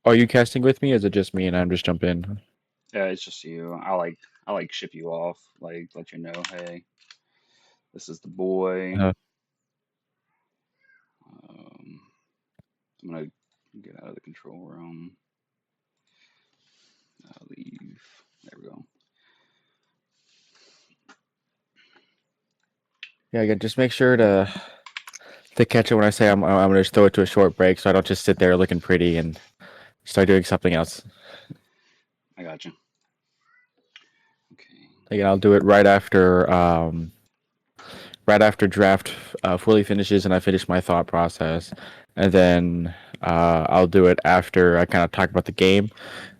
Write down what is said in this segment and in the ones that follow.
are you casting with me? Or is it just me and I'm just jump in? Yeah, it's just you. I like ship you off, like let you know, hey, this is the boy. Uh, Um, I'm gonna get out of the control room. Leave. There we go. yeah, again, just make sure to catch it when I say I'm gonna just throw it to a short break, so I don't just sit there looking pretty and start doing something else. I got you. Okay. Again, I'll do it right after draft fully finishes and I finish my thought process, and then I'll do it after I kind of talk about the game,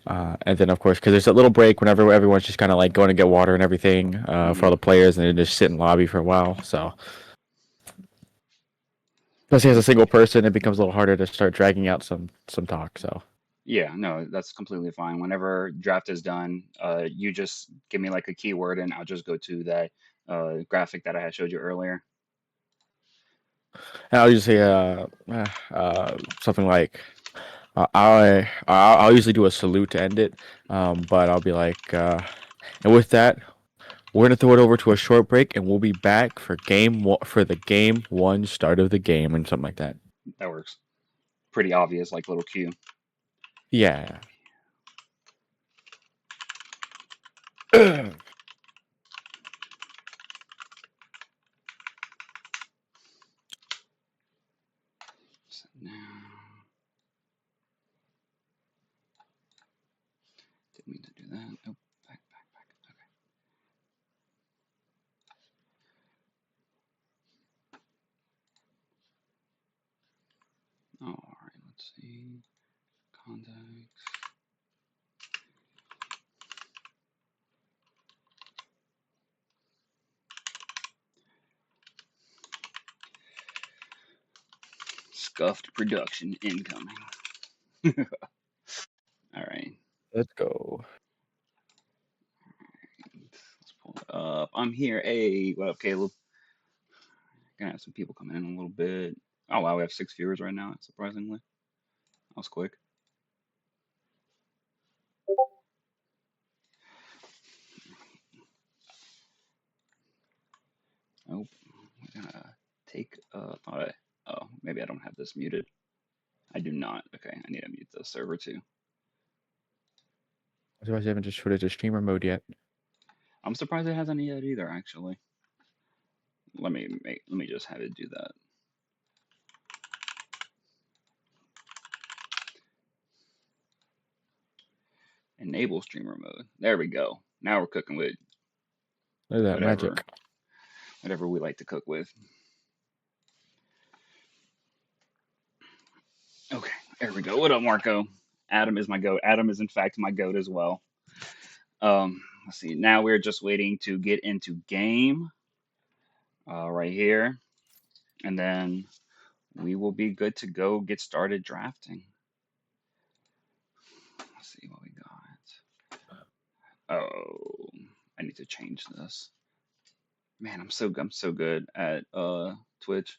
and then of course because there's a little break whenever everyone's just kind of like going to get water and everything for all Mm-hmm. the players, and then just sit in lobby for a while. So, especially as a single person, it becomes a little harder to start dragging out some talk. So, Yeah, no, that's completely fine. Whenever draft is done, you just give me like a keyword and I'll just go to that graphic that I had showed you earlier. and I'll just say something like. I'll usually do a salute to end it, but I'll be like, and with that, we're gonna throw it over to a short break, and we'll be back for for the game one start of the game, and something like that. That works. Pretty obvious, like little cue. Yeah. Yeah. So now, didn't mean to do that. Oh, back. Okay. All right, let's see. Contacts. Scuffed production incoming. All right. Let's go. Let's pull it up. I'm here. Hey, what up, Caleb? Gonna have some people coming in a little bit. Oh wow, we have 6 viewers right now. Surprisingly, that was quick. Oh, we're gonna take. Thought I. Oh, maybe I don't have this muted. I do not. Okay, I need to mute the server too. I'm surprised you haven't just put it to streamer mode yet. I'm surprised it hasn't yet either. Actually, let me just have it do that. Enable streamer mode. There we go. Now we're cooking with Look at that whatever magic. whatever we like to cook with. Okay, there we go. What up, Marco? Adam is my goat. Adam is in fact my goat as well. Let's see. Now we're just waiting to get into game right here, and then we will be good to go. Get started drafting. Let's see what we got. Oh, I need to change this. Man, I'm so good at Twitch.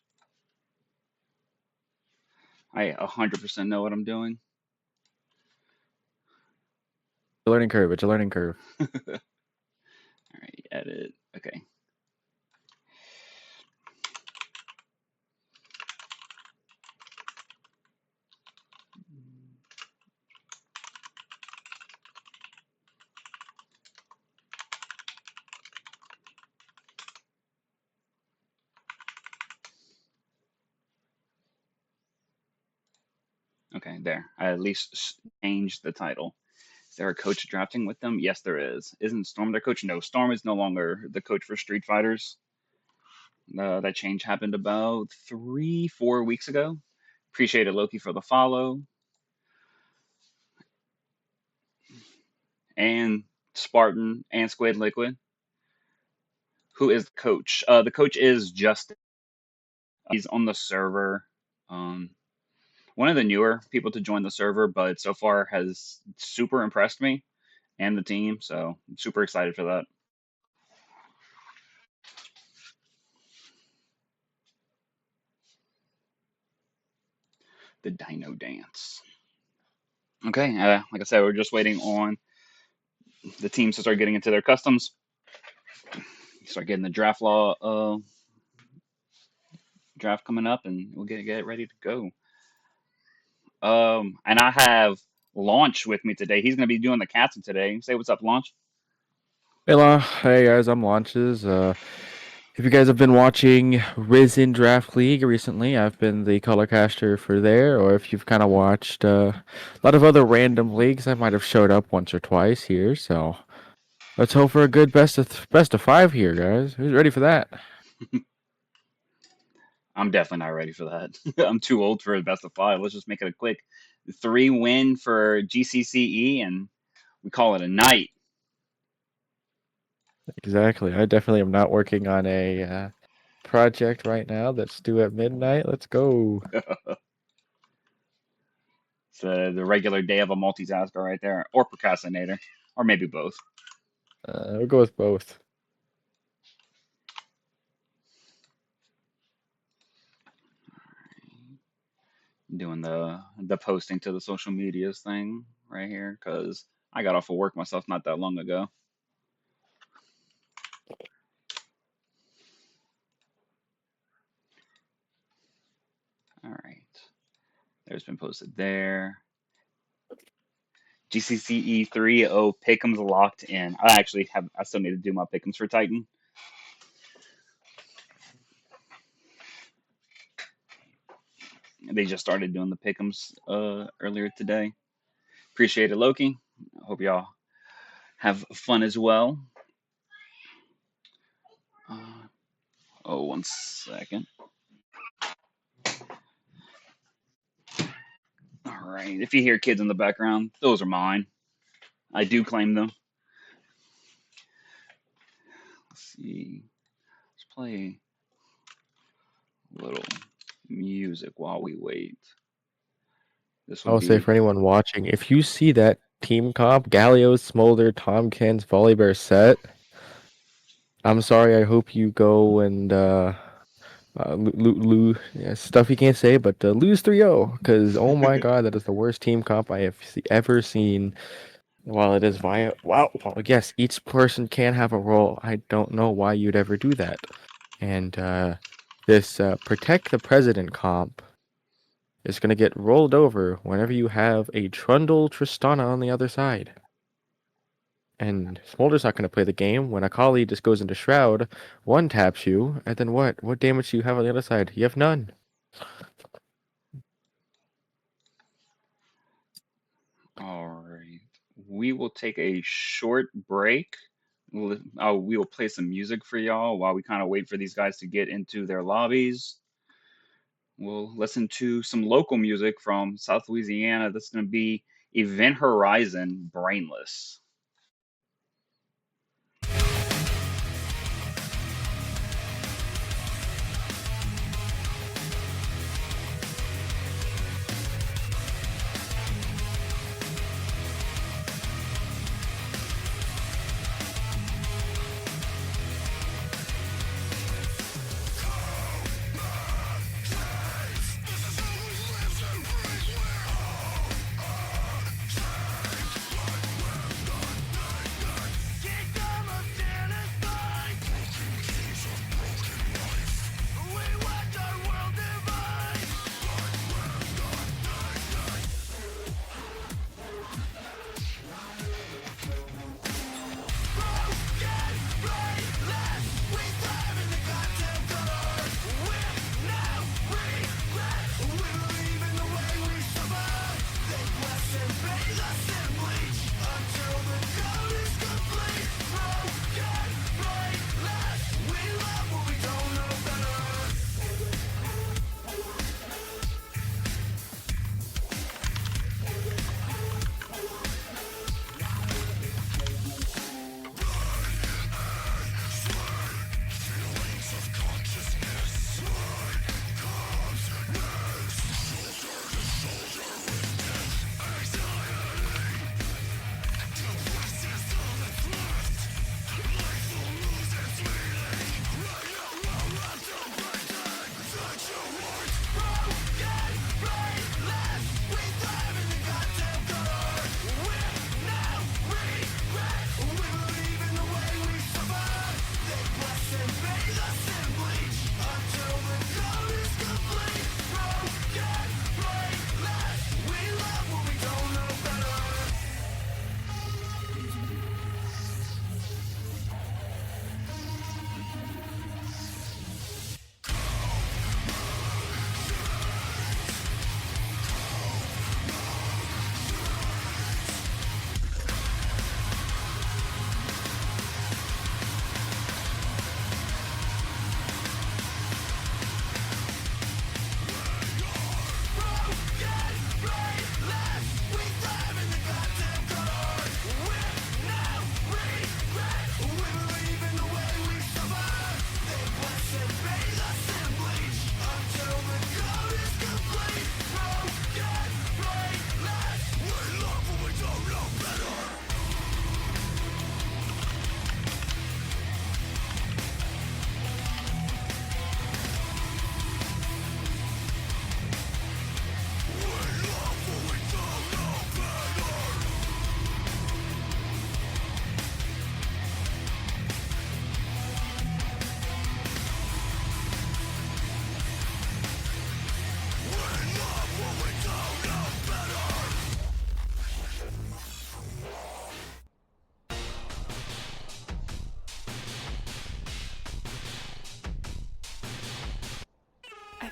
I 100% know what I'm doing. It's a learning curve. It's a learning curve. All right, edit. Okay. Okay, there. I at least changed the title. Is there a coach drafting with them? Yes, there is. Isn't Storm their coach? No, Storm is no longer the coach for Street Fighters. That change happened about 4 weeks ago. Appreciate it, Loki, for the follow. And Spartan and Squid Liquid. Who is the coach? The coach is Justin. He's on the server. Um, one of the newer people to join the server, but so far has super impressed me and the team. So I'm super excited for that. The Dino Dance. Okay, like I said, we're just waiting on the teams to start getting into their customs, start getting the draft coming up, and we'll get ready to go. And I have Launch with me today. He's going to be doing the captain today. Say what's up, Launch. Hey guys, I'm Launches. If you guys have been watching Risen Draft League recently, I've been the color caster for there, or if you've kind of watched a lot of other random leagues, I might have showed up once or twice here. So let's hope for a good best of five here, guys. Who's ready for that? I'm definitely not ready for that. I'm too old for a best of five. Let's just make it a quick 3-win for GCCe, and we call it a night. Exactly. I definitely am not working on a project right now that's due at midnight. Let's go. It's the regular day of a multitasker right there, or procrastinator, or maybe both. We'll go with both. Doing the posting to the social medias thing right here because I got off of work myself not that long ago. All right, there's been posted there. GCCe 3.0 pick'ems locked in. I still need to do my pick'ems for Titan. They just started doing the pick'ems earlier today. Appreciate it, Loki. Hope y'all have fun as well. Uh, oh, 1 second. All right. If you hear kids in the background, those are mine. I do claim them. Let's see. Let's play a little music while we wait. This will I'll say be. for anyone watching, if you see that team comp, Gallios, Smolder, Tompkins, Volibear set, I'm sorry. I hope you go and yeah, stuff you can't say, but lose 3-0 because oh my god, that is the worst team comp I have ever seen. While it is via well, yes, each person can have a role. I don't know why you'd ever do that. And this protect the president comp is gonna get rolled over whenever you have a Trundle Tristana on the other side. And Smolder's not going to play the game when Akali just goes into Shroud, one taps you, and then what? What damage do you have on the other side? You have none. All right. We will take a short break. We will play some music for y'all while we kind of wait for these guys to get into their lobbies. We'll listen to some local music from South Louisiana. That's going to be Event Horizon Brainless.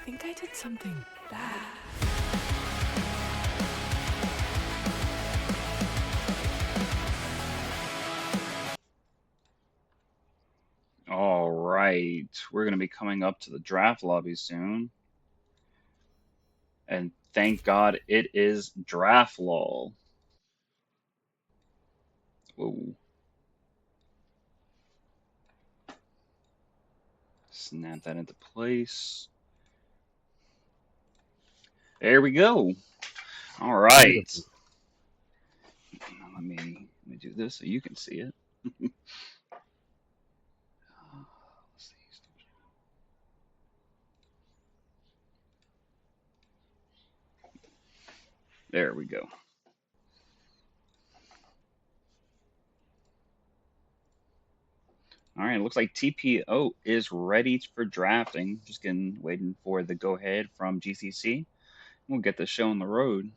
think I did something bad. All right, we're going to be coming up to the draft lobby soon. And thank God it is draft law. Whoa. Snap that into place. There we go. All right. Beautiful. Now let me do this so you can see it. Let's see. There we go. All right, looks like TPO is ready for drafting. Just waiting for the go ahead from GCC. We'll get the show on the road.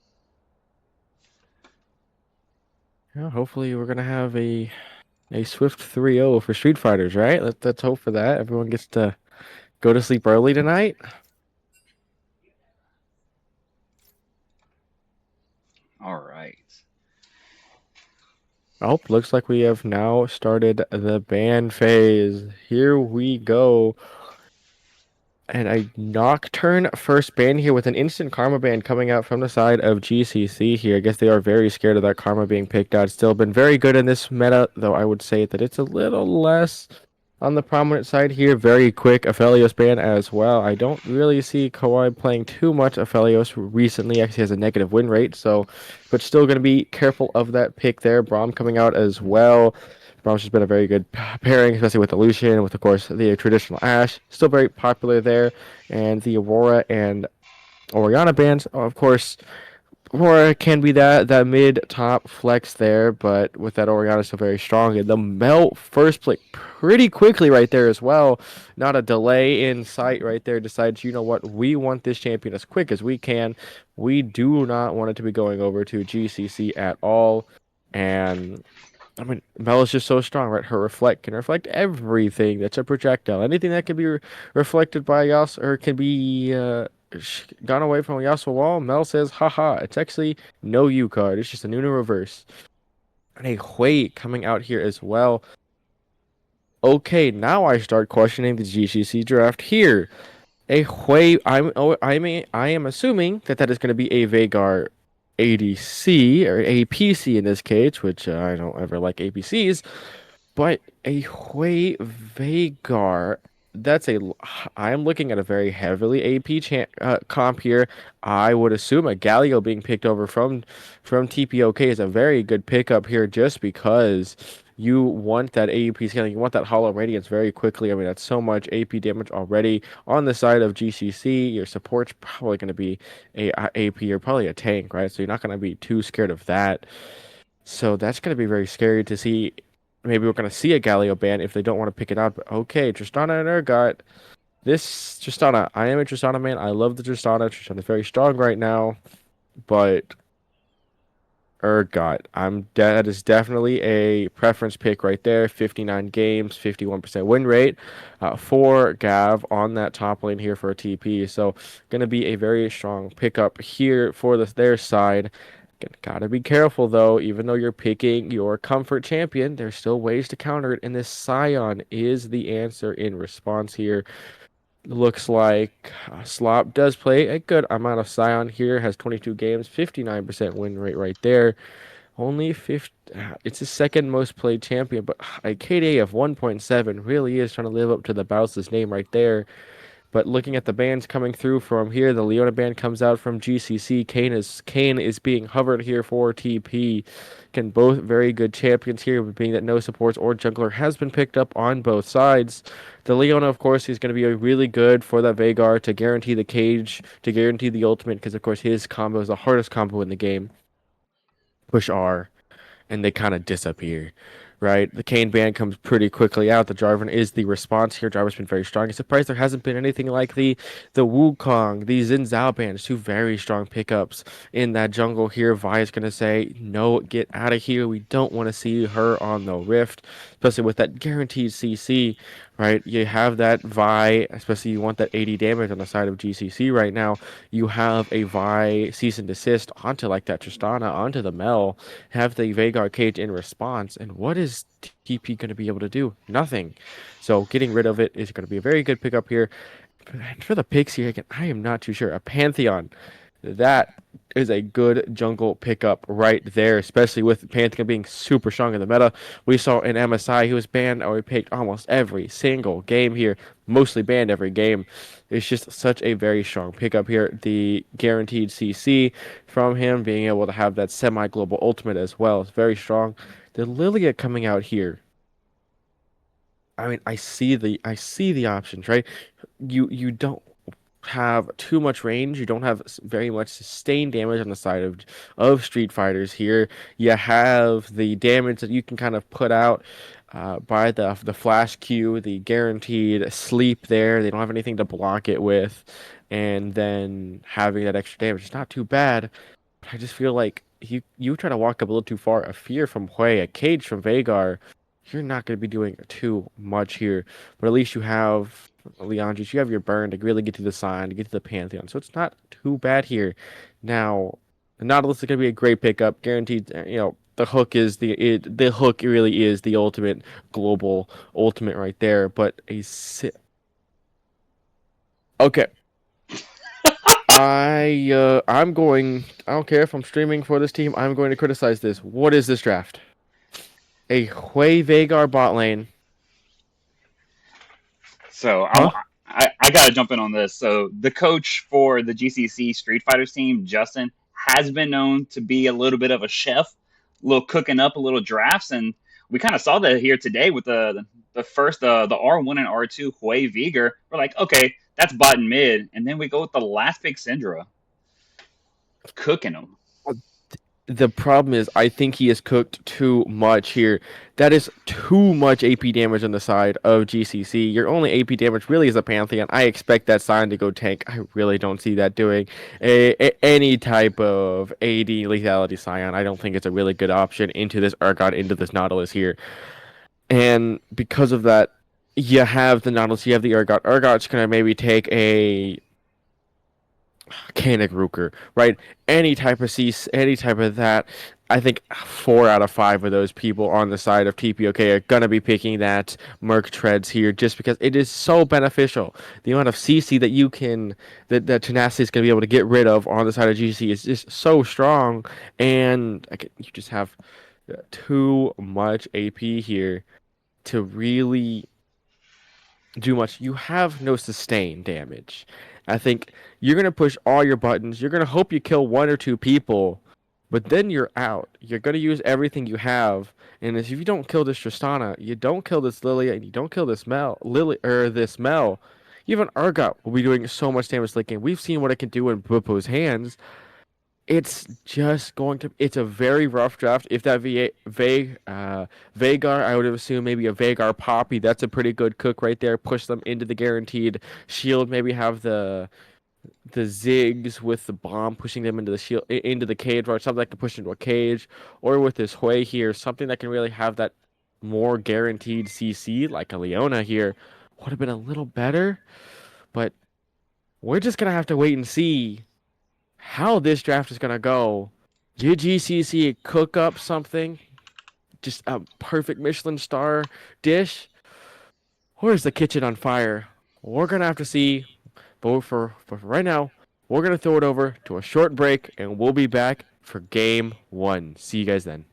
Yeah, hopefully we're gonna have a swift 3-0 for Street Fighters, right? Let's hope for that. Everyone gets to go to sleep early tonight. All right. Oh, looks like we have now started the ban phase. Here we go. And a Nocturne first ban here with an instant Karma ban coming out from the side of GCC here. I guess they are very scared of that Karma being picked out. Still been very good in this meta, though I would say that it's a little less on the prominent side here. Very quick Aphelios ban as well. I don't really see Kawhi playing too much Aphelios recently. Actually has a negative win rate, so but still going to be careful of that pick there. Braum coming out as well. Braum's just been a very good pairing, especially with the Lucian, with of course the traditional Ashe. Still very popular there. And the Aurora and Orianna bands, of course, Aurora can be that mid top flex there, but with that Oriana still very strong. And the Melt first pick pretty quickly right there as well. Not a delay in sight right there. Decides, you know what, we want this champion as quick as we can. We do not want it to be going over to GCC at all. And I mean, Mel is just so strong, right? Her reflect can reflect everything that's a projectile. Anything that can be reflected by Yas or can be gone away from a Yasuo wall. Mel says, haha, it's actually no U card. It's just a Nunu reverse. And a Hui coming out here as well. Okay, now I start questioning the GCC draft here. A Hui, I am assuming that that is going to be a Vagar ADC or APC in this case, which I don't ever like APCs. But a Hui Vagar, that's a. I'm looking at a very heavily AP comp here. I would assume a Galio being picked over from TPOK is a very good pickup here, just because you want that AUP scaling, you want that Hollow Radiance very quickly. I mean, that's so much AP damage already on the side of GCC. Your support's probably going to be a AP or probably a tank, right? So you're not going to be too scared of that. So that's going to be very scary to see. Maybe we're going to see a Galio ban if they don't want to pick it up. But okay, Tristana and Urgot. This Tristana, I am a Tristana man. I love the Tristana. Tristana's very strong right now. But Urgot, that is definitely a preference pick right there. 59 games, 51% win rate for Gav on that top lane here for a TP. So going to be a very strong pickup here for their side. Gotta be careful though, even though you're picking your comfort champion, there's still ways to counter it, and this Scion is the answer in response here. Looks like Slop does play a good amount of Scion here, has 22 games, 59% win rate right there. Only 50, it's his second most played champion, but a KDA of 1.7 really is trying to live up to the Bowser's name right there. But looking at the bands coming through from here, the Leona band comes out from GCC. Kane is being hovered here for TP. Can both very good champions here, being that no supports or jungler has been picked up on both sides. The Leona, of course, is going to be really good for that Vagar to guarantee the cage, to guarantee the ultimate, because of course his combo is the hardest combo in the game. Push R and they kind of disappear, right? The Kane ban comes pretty quickly out. The Jarvan is the response here. Jarvan's been very strong. I'm surprised there hasn't been anything like the Wukong, the Xin Zhao bans, two very strong pickups in that jungle here. Vi's gonna say, no, get out of here. We don't want to see her on the Rift, especially with that guaranteed CC, right? You have that Vi, especially you want that 80 damage on the side of GCC right now. You have a Vi cease and desist onto like that Tristana, onto the Mel, have the Vagar cage in response. And what is TP going to be able to do? Nothing. So getting rid of it is going to be a very good pickup here. For the picks here, again, I am not too sure. A Pantheon. That is a good jungle pickup right there, especially with Pantheon being super strong in the meta. We saw in MSI he was banned or he picked almost every single game here, mostly banned every game. It's just such a very strong pickup here. The guaranteed CC from him being able to have that semi-global ultimate as well is very strong. The Lilia coming out here. I mean, I see the options, right? You don't have too much range. You don't have very much sustained damage on the side of Street Fighters here. You have the damage that you can kind of put out by the flash Q, the guaranteed sleep there. They don't have anything to block it with, and then having that extra damage. It's not too bad. I just feel like you try to walk up a little too far. A fear from Hui, a cage from Vagar, you're not going to be doing too much here. But at least you have Leandris, you have your burn to really get to the sign, to get to the Pantheon. So it's not too bad here. Now, the Nautilus is going to be a great pickup, guaranteed. The hook is the hook really is the ultimate global ultimate right there. But okay. I'm going. I don't care if I'm streaming for this team. I'm going to criticize this. What is this draft? A Hui Vagar bot lane, So huh? I got to jump in on this. So the coach for the GCC Street Fighters team, Justin, has been known to be a little bit of a chef, a little cooking up a little drafts, and we kind of saw that here today with the first the R1 and R2 Hui Viger. We're like, okay, that's bot and mid, and then we go with the last pick Syndra, cooking them. The problem is, I think he has cooked too much here. That is too much AP damage on the side of GCC. Your only AP damage really is a Pantheon. I expect that sign to go tank. I really don't see that doing any type of AD lethality Scion. I don't think it's a really good option into this Urgot, into this Nautilus here. And because of that, you have the Nautilus, you have the Urgot. Urgot's gonna maybe take a Kanik Ruker, right? Any type of C, any type of that. I think 4 out of 5 of those people on the side of TPOK are gonna be picking that Merc Treads here, just because it is so beneficial. The amount of CC that you can, that Tenacity is gonna be able to get rid of on the side of GC is just so strong, and you just have too much AP here to really do much. You have no sustain damage. I think you're gonna push all your buttons. You're gonna hope you kill 1 or 2 people, but then you're out. You're gonna use everything you have, and if you don't kill this Tristana, you don't kill this Lilia, and you don't kill this this Mel. Even Urgot will be doing so much damage late game. We've seen what it can do in Bwipo's hands. It's just going to. It's a very rough draft. If that Vagar, I would assume maybe a Vagar Poppy. That's a pretty good cook right there. Push them into the guaranteed shield. Maybe have the Ziggs with the bomb pushing them into the shield, into the cage, or something that can push into a cage, or with this Hui here, something that can really have that more guaranteed CC like a Leona here would have been a little better. But we're just gonna have to wait and see how this draft is gonna go. Did GCC cook up something? Just a perfect Michelin star dish? Or is the kitchen on fire? We're gonna have to see. But for right now, we're gonna throw it over to a short break and we'll be back for game one. See you guys then.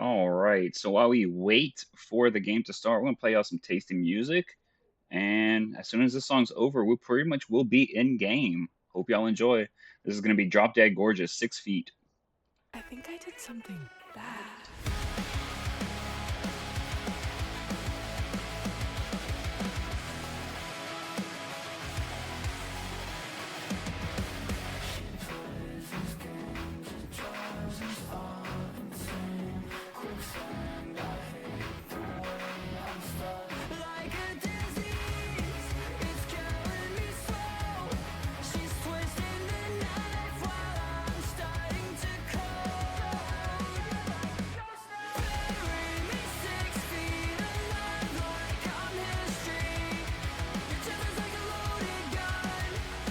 All right. So while we wait for the game to start, we're gonna play out some tasty music. And as soon as this song's over, we pretty much will be in game. Hope y'all enjoy. This is gonna be Drop Dead Gorgeous, 6 feet. I think I did something bad. Like a disease, it's killing me slow. She's twisting the knife while I'm starting to cold. Bury me 6 feet alive like I'm history. Your temper's like a loaded gun.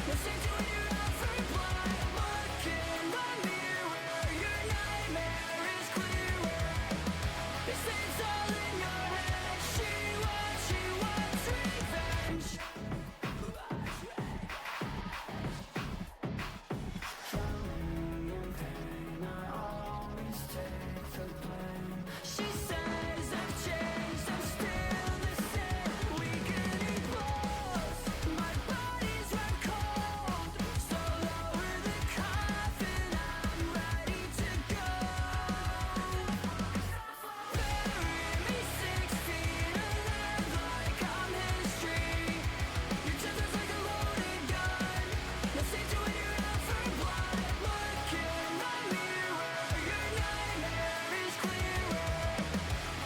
No safety when you're out for blood. Look in the mirror, your nightmare is clearer. They say it's all in your head. She wants revenge. She says I've changed, I'm still the same. We could eat close, my body's run cold. So lower the coffin, I'm ready to go. Bury me 6 feet alive like I'm history. Your temper's like a loaded gun. No safety when you're out for blood. Look in the mirror, your nightmare is clearer.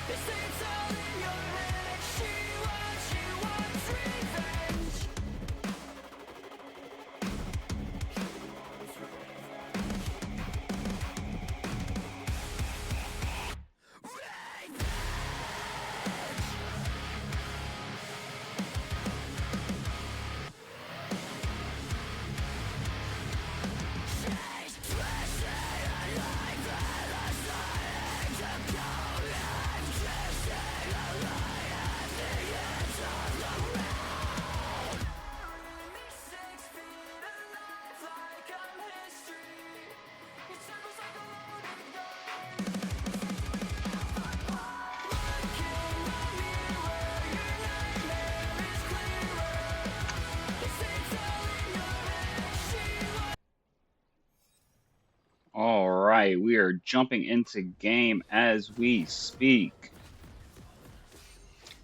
They say it's all in your head. She wants revenge. Bury me 6 feet alive like I'm history. Your temper's like a loaded gun. Look in the mirror, your nightmare is clearer. They say it's all in your head. She All right, we are jumping into game as we speak.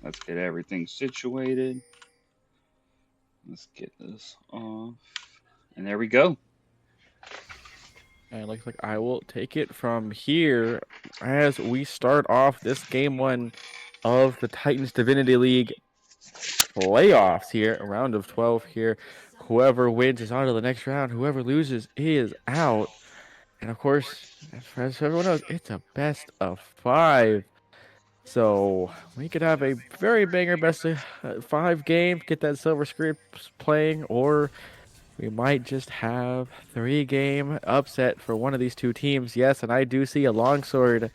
Let's get everything situated. Let's get this off. And there we go. And it looks like I will take it from here as we start off this game one of the Titans Divinity League playoffs here, a round of 12 here. Whoever wins is on to the next round. Whoever loses is out. And of course, as everyone knows, it's a best of 5. So we could have a very banger best of 5 game, get that silver scripts playing, or we might just have 3-game upset for one of these two teams. Yes, and I do see a longsword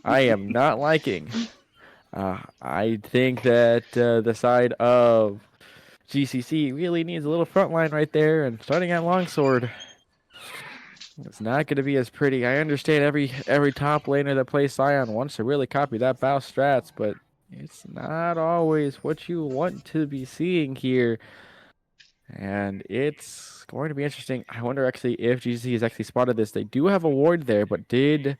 I am not liking. I think that the side of GCCe really needs a little front line right there, and starting at longsword, it's not going to be as pretty. I understand every top laner that plays Scion wants to really copy that bow strats, but it's not always what you want to be seeing here. And it's going to be interesting. I wonder actually if GCC has actually spotted this. They do have a ward there, but did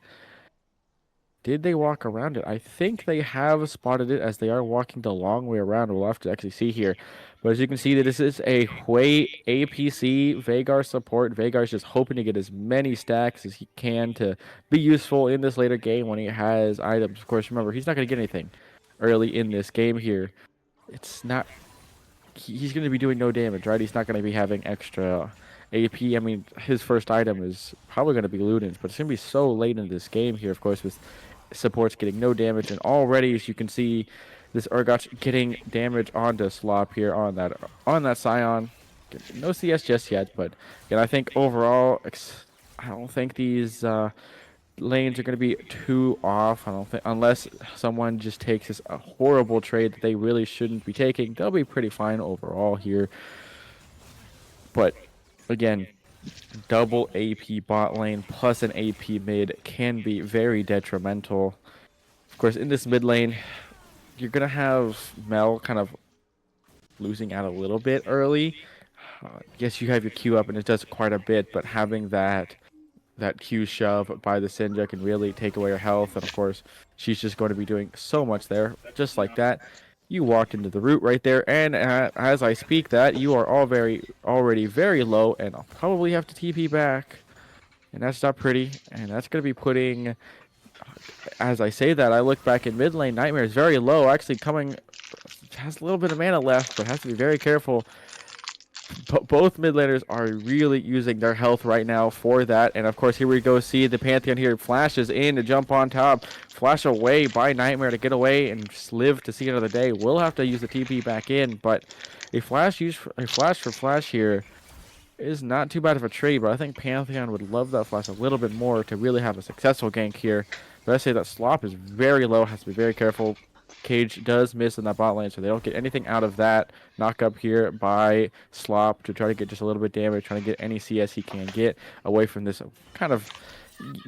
they walk around it? I think they have spotted it as they are walking the long way around. We'll have to actually see here. But as you can see, that this is a Hui APC Veigar support. Veigar's just hoping to get as many stacks as he can to be useful in this later game when he has items. Of course, remember, he's not going to get anything early in this game here. It's not he's going to be doing no damage, right? He's not going to be having extra AP. I mean, his first item is probably going to be Ludens, but it's going to be so late in this game here, of course, with supports getting no damage. And already, as you can see, this Urgot getting damage onto Slop here on that Scion. No CS just yet, but again, I think overall, I don't think these lanes are going to be too off. I don't think unless someone just takes this a horrible trade that they really shouldn't be taking, they'll be pretty fine overall here. But again, double AP bot lane plus an AP mid can be very detrimental. Of course, in this mid lane, you're gonna have Mel kind of losing out a little bit early. Yes, you have your Q up, and it does quite a bit, but having that Q shove by the Sinja can really take away her health, and of course, she's just going to be doing so much there, just like that. You walked into the root right there, and as I speak that, you are already very low, and I'll probably have to TP back, and that's not pretty, and that's going to be putting, as I say that, I look back in mid lane, Nightmare is very low, actually coming, has a little bit of mana left, but has to be very careful. Both mid laners are really using their health right now for that. And of course, here we go. See the Pantheon here flashes in to jump on top. Flash away by Nightmare to get away and just live to see another day. We'll have to use the TP back in, but a flash for flash here is not too bad of a trade, but I think Pantheon would love that flash a little bit more to really have a successful gank here. But I say that Slop is very low, has to be very careful. Cage does miss in that bot lane, so they don't get anything out of that. Knock up here by Slop to try to get just a little bit damage, trying to get any CS he can get away from this kind of...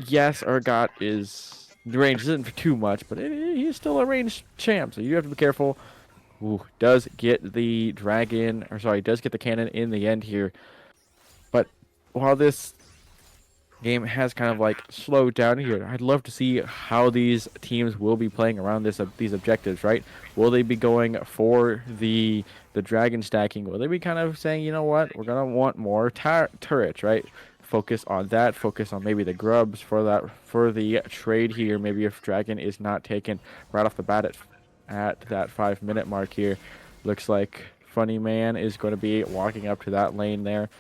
Yes, Urgot is... The range isn't too much, but he's still a ranged champ, so you have to be careful. Ooh, does get the dragon, or sorry, does get the cannon in the end here. But while this game has kind of like slowed down here, I'd love to see how these teams will be playing around these objectives, right? Will they be going for the dragon stacking? Will they be kind of saying, you know what, we're gonna want more turrets, right? Focus on that. Focus on maybe the grubs for the trade here. Maybe if dragon is not taken right off the bat at that 5-minute mark here, looks like Funny Man is going to be walking up to that lane there.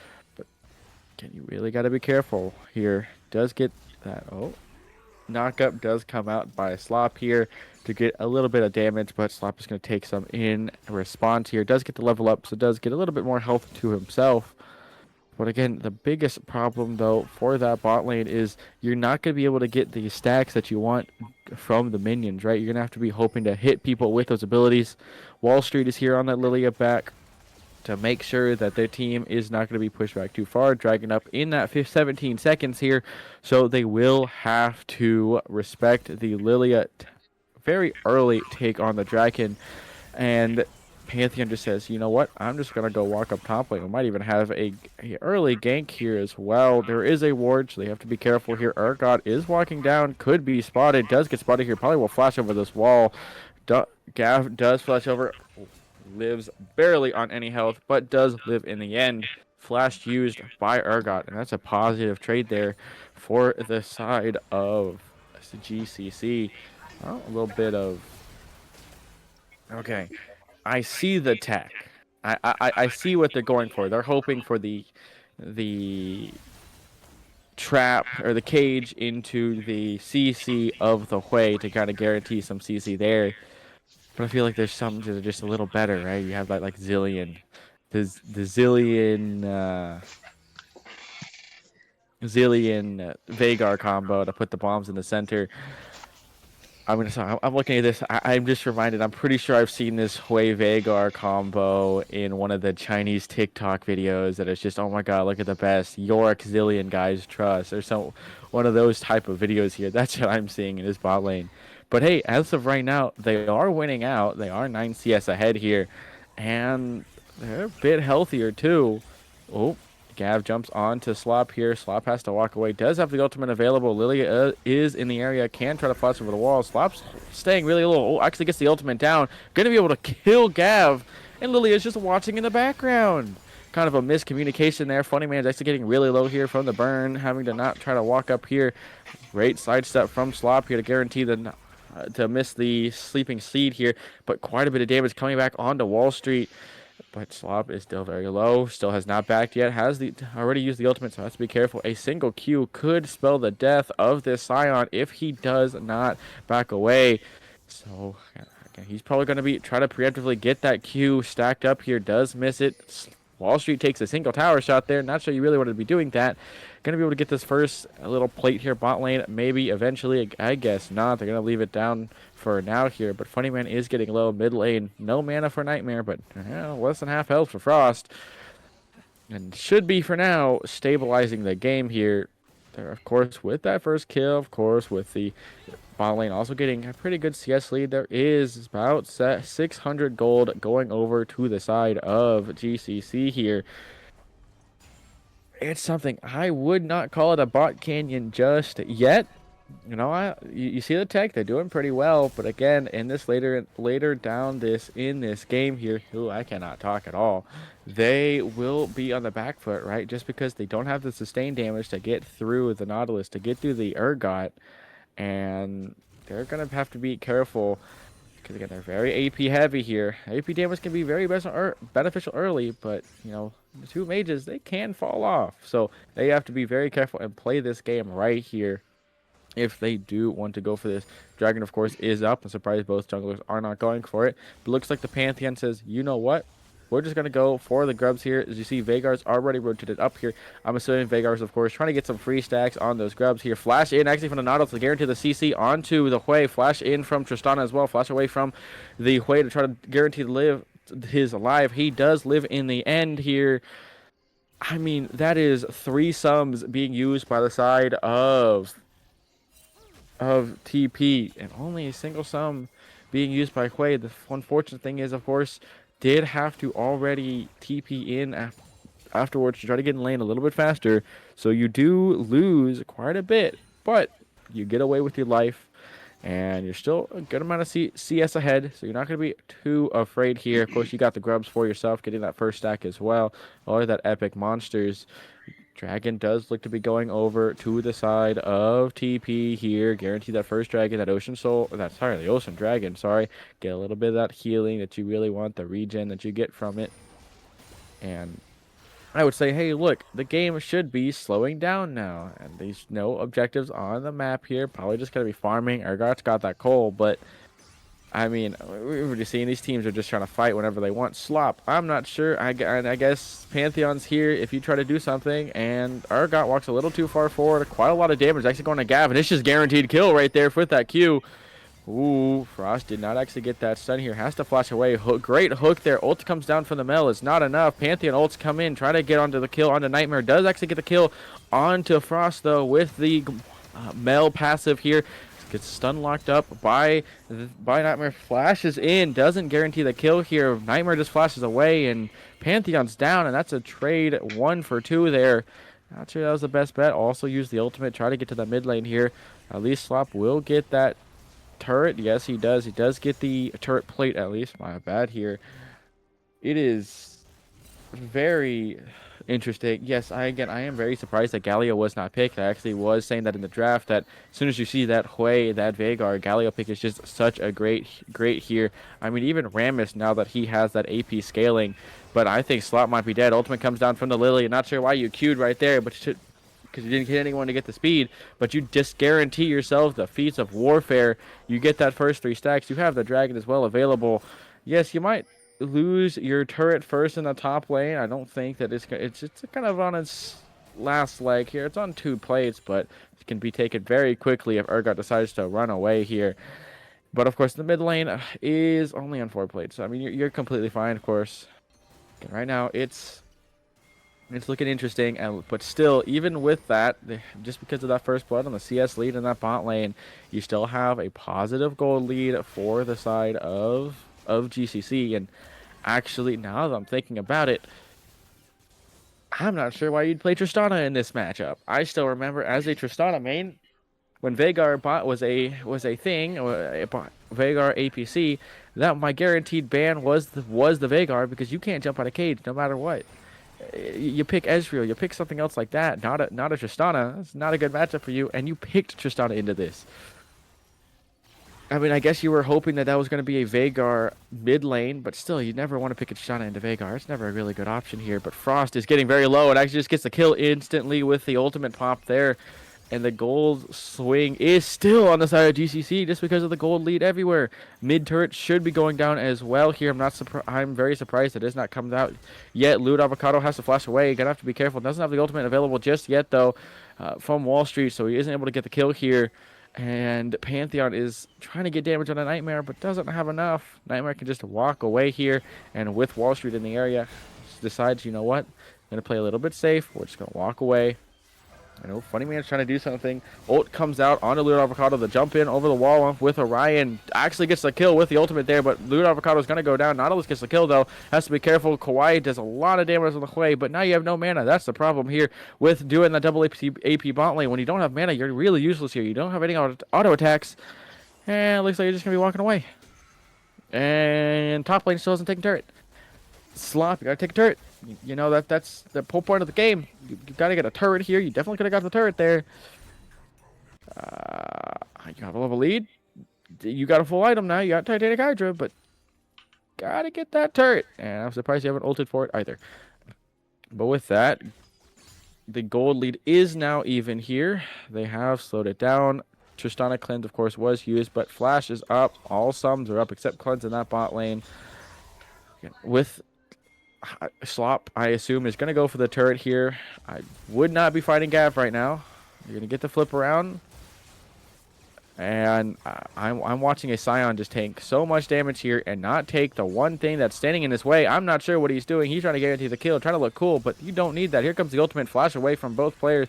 Can you really got to be careful here? Does get that. Oh, knockup does come out by Slop here to get a little bit of damage, but Slop is going to take some in response here. Does get the level up, so does get a little bit more health to himself. But again, the biggest problem though for that bot lane is you're not going to be able to get the stacks that you want from the minions, right? You're going to have to be hoping to hit people with those abilities. Wall Street is here on that Lilia back to make sure that their team is not going to be pushed back too far, dragging up in that 17 seconds here. So they will have to respect the Lilia very early take on the dragon. And Pantheon just says, you know what, I'm just going to go walk up top lane. We might even have a early gank here as well. There is a ward, so they have to be careful here. Urgot is walking down, could be spotted, does get spotted here, probably will flash over this wall. Gav does flash over, lives barely on any health, but does live in the end. Flash used by Urgot, and that's a positive trade there for the side of GCCe. Oh, a little bit of... Okay, I see the tech. I see what they're going for. They're hoping for the trap or the cage into the CC of the Hui to kind of guarantee some CC there. But I feel like there's some that are just a little better, right? You have that like Zillion, the Zillion Vagar combo to put the bombs in the center. I'm looking at this. I'm just reminded. I'm pretty sure I've seen this Hui Vagar combo in one of the Chinese TikTok videos. That is just, oh my god, look at the best Yorick Zillion guys trust, or some one of those type of videos here. That's what I'm seeing in his bot lane. But hey, as of right now, they are winning out. They are 9 CS ahead here, and they're a bit healthier too. Oh, Gav jumps on to Slop here. Slop has to walk away. Does have the ultimate available. Lilia is in the area. Can try to flash over the wall. Slop's staying really low. Oh, actually gets the ultimate down. Going to be able to kill Gav. And Lilia's just watching in the background. Kind of a miscommunication there. Funny Man's actually getting really low here from the burn. Having to not try to walk up here. Great sidestep from Slop here to guarantee the... to miss the sleeping seed here. But quite a bit of damage coming back onto Wall Street. But Slop is still very low, still has not backed yet, has already used the ultimate, so has to be careful. A single Q could spell the death of this Scion if he does not back away. So he's probably going to try to preemptively get that Q stacked up here, does miss it. Wall Street takes a single tower shot there, not sure you really wanted to be doing that. Going to be able to get this first little plate here, bot lane, maybe eventually, I guess not. They're going to leave it down for now here, but Funny Man is getting low mid lane. No mana for Nightmare, but less than half health for Frost. And should be, for now, stabilizing the game here. there, of course, with that first kill, of course, with the bot lane also getting a pretty good CS lead. There is about 600 gold going over to the side of GCC here. It's something I would not call it a bot canyon just yet. You know, you see the tech, they're doing pretty well, but again, in this later down in this game here, who I cannot talk at all, they will be on the back foot, right? Just because they don't have the sustained damage to get through the Nautilus, to get through the Urgot, and they're gonna have to be careful because again, they're very AP heavy here. AP damage can be very beneficial early, but you know, the two mages, they can fall off, so they have to be very careful and play this game right here if they do want to go for this. Dragon, of course, is up. I'm surprised both junglers are not going for it. But looks like the Pantheon says, you know what? We're just going to go for the grubs here. As you see, Veigar's already rotated up here. I'm assuming Veigar's, of course, trying to get some free stacks on those grubs here. Flash in, actually, from the Nautilus to guarantee the CC onto the Hui. Flash in from Tristana as well. Flash away from the Hui to try to guarantee to live his life. He does live in the end here. I mean, that is 3 sums being used by the side of TP and only a single sum being used by Hui. The unfortunate thing is, of course, did have to already TP in afterwards to try to get in lane a little bit faster. So you do lose quite a bit, but you get away with your life and you're still a good amount of CS ahead. So you're not going to be too afraid here. Of course, you got the grubs for yourself, getting that first stack as well, or that epic monsters. Dragon does look to be going over to the side of TP here. Guarantee that first dragon, that ocean soul, the ocean dragon, sorry. Get a little bit of that healing that you really want, the regen that you get from it. And I would say, hey, look, the game should be slowing down now. And there's no objectives on the map here. Probably just going to be farming. Urgot's got that coal, but I mean, we're just seeing these teams are just trying to fight whenever they want. Slop, I'm not sure. I guess Pantheon's here if you try to do something. And Urgot walks a little too far forward. Quite a lot of damage actually going to Gav. And it's just guaranteed kill right there with that Q. Ooh, Frost did not actually get that stun here. Has to flash away. Great hook there. Ult comes down from the Mel. It's not enough. Pantheon ults come in. Try to get onto the kill onto Nightmare. Does actually get the kill onto Frost, though, with the Mel passive here. Gets stun locked up by Nightmare. Flashes in. Doesn't guarantee the kill here. Nightmare just flashes away, and Pantheon's down, and that's a trade 1 for 2 there. Not sure that was the best bet. Also use the ultimate. Try to get to the mid lane here. At least Slop will get that turret. Yes, he does. He does get the turret plate at least. My bad here. It is very interesting. Yes, I am very surprised that Galio was not picked. I actually was saying that in the draft that as soon as you see that Hui, that Veigar, Galio pick is just such a great here. I mean, even Rammus, now that he has that AP scaling, but I think Slot might be dead. Ultimate comes down from the Lily. Not sure why you queued right there, but because you didn't hit anyone to get the speed, but you just guarantee yourself the feats of warfare. You get that first 3 stacks. You have the dragon as well available. Yes, you might lose your turret first in the top lane. I don't think that it's kind of on its last leg here. It's on 2 plates, but it can be taken very quickly if Urgot decides to run away here. But of course, the mid lane is only on 4 plates. So, I mean, you're completely fine, of course. And right now, it's looking interesting, but still, even with that, just because of that first blood on the CS lead in that bot lane, you still have a positive gold lead for the side of GCC. And actually, now that I'm thinking about it, I'm not sure why you'd play Tristana in this matchup. I still remember as a Tristana main, when Veigar bot was a thing, or Veigar APC, that my guaranteed ban was the Veigar, because you can't jump on a cage no matter what. You pick Ezreal, you pick something else like that, not a Tristana. That's not a good matchup for you, and you picked Tristana into this. I mean, I guess you were hoping that was going to be a Veigar mid lane, but still, you never want to pick a Tristana into Veigar. It's never a really good option here, but Frost is getting very low and actually just gets the kill instantly with the ultimate pop there. And the gold swing is still on the side of GCC just because of the gold lead everywhere. Mid turret should be going down as well here. I'm very surprised it has not come out yet. Lewd Avocado has to flash away. Gonna have to be careful. Doesn't have the ultimate available just yet though from Wall Street, so he isn't able to get the kill here. And Pantheon is trying to get damage on a Nightmare, but doesn't have enough. Nightmare can just walk away here, and with Wall Street in the area, decides, you know what, I'm gonna play a little bit safe. We're just gonna walk away. I know Funny Man's trying to do something. Ult comes out onto Lewd Avocado. The jump in over the wall with Orion. Actually gets the kill with the ultimate there, but Lewd Avocado is going to go down. Nautilus gets the kill, though. Has to be careful. Kawaii does a lot of damage on the way, but now you have no mana. That's the problem here with doing the double AP bot lane. When you don't have mana, you're really useless here. You don't have any auto attacks. And it looks like you're just going to be walking away. And top lane still hasn't taken turret. Slop, you got to take a turret. You know, that's the whole point of the game. You got to get a turret here. You definitely could have got the turret there. You have a level lead. You got a full item now. You got Titanic Hydra, but got to get that turret. And I'm surprised you haven't ulted for it either. But with that, the gold lead is now even here. They have slowed it down. Tristana Cleanse, of course, was used, but Flash is up. All sums are up except Cleanse in that bot lane. With Slop, I assume, is going to go for the turret here. I would not be fighting Gav right now. You're going to get the flip around. And I'm watching a Scion just tank so much damage here and not take the one thing that's standing in his way. I'm not sure what he's doing. He's trying to guarantee the kill, trying to look cool, but you don't need that. Here comes the ultimate flash away from both players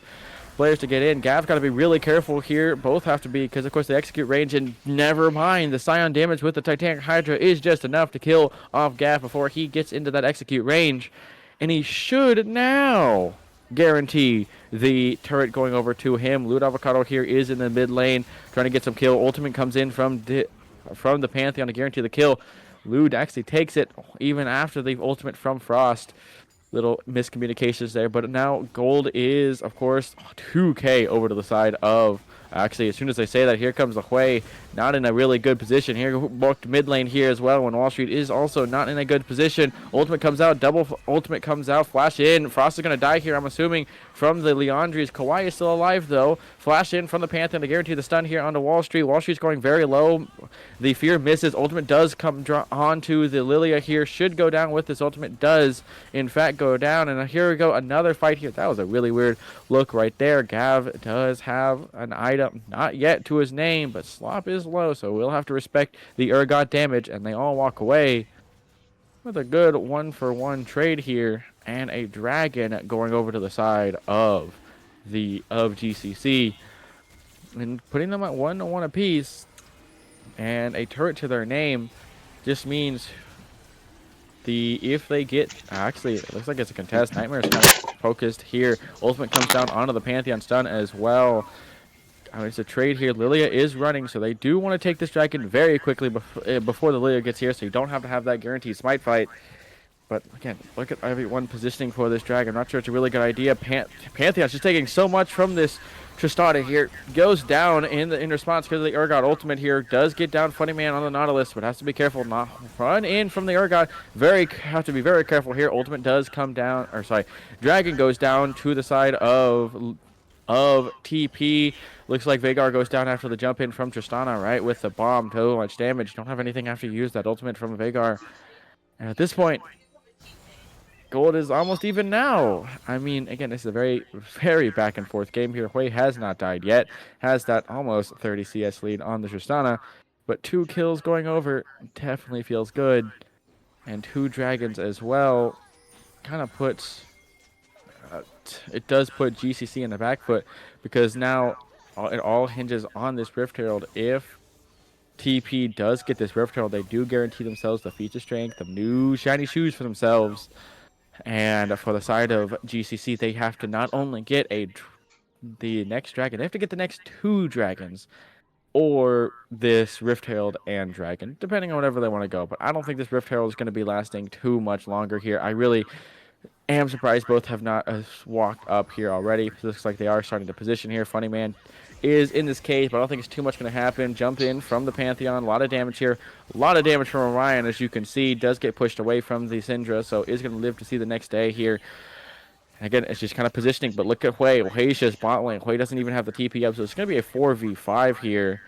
to get in. Gav's got to be really careful here. Both have to be, because of course they execute range, and never mind, the Scion damage with the Titanic Hydra is just enough to kill off Gav before he gets into that execute range. And he should now guarantee the turret going over to him. Lewd Avocado here is in the mid lane trying to get some kill. Ultimate comes in from the Pantheon to guarantee the kill. Lewd actually takes it even after the ultimate from Frost. Little miscommunications there, but now gold is, of course, 2k over to the side of. Actually, as soon as I say that, here comes the Hui, not in a really good position. Here, booked mid lane here as well, when Wall Street is also not in a good position. Ultimate comes out, double ultimate comes out, flash in. Frost is going to die here, I'm assuming, from the Leandries. Kawaii is still alive, though. Flash in from the Pantheon to guarantee the stun here onto Wall Street. Wall Street's going very low. The Fear misses. Ultimate does come onto the Lilia here. Should go down with this. Ultimate does, in fact, go down. And here we go, another fight here. That was a really weird look right there. Gav does have an item, not yet to his name, but Slop is low, so we'll have to respect the Urgot damage, and they all walk away with a good 1-for-1 trade here, and a dragon going over to the side of GCCe, and putting them at 1-1 apiece, and a turret to their name just means if they get, actually, it looks like it's a contest. Nightmare's kind of focused here. Ultimate comes down onto the Pantheon stun as well. I mean, it's a trade here. Lilia is running, so they do want to take this dragon very quickly before the Lilia gets here, so you don't have to have that guaranteed smite fight. But again, look at everyone positioning for this dragon. I'm not sure it's a really good idea. Pantheon's just taking so much from this Tristana here. Goes down in response because of the Urgot ultimate here. Does get down Funny Man on the Nautilus, but has to be careful not run in from the Urgot. Have to be very careful here. Ultimate does come down, or sorry, dragon goes down to the side of TP. Looks like Veigar goes down after the jump in from Tristana, right? With the bomb, so much damage. Don't have anything after you use that ultimate from Veigar. And at this point, gold is almost even now. I mean, again, this is a very, very back and forth game here. Hui has not died yet. Has that almost 30 CS lead on the Tristana. But 2 kills going over definitely feels good. And 2 dragons as well kind of puts... it does put GCCe in the back foot, because now it all hinges on this Rift Herald. If TP does get this Rift Herald, they do guarantee themselves the feature strength, the new shiny shoes for themselves. And for the side of GCCe, they have to not only get the next dragon, they have to get the next 2 dragons, or this Rift Herald and dragon, depending on whatever they want to go. But I don't think this Rift Herald is going to be lasting too much longer here. I really am surprised both have not walked up here already. It looks like they are starting to position here. Funny Man is in this cage, but I don't think it's too much going to happen. Jump in from the Pantheon. A lot of damage here. A lot of damage from Orion, as you can see. Does get pushed away from the Syndra, so is going to live to see the next day here. And again, it's just kind of positioning, but look at Hui. Hui's just bot lane. Hui doesn't even have the TP up, so it's going to be a 4v5 here.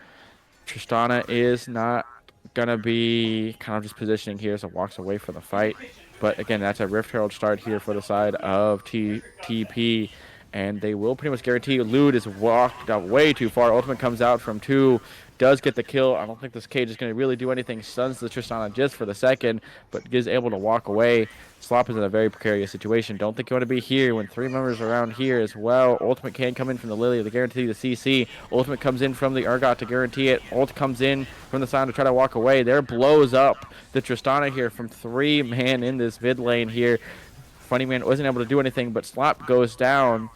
Tristana is not going to be kind of just positioning here, so walks away from the fight. But again, that's a Rift Herald start here for the side of TP. and they will pretty much guarantee. Lude is walked out way too far. Ultimate comes out from 2, does get the kill. I don't think this cage is going to really do anything. Stuns the Tristana just for the second, but is able to walk away. Slop is in a very precarious situation. Don't think you want to be here when 3 members are around here as well. Ultimate can come in from the Lily to guarantee the CC. Ultimate comes in from the Urgot to guarantee it. Ult comes in from the side to try to walk away. There blows up the Tristana here from 3 man in this mid lane here. Funny Man wasn't able to do anything, but Slop goes down.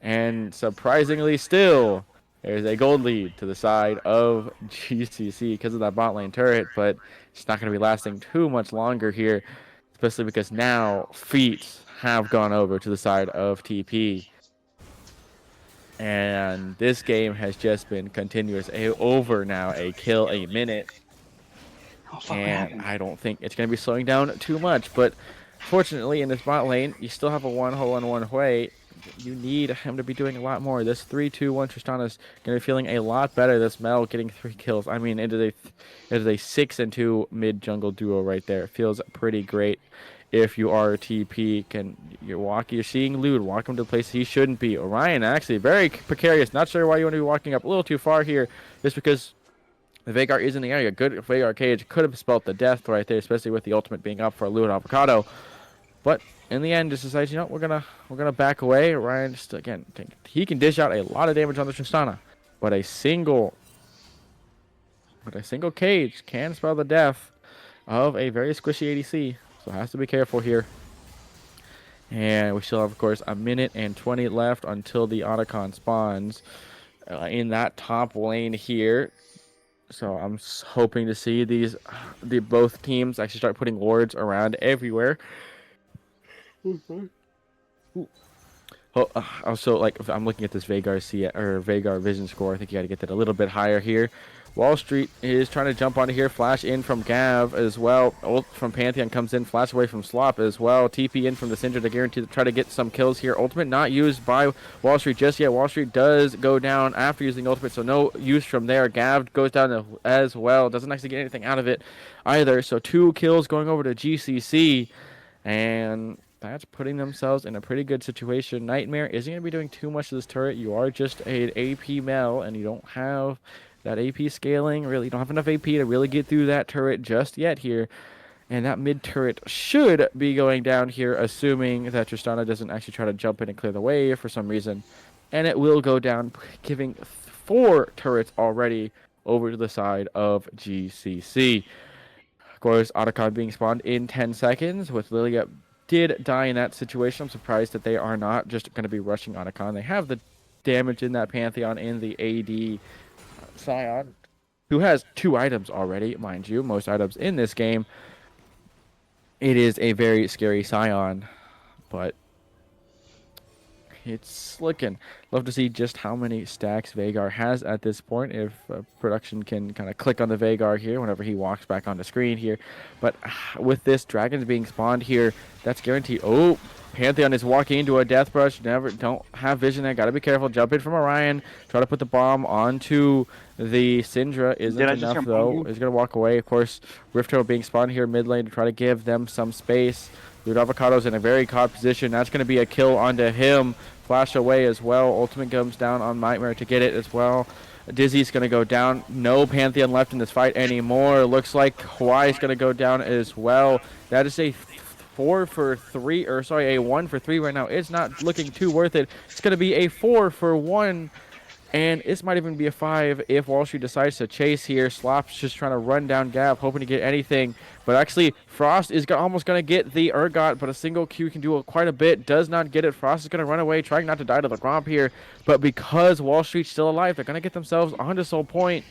And surprisingly still, there's a gold lead to the side of GCC because of that bot lane turret, but it's not going to be lasting too much longer here, especially because now feet have gone over to the side of TP. And this game has just been continuous. Over now, a kill a minute. Oh, fuck, what And happened? I don't think it's going to be slowing down too much. But fortunately, in this bot lane, you still have a 1-hole-on-1 Hui. You need him to be doing a lot more. This 3-2-1 Tristana's going to be feeling a lot better. This Mel getting 3 kills. I mean, it is a 6-2 mid jungle duo right there. It feels pretty great. If you are TP, you're seeing Lude walk him to the place he shouldn't be. Orion actually very precarious. Not sure why you want to be walking up a little too far here, just because the Veigar is in the area. Good Veigar cage could have spelled the death right there, especially with the ultimate being up for Lude Avocado. But in the end, just decides, we're gonna back away. Ryan just again, he can dish out a lot of damage on the Tristana, but a single cage can spell the death of a very squishy ADC. So has to be careful here. And we still have, of course, a minute and 20 left until the Otacon spawns in that top lane here. So I'm hoping to see both teams actually start putting wards around everywhere. Also, like, if I'm looking at this Veigar vision score, I think you got to get that a little bit higher here. Wall Street is trying to jump onto here. Flash in from Gav as well. Ult from Pantheon comes in. Flash away from Slop as well. TP in from the Syndra to guarantee to try to get some kills here. Ultimate not used by Wall Street just yet. Wall Street does go down after using ultimate, so no use from there. Gav goes down as well. Doesn't actually get anything out of it either. So 2 kills going over to GCC. And that's putting themselves in a pretty good situation. Nightmare isn't going to be doing too much to this turret. You are just an AP Mel, and you don't have that AP scaling. Really, you don't have enough AP to really get through that turret just yet here. And that mid turret should be going down here, assuming that Tristana doesn't actually try to jump in and clear the way for some reason. And it will go down, giving 4 turrets already over to the side of GCC. Of course, Otacon being spawned in 10 seconds, with Lilia did die in that situation. I'm surprised that they are not just going to be rushing Otacon. They have the damage in that Pantheon in the AD Scion, who has 2 items already, mind you. Most items in this game. It is a very scary Scion, but it's looking. Love to see just how many stacks Veigar has at this point. If production can kind of click on the Veigar here whenever he walks back on the screen here. But with this dragons being spawned here, that's guaranteed. Oh, Pantheon is walking into a death brush. Don't have vision there. Gotta be careful. Jump in from Orion. Try to put the bomb onto the Syndra. Isn't enough though. Is gonna walk away. Of course, Rift Herald being spawned here mid lane to try to give them some space. Dude, Avocado's in a very caught position. That's going to be a kill onto him. Flash away as well. Ultimate comes down on Nightmare to get it as well. Dizzy's going to go down. No Pantheon left in this fight anymore. Looks like Hawaii's going to go down as well. That is a 1 for 3 right now. It's not looking too worth it. It's going to be a 4 for 1. And this might even be a 5 if Wall Street decides to chase here. Slop's just trying to run down Gav, hoping to get anything. But actually, Frost is almost going to get the Urgot, but a single Q can do quite a bit. Does not get it. Frost is going to run away, trying not to die to the Gromp here. But because Wall Street's still alive, they're going to get themselves onto Soul Point.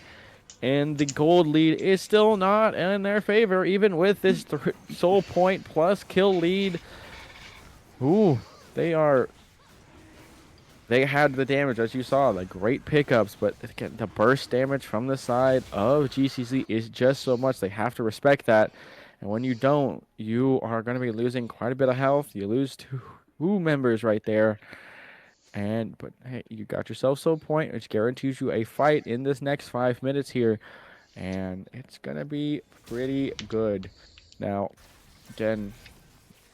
And the gold lead is still not in their favor, even with this Soul Point plus kill lead. Ooh, they had the damage, as you saw, like great pickups, but again, the burst damage from the side of GCC is just so much. They have to respect that. And when you don't, you are going to be losing quite a bit of health. You lose 2 members right there. But hey, you got yourself Soul Point, which guarantees you a fight in this next 5 minutes here. And it's going to be pretty good. Now, again,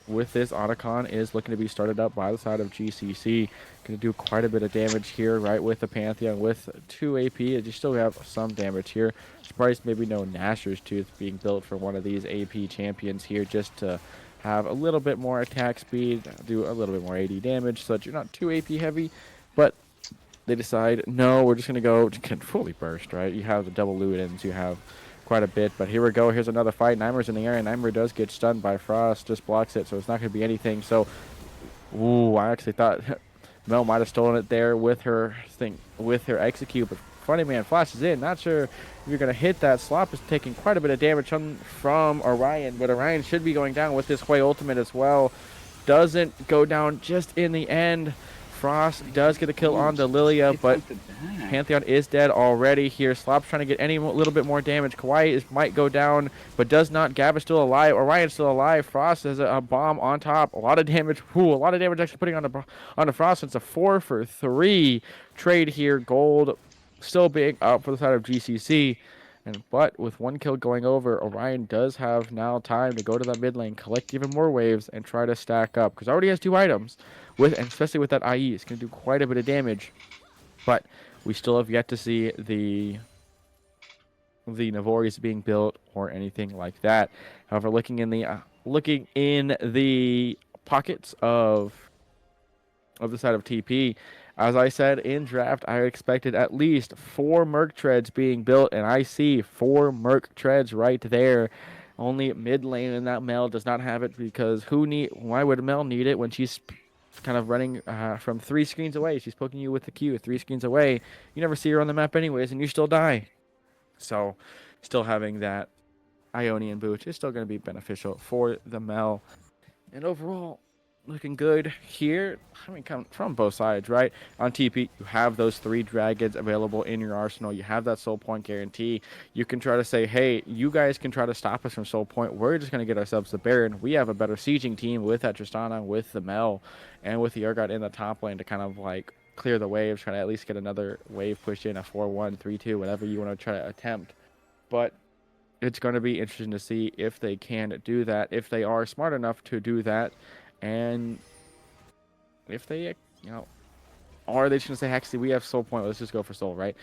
with this Otacon is looking to be started up by the side of GCC. Going to do quite a bit of damage here, right, with the Pantheon with 2 AP. You still have some damage here. Surprised maybe no Nasher's Tooth being built for one of these AP champions here, just to have a little bit more attack speed, do a little bit more AD damage so that you're not too AP heavy. But they decide, no, we're just going to go fully burst, right? You have the double Luidens, you have quite a bit, but here we go. Here's another fight. Nymer's in the area. Nymer does get stunned by Frost, just blocks it, so it's not going to be anything. So, ooh, I actually thought Mel might have stolen it there with her execute, but funny man flashes in. Not sure if you're going to hit that. Slop is taking quite a bit of damage from Orion, but Orion should be going down with this Hui ultimate as well. Doesn't go down just in the end. Frost does get a kill on the Lilia, but Pantheon is dead already here. Slop's trying to get any little bit more damage. Kawaii might go down, but does not. Gav is still alive. Orion's still alive. Frost has a bomb on top. A lot of damage. Ooh, a lot of damage actually putting on the Frost. It's a 4-for-3 trade here. Gold still being up for the side of GCC. But with 1 kill going over, Orion does have now time to go to the mid lane, collect even more waves, and try to stack up. Because already has 2 items, and especially with that IE, it's going to do quite a bit of damage. But we still have yet to see the Navoris being built or anything like that. However, looking in the pockets of the side of TP, as I said in draft, I expected at least 4 Merc Treads being built, and I see 4 Merc Treads right there. Only mid lane in that Mel does not have it, because why would Mel need it when she's kind of running from 3 screens away? She's poking you with the Q 3 screens away. You never see her on the map anyways, and you still die. So still having that Ionian boot is still going to be beneficial for the Mel. And overall, looking good here. I mean, come from both sides, right? On TP, you have those 3 dragons available in your arsenal. You have that soul point guarantee. You can try to say, hey, you guys can try to stop us from soul point. We're just going to get ourselves the Baron. We have a better sieging team with that Tristana, with the Mel, and with the Urgot in the top lane to kind of like clear the waves, try to at least get another wave push in, a 4-1, 3-2, whatever you want to try to attempt. But it's going to be interesting to see if they can do that, if they are smart enough to do that. And if they, are they just gonna say, actually, we have soul point, let's just go for soul, right?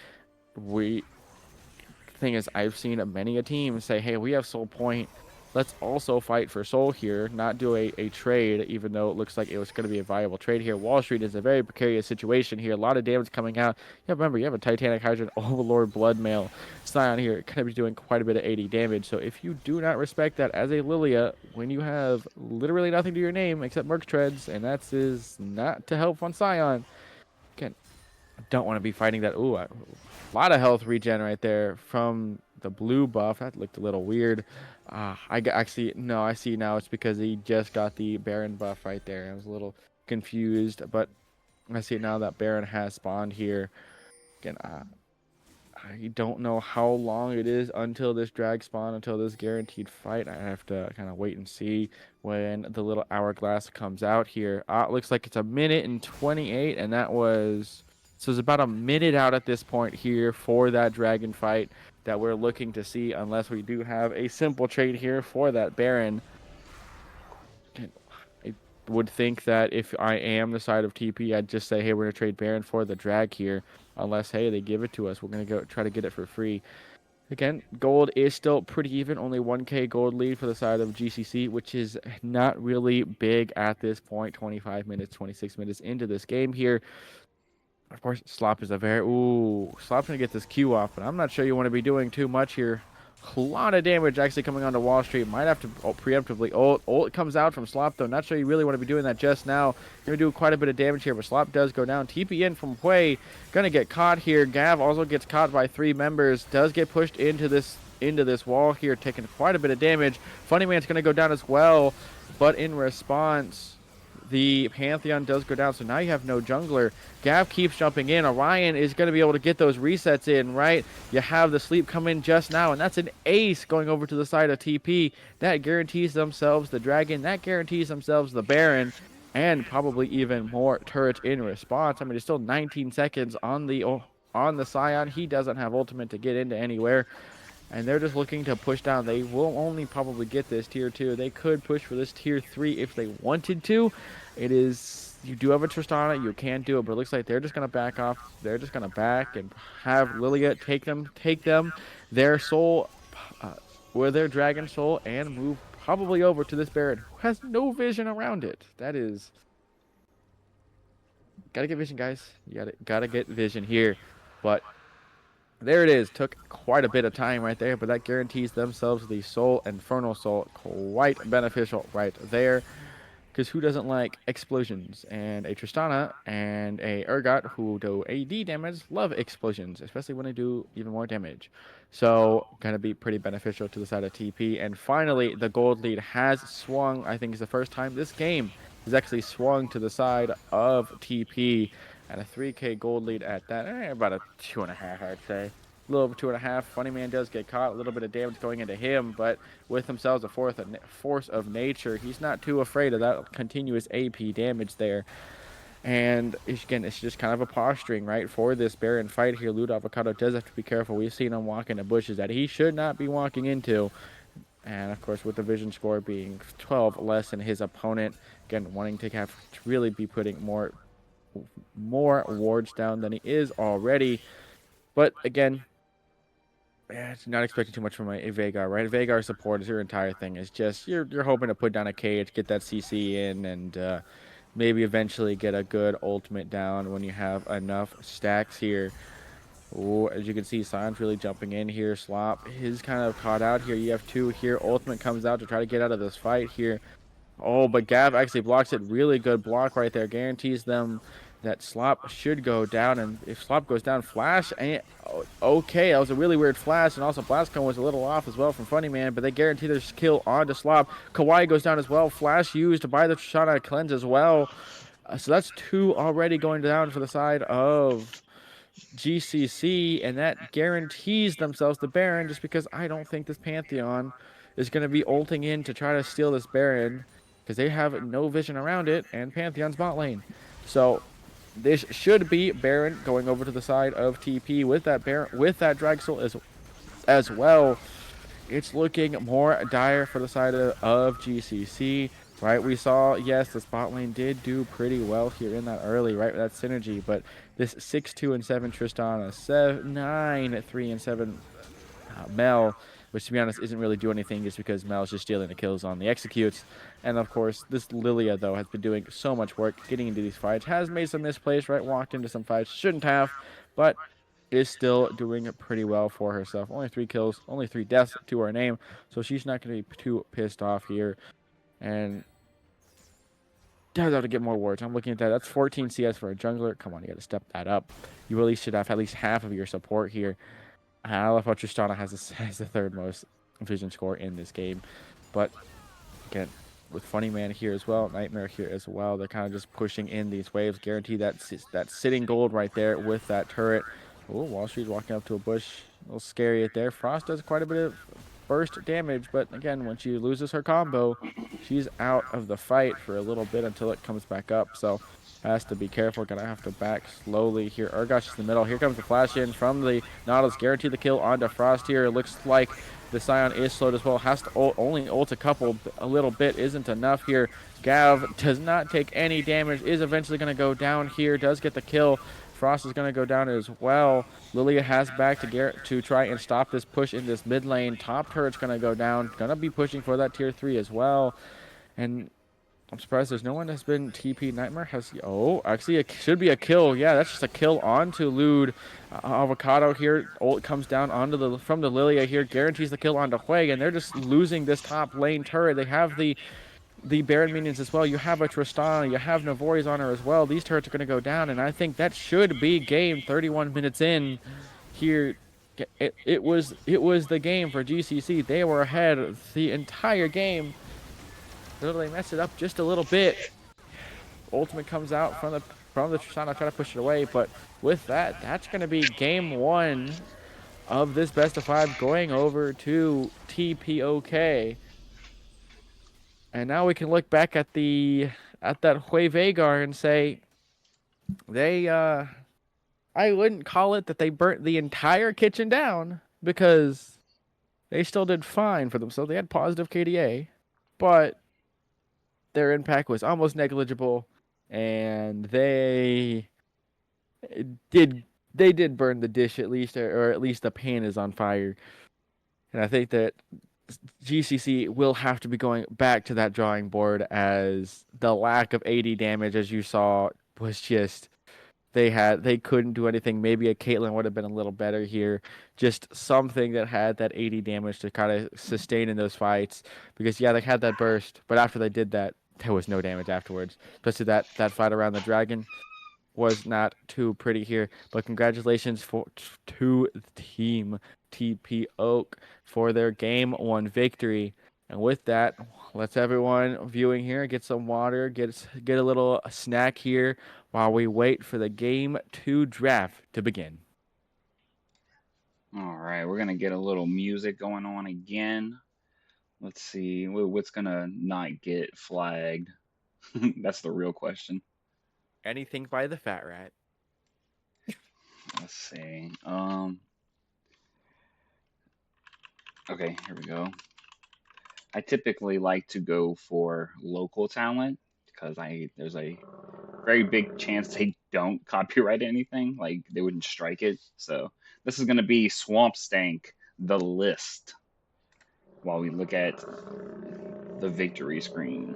Thing is, I've seen many a team say, hey, we have soul point, let's also fight for soul here, not do a trade, even though it looks like it was going to be a viable trade here. Wall Street is a very precarious situation here. A lot of damage coming out. Yeah, remember, you have a Titanic Hydrant Overlord Bloodmail Scion here. Going to be doing quite a bit of 80 damage. So if you do not respect that as a Lilia, when you have literally nothing to your name except Merc Treads, and that is not to help on Scion, again, don't want to be fighting that. Ooh, a lot of health regen right there from the blue buff. That looked a little weird. I see now it's because he just got the Baron buff right there. I was a little confused, but I see now that Baron has spawned here. Again, I don't know how long it is until this drag spawn, until this guaranteed fight. I have to kind of wait and see when the little hourglass comes out here. It looks like it's 1:28, and that was... So it's about a minute out at this point here for that dragon fight that we're looking to see, unless we do have a simple trade here for that Baron. I would think that if I am the side of TP, I'd just say, hey, we're going to trade Baron for the drag here. Unless, hey, they give it to us. We're going to go try to get it for free. Again, gold is still pretty even. Only 1k gold lead for the side of GCC, which is not really big at this point. 25 minutes, 26 minutes into this game here. Of course, Slop is Slop's going to get this Q off, but I'm not sure you want to be doing too much here. A lot of damage actually coming onto Wall Street. Might have to preemptively ult. Ult comes out from Slop, though. Not sure you really want to be doing that just now. Going to do quite a bit of damage here, but Slop does go down. TP in from Hui. Going to get caught here. Gav also gets caught by 3 members. Does get pushed into this wall here, taking quite a bit of damage. Funny Man's going to go down as well, but in response, the Pantheon does go down, so now you have no jungler. Gav keeps jumping in. Orion is going to be able to get those resets in, right? You have the sleep come in just now, and that's an ace going over to the side of TP. That guarantees themselves the dragon. That guarantees themselves the Baron, and probably even more turrets in response. I mean, it's still 19 seconds on the Scion. He doesn't have ultimate to get into anywhere. and they're just looking to push down. They will only probably get this tier 2. They could push for this tier 3 if they wanted to. It is, you do have a Tristana, you can do it, but it looks like they're just going to back off. They're just going to back and have Lilia take them their soul, uh, with their dragon soul, and move probably over to this Baron who has no vision around it. That is, gotta get vision, guys. You gotta get vision here. But there it is. Took quite a bit of time right there, but that guarantees themselves the Soul Infernal Soul. Quite beneficial right there. Because who doesn't like explosions? And a Tristana and a Urgot who do AD damage love explosions, especially when they do even more damage. So, going to be pretty beneficial to the side of TP. And finally, the gold lead has swung. I think it's the first time this game has actually swung to the side of TP. And a 3k gold lead at that. About a 2.5, I'd say. A little over 2.5. Funny Man does get caught. A little bit of damage going into him, but with himself a force of nature, he's not too afraid of that continuous AP damage there. And again, it's just kind of a posturing, right, for this Baron fight here. Loot Avocado does have to be careful. We've seen him walk into bushes that he should not be walking into. And of course, with the vision score being 12 less than his opponent, again, wanting to have to really be putting more wards down than he is already. But again, it's not expecting too much from a Veigar, right? Veigar support is your entire thing. It's just you're hoping to put down a cage, get that CC in, and maybe eventually get a good ultimate down when you have enough stacks here. Ooh, as you can see, Sion's really jumping in here. Slop is kind of caught out here. You have 2 here. Ultimate comes out to try to get out of this fight here. Oh, but Gav actually blocks it. Really good block right there. Guarantees them that Slop should go down. And if Slop goes down, Flash, okay, that was a really weird Flash. And also Blastcone was a little off as well from Funny Man, but they guarantee their kill onto Slop. Kawaii goes down as well. Flash used by the Trishana Cleanse as well. So that's 2 already going down for the side of GCCe, and that guarantees themselves the Baron, just because I don't think this Pantheon is going to be ulting in to try to steal this Baron, because they have no vision around it, and Pantheon's bot lane. So this should be Baron going over to the side of TP with that Baron, with that Drag Soul as well. It's looking more dire for the side of GCCe. Right, we saw, yes, the spot lane did do pretty well here in that early, right, that synergy, but this 6-2 and 7 Tristana, 9-3 and 7 Mel, which to be honest isn't really doing anything just because Mel's just stealing the kills on the executes. And of course, this Lilia, though, has been doing so much work getting into these fights, has made some misplays, right, walked into some fights, shouldn't have, but is still doing pretty well for herself. Only 3 kills, only 3 deaths to her name, so she's not going to be too pissed off here. And does have to get more wards. I'm looking at that. That's 14 CS for a jungler. Come on, you got to step that up. You really should have at least half of your support here. I love how Tristana has the 3rd most vision score in this game. But again, with Funny Man here as well, Nightmare here as well, they're kind of just pushing in these waves. Guarantee that sitting gold right there with that turret. Oh, Wall Street walking up to a bush. A little scary there. Frost does quite a bit of burst damage, but again, when she loses her combo, she's out of the fight for a little bit until it comes back up. So has to be careful. Gonna have to back slowly here. Urgosh is in the middle. Here comes the flash in from the Nautilus. Guarantee the kill onto Frost here. It looks like the Sion is slowed as well. Has to only ult a little bit. Isn't enough here. Gav does not take any damage. Is eventually going to go down here. Does get the kill. Frost is going to go down as well. Lilia has back to try and stop this push in this mid lane. Top turret's going to go down. Going to be pushing for that tier 3 as well. And I'm surprised there's no one that's been TP. Nightmare has... Oh, actually, it should be a kill. Yeah, that's just a kill onto Lude. Avocado here. Ult comes down onto from the Lilia here. Guarantees the kill onto Huey, and they're just losing this top lane turret. They have the Baron minions as well. You have a Tristana, you have Navori's on her as well. These turrets are going to go down, and I think that should be game 31 minutes in here. It was the game for GCCe. They were ahead the entire game. Literally messed it up just a little bit. Ultimate comes out from the Tristana, try to push it away, but with that, that's going to be game 1 of this best of 5 going over to TPOK. And now we can look back at that Huey Veigar and say they I wouldn't call it that they burnt the entire kitchen down, because they still did fine for themselves. They had positive KDA, but their impact was almost negligible, and did they did burn the dish at least, or at least the pan is on fire. And I think that GCC will have to be going back to that drawing board, as the lack of AD damage, as you saw, was just they couldn't do anything. Maybe a Caitlyn would have been a little better here. Just something that had that 80 damage to kind of sustain in those fights. Because yeah, they had that burst, but after they did that, there was no damage afterwards. Especially that fight around the dragon was not too pretty here. But congratulations to Team TPOAK for their game one victory. And with that, let's everyone viewing here get some water, get a little snack here while we wait for the game two draft to begin. All right, we're gonna get a little music going on again. Let's see what's gonna not get flagged. That's the real question. Anything by the Fat Rat. Let's see. Okay, here we go. I typically like to go for local talent because there's a very big chance they don't copyright anything, like they wouldn't strike it. So this is gonna be Swamp Stank, the list, while we look at the victory screen.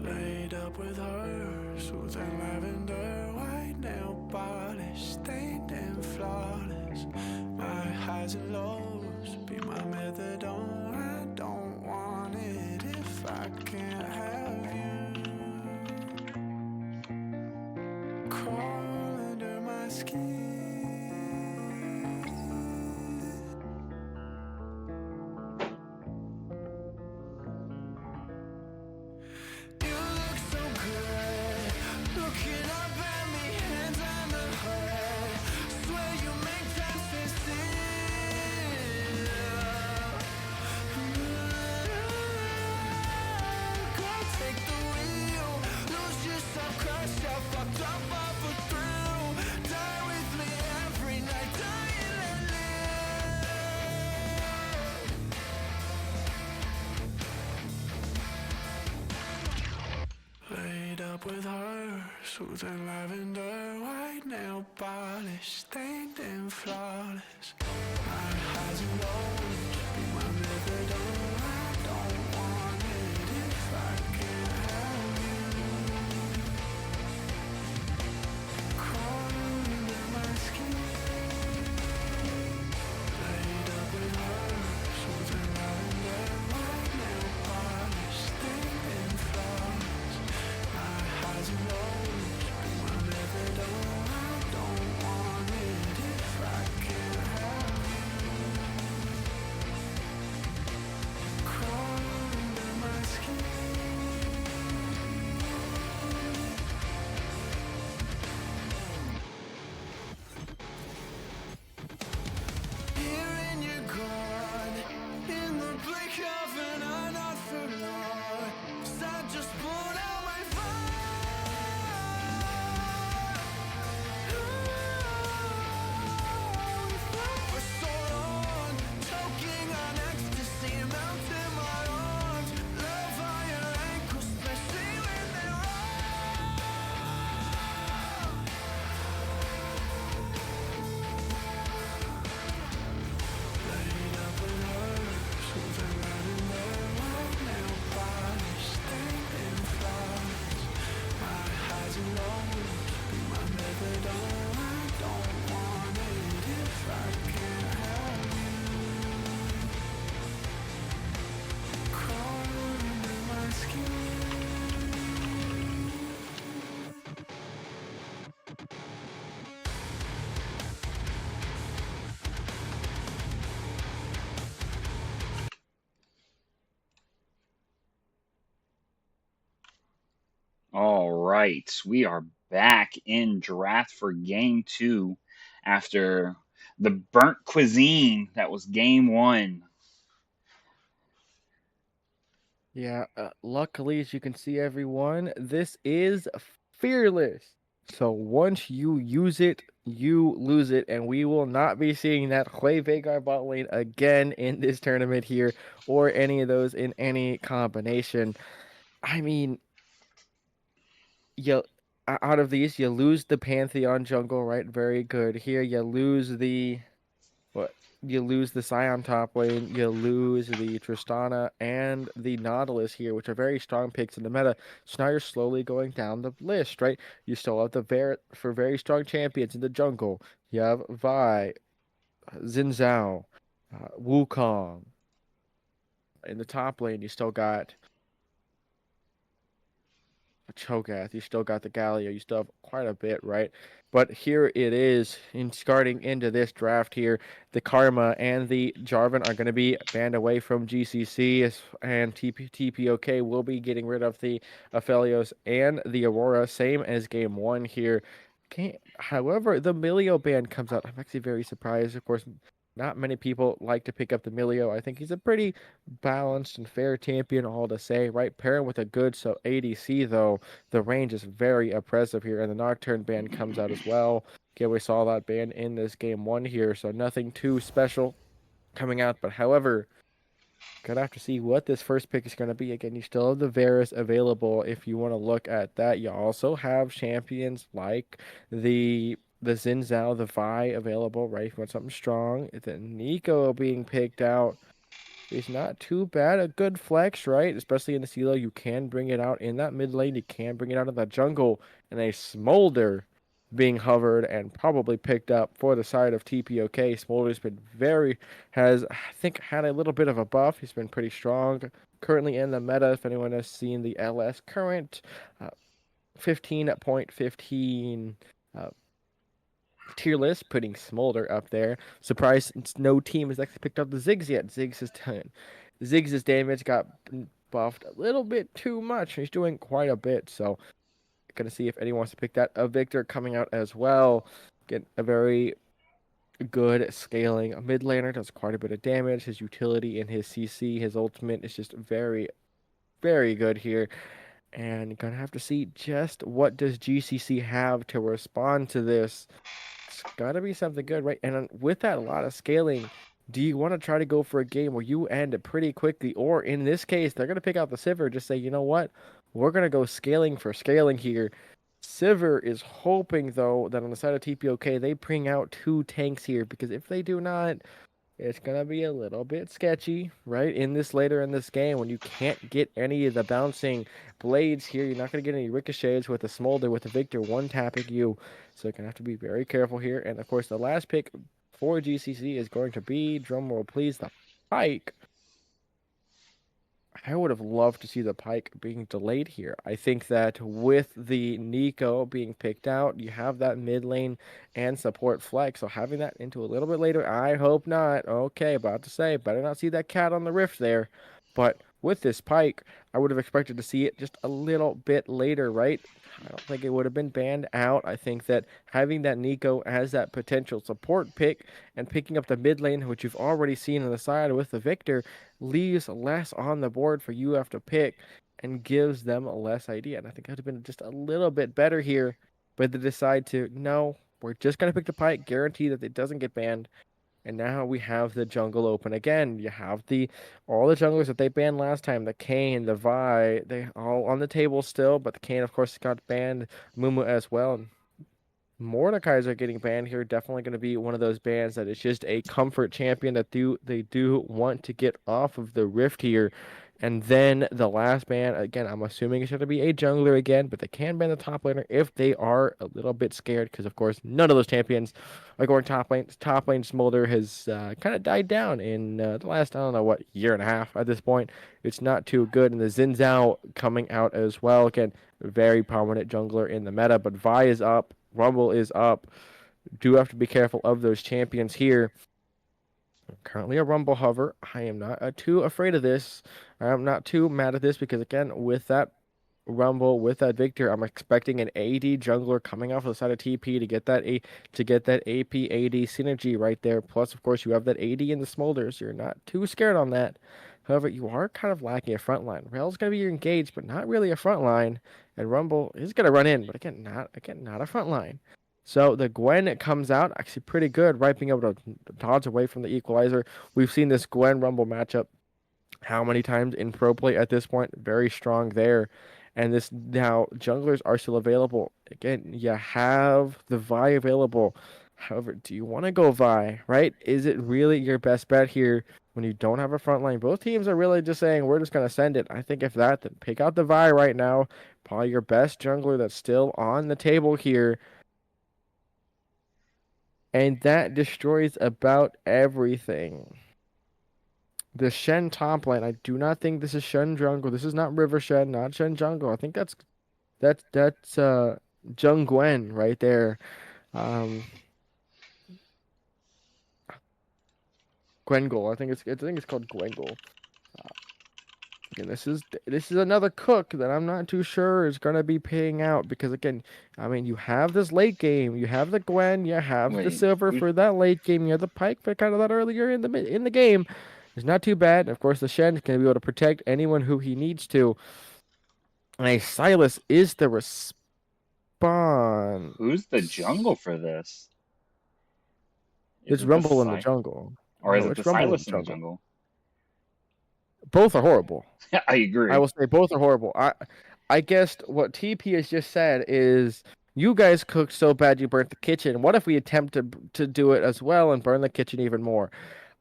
Laid up with her, soothing lavender, white nail polish, stained and flawless. flawless. My highs and lows be my methadone. I don't want it if I can't have you. Crawl under my skin. You look so good, looking up at me, hands on the heart. Swear you make time stay still. Go take the wheel, lose yourself, crush out, fucked up off a thrill. Die with me every night, dying and live. Laid up with her, soothing lavender, white nail polish, stained and flawless. My highs and lows be my methadone. I don't want it if I can't have you. Crawl under my skin. Laid up with her, soothing lavender, white nail polish, stained and flawless. My highs and lows be my methadone. I don't want it if I can't have you. Crawl under my skin. Here and you're gone, in the blink of an eye, not for long. 'Cause I just pulled out my phone. For so long, choking on ecstasy, melting my arms. Love on your ankles, especially when they're wrong. Laid up with her, soothing lavender, white nail polish, stained and flawless. My highs and lows be my methadone. I don't want it if I can't have you. Crawl under my skin. All right, we are back in draft for game two after the burnt cuisine that was game one. Yeah, luckily, as you can see, everyone, this is fearless. So once you use it, you lose it, and we will not be seeing that Hue Veigar bot lane again in this tournament here, or any of those in any combination. I mean, you out of these, you lose the Pantheon jungle, right? Very good. Here, you lose the what? You lose the Scion top lane, you lose the Tristana and the Nautilus here, which are very strong picks in the meta. So now you're slowly going down the list, right? You still have the for very strong champions in the jungle. You have Vi, Xin Zhao, Wukong. In the top lane, you still got Cho'Gath, you still got the Galio, you still have quite a bit, right? But here it is, in starting into this draft here, the Karma and the Jarvan are going to be banned away from GCC, and TPOK will be getting rid of the Aphelios and the Aurora, same as game one here. However, the Milio ban comes out. I'm actually very surprised. Of course, not many people like to pick up the Milio. I think he's a pretty balanced and fair champion, all to say, right? Pair him with a good ADC, though, the range is very oppressive here, and the Nocturne ban comes out as well. Okay, we saw that ban in this game one here, so nothing too special coming out. But however, gonna have to see what this first pick is gonna be. Again, you still have the Varus available if you want to look at that. You also have champions like the Xin Zhao, the Vi available, right? If you want something strong. The Nico being picked out. He's not too bad. A good flex, right? Especially in the CeeLo, you can bring it out in that mid lane. You can bring it out in that jungle. And a Smolder being hovered and probably picked up for the side of TPOK. Smolder's been has, I think, had a little bit of a buff. He's been pretty strong currently in the meta. If anyone has seen the LS current, 15.15 uh, tier list, putting Smolder up there. Surprised no team has actually picked up the Ziggs yet. Ziggs' damage got buffed a little bit too much. He's doing quite a bit, so gonna see if anyone wants to pick that. A Victor coming out as well. Get a very good scaling. A mid laner does quite a bit of damage. His utility and his CC, his ultimate is just very, very good here. And you're gonna have to see just what does GCC have to respond to this. It's gotta be something good, right? And with that, a lot of scaling. Do you want to try to go for a game where you end it pretty quickly, or in this case, they're gonna pick out the Sivir, just say, you know what, we're gonna go scaling for scaling here. Sivir is hoping though that on the side of TPOK they bring out 2 tanks here, because if they do not, it's gonna be a little bit sketchy, right? In this later in this game, when you can't get any of the bouncing blades here, you're not gonna get any ricochets with the Smolder, with the Victor one tapping you. So you're gonna have to be very careful here. And of course, the last pick for GCC is going to be, drumroll please, the Pike. I would have loved to see the Pike being delayed here. I think that with the Nico being picked out, you have that mid lane and support flex. So having that into a little bit later, I hope not. Okay, about to say, better not see that cat on the rift there. But with this Pike, I would have expected to see it just a little bit later, right? I don't think it would have been banned out. I think that having that Nico as that potential support pick and picking up the mid lane, which you've already seen on the side with the Victor, leaves less on the board for you to have to pick and gives them a less idea. And I think it would have been just a little bit better here, but they decide to, no, we're just going to pick the Pike, guarantee that it doesn't get banned. And now we have the jungle open again. You have all the junglers that they banned last time, the Kayn, the Vi, they all on the table still, but the Kayn, of course, got banned, Mumu as well. And Mordekaiser getting banned here, definitely going to be one of those bans that is just a comfort champion that they do want to get off of the rift here. And then the last ban, again, I'm assuming it's going to be a jungler again, but they can ban the top laner if they are a little bit scared, because of course none of those champions are going top lane. Top lane Smolder has kind of died down in the last, I don't know what, year and a half at this point. It's not too good. And the Xin Zhao coming out as well. Again, very prominent jungler in the meta, but Vi is up. Rumble is up. Do have to be careful of those champions here. Currently a Rumble hover. I am not too afraid of this. I'm not too mad at this because, again, with that Rumble, with that Victor, I'm expecting an AD jungler coming off of the side of TP to get that AP AD synergy right there. Plus, of course, you have that AD in the Smolders. You're not too scared on that. However, you are kind of lacking a front line. Rail's going to be engaged, but not really a front line. And Rumble is going to run in, but again, not a front line. So the Gwen comes out actually pretty good, right? Being able to dodge away from the equalizer. We've seen this Gwen Rumble matchup how many times in pro play at this point? Very strong there. And this now junglers are still available. Again, you have the Vi available. However, do you want to go Vi, right? Is it really your best bet here when you don't have a front line? Both teams are really just saying, we're just going to send it. I think if that, then pick out the Vi right now. Probably your best jungler that's still on the table here. And that destroys about everything. The Shen top lane, I do not think this is Shen jungle. This is not River Shen, not Shen jungle. I think that's Jung Gwen right there. Gwengul. I think it's called Gwengul. Again, this is another cook that I'm not too sure is gonna be paying out, because again, I mean, you have this late game, you have the Gwen, you have the Wait, Silver for that late game, you have the Pike for kind of that earlier in the game. It's not too bad. Of course, the Shen is gonna be able to protect anyone who he needs to. And a Silas is the response. who's the jungle for this? Is It's it the Rumble in the Si jungle. or is No, it it's the Rumble in the Silas in the jungle. jungle? Both are horrible. I agree. I will say both are horrible. I guessed what TP has just said is, you guys cooked so bad you burnt the kitchen. What if we attempt to do it as well and burn the kitchen even more?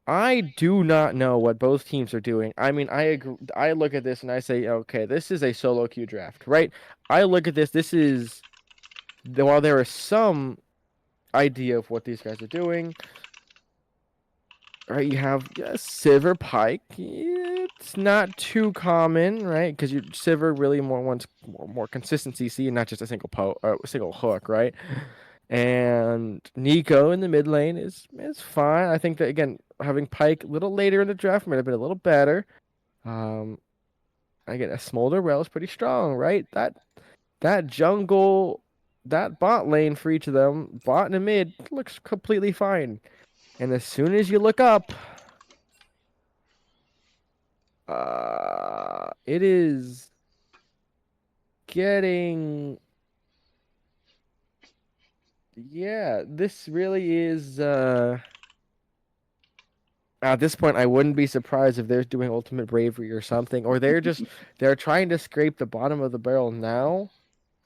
I do not know what both teams are doing. I mean, I agree. I look at this and I say, okay, this is a solo queue draft, right? I look at this. This is while there is some idea of what these guys are doing, right? You have Sivir Pike. It's not too common, right? Because you Sivir really more wants more consistency, see, and not just a single hook, right? And Nico in the mid lane is fine. I think that again, having Pike a little later in the draft might have been a little better. Um, Again, a Smolder Rail is pretty strong, right? That jungle, that bot lane for each of them, bot and mid, looks completely fine. And as soon as you look up, it is getting, yeah, this really is at this point I wouldn't be surprised if they're doing ultimate bravery or something, or they're trying to scrape the bottom of the barrel now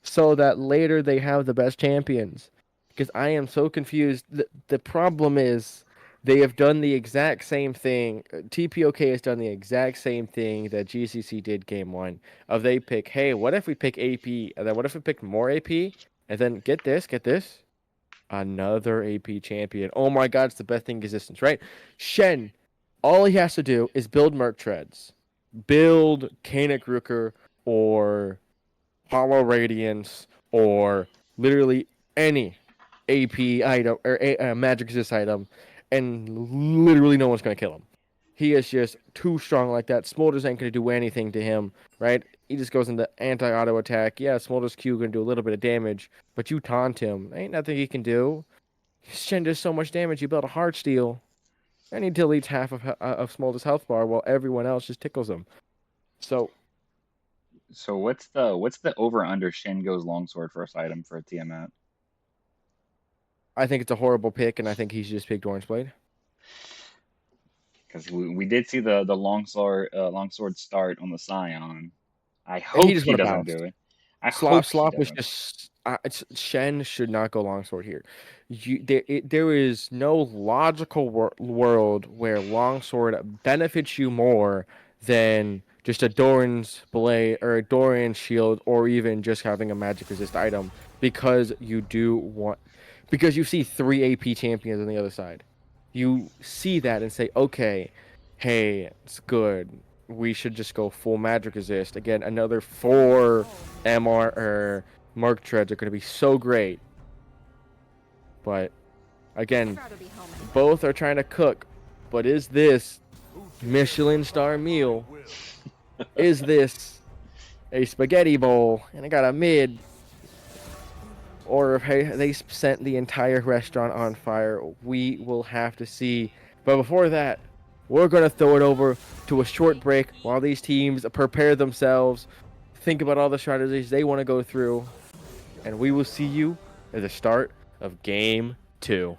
so that later they have the best champions. Because I am so confused. The problem is they have done the exact same thing. TPOK has done the exact same thing that GCC did game one. Of they pick, hey, what if we pick AP, and then what if we pick more AP, and then get this, another AP champion. Oh my God, it's the best thing in existence, right? Shen, all he has to do is build Merc Treads, build Kanik Rooker, or Hollow Radiance, or literally any AP item or a Magic Resist item, and literally no one's gonna kill him. He is just too strong like that. Smolder's ain't gonna do anything to him, right? He just goes into anti-auto attack. Yeah, Smolder's Q gonna do a little bit of damage, but you taunt him. Ain't nothing he can do. Shen does so much damage. You build a Heart Steel, and he deletes half of Smolder's health bar while everyone else just tickles him. So So what's the over under Shin goes longsword first item for a Tiamat? I think it's a horrible pick, and I think he should just pick Orange Blade. Because we did see the longsword start on the Scion. I He hope just he would have doesn't bounced. do it. I Slop hope he Slop was doesn't. just Shen should not go longsword here. There is no logical world where longsword benefits you more than just a Doran's blade or a Doran's shield or even just having a magic resist item because you see three AP champions on the other side. You see that and say, okay, hey, it's good. We should just go full magic resist. Again, another four MR or Mark Treads are going to be so great. But again, both are trying to cook. But is this Michelin star meal? Is this a spaghetti bowl? And I got a mid. Or if they sent the entire restaurant on fire, we will have to see. But before that, we're going to throw it over to a short break while these teams prepare themselves, think about all the strategies they want to go through, and we will see you at the start of game 2.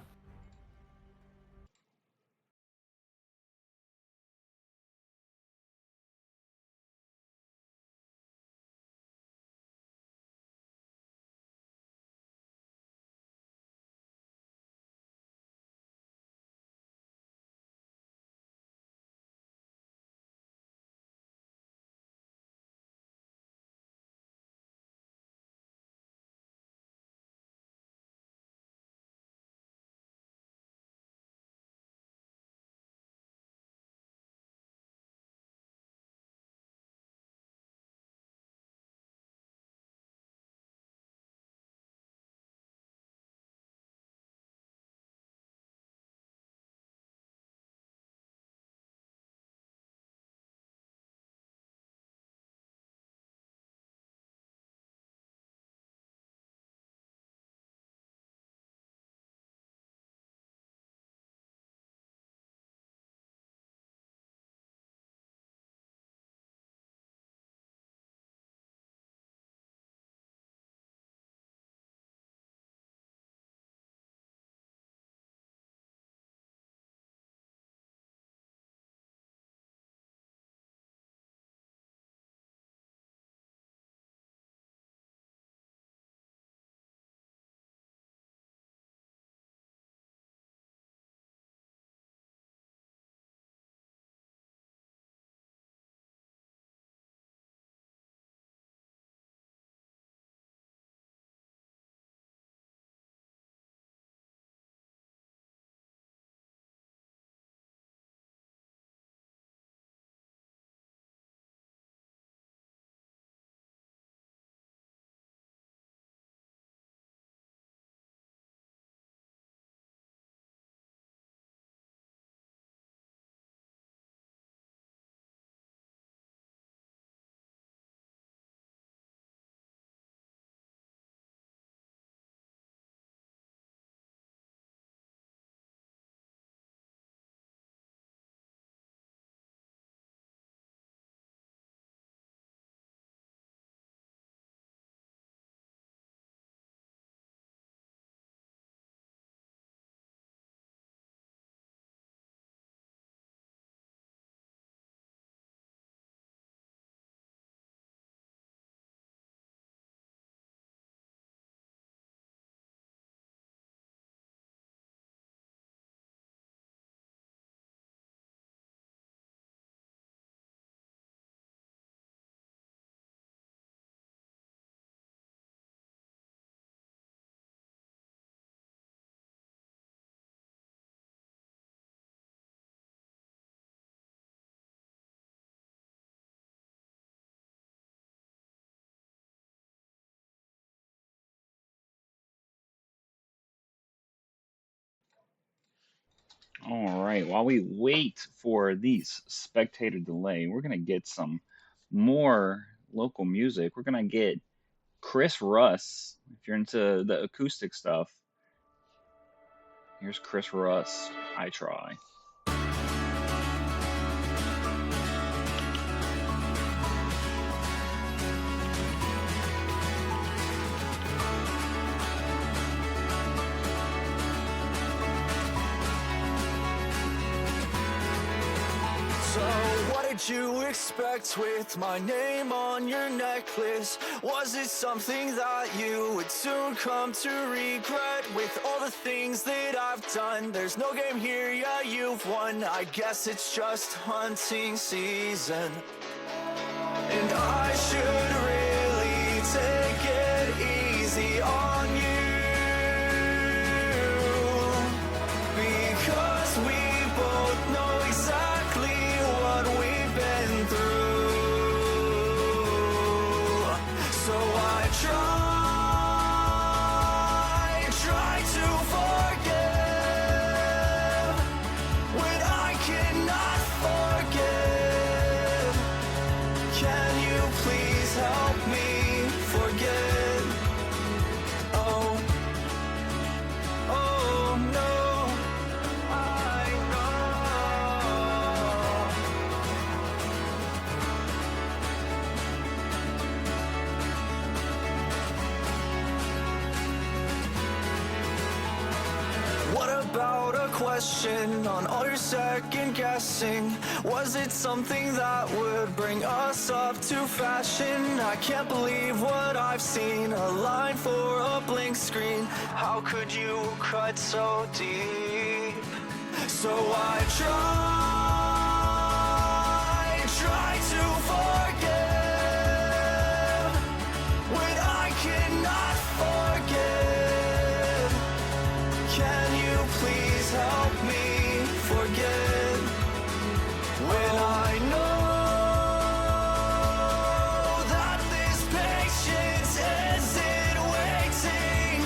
All right, while we wait for these spectator delay, we're gonna get some more local music. We're gonna get Chris Russ. If you're into the acoustic stuff, here's Chris Russ. I try. So what did you expect with my name on your necklace? Was it something that you would soon come to regret? With all the things that I've done, there's no game here, yeah, you've won. I guess it's just hunting season. And I should really take it easy on you, because we both know exactly what we've been through. So I try to forgive when I cannot forgive. Can you please help me forget? Oh, oh no, I know. What about a question on all your second guessing? Was it something that would bring us up to fashion? I can't believe what I've seen, a line for a blank screen. How could you cut so deep? So I try to forgive when I cannot forgive. Can you please help me forget? When I know that this patience isn't waiting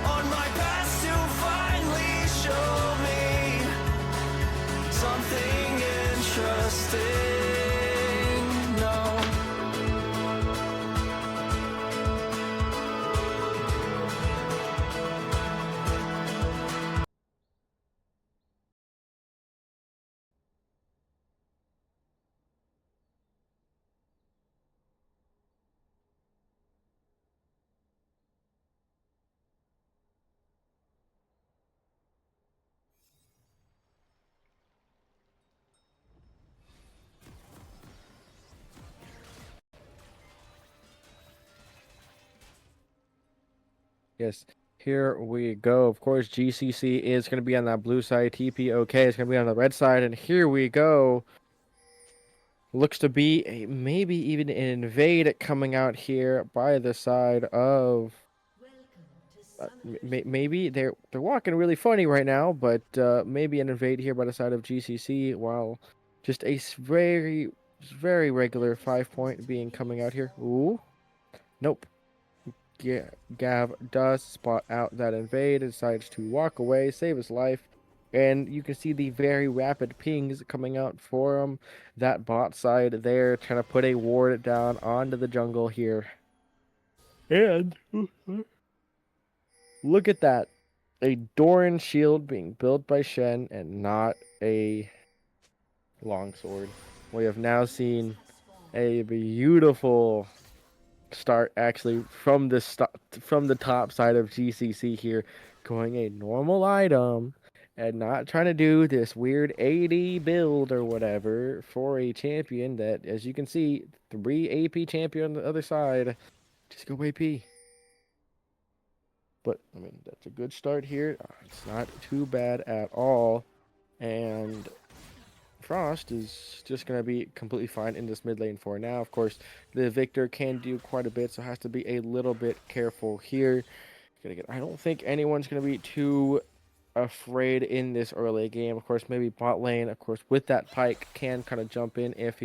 on my past to finally show me something interesting. No. Yes, here we go. Of course, GCC is going to be on that blue side. TPOK is going to be on the red side. And here we go. Looks to be a maybe even an invade coming out here by the side of. Maybe they're walking really funny right now, but maybe an invade here by the side of GCC, while just a very regular 5 point being coming out here. Ooh, nope. Gav does spot out that invade, decides to walk away, save his life, and you can see the very rapid pings coming out for him. That bot side there trying to put a ward down onto the jungle here. And look at that. A Doran shield being built by Shen and not a longsword. We have now seen a beautiful start actually from the top side of GCC here, going a normal item and not trying to do this weird AD build or whatever for a champion that, as you can see, 3 AP champion on the other side. Just go AP. But I mean, that's a good start here. It's not too bad at all, and Frost is just going to be completely fine in this mid lane for now. Of course, the Victor can do quite a bit, so has to be a little bit careful here. I don't think anyone's going to be too afraid in this early game. Of course, maybe bot lane, of course, with that Pyke can kind of jump in if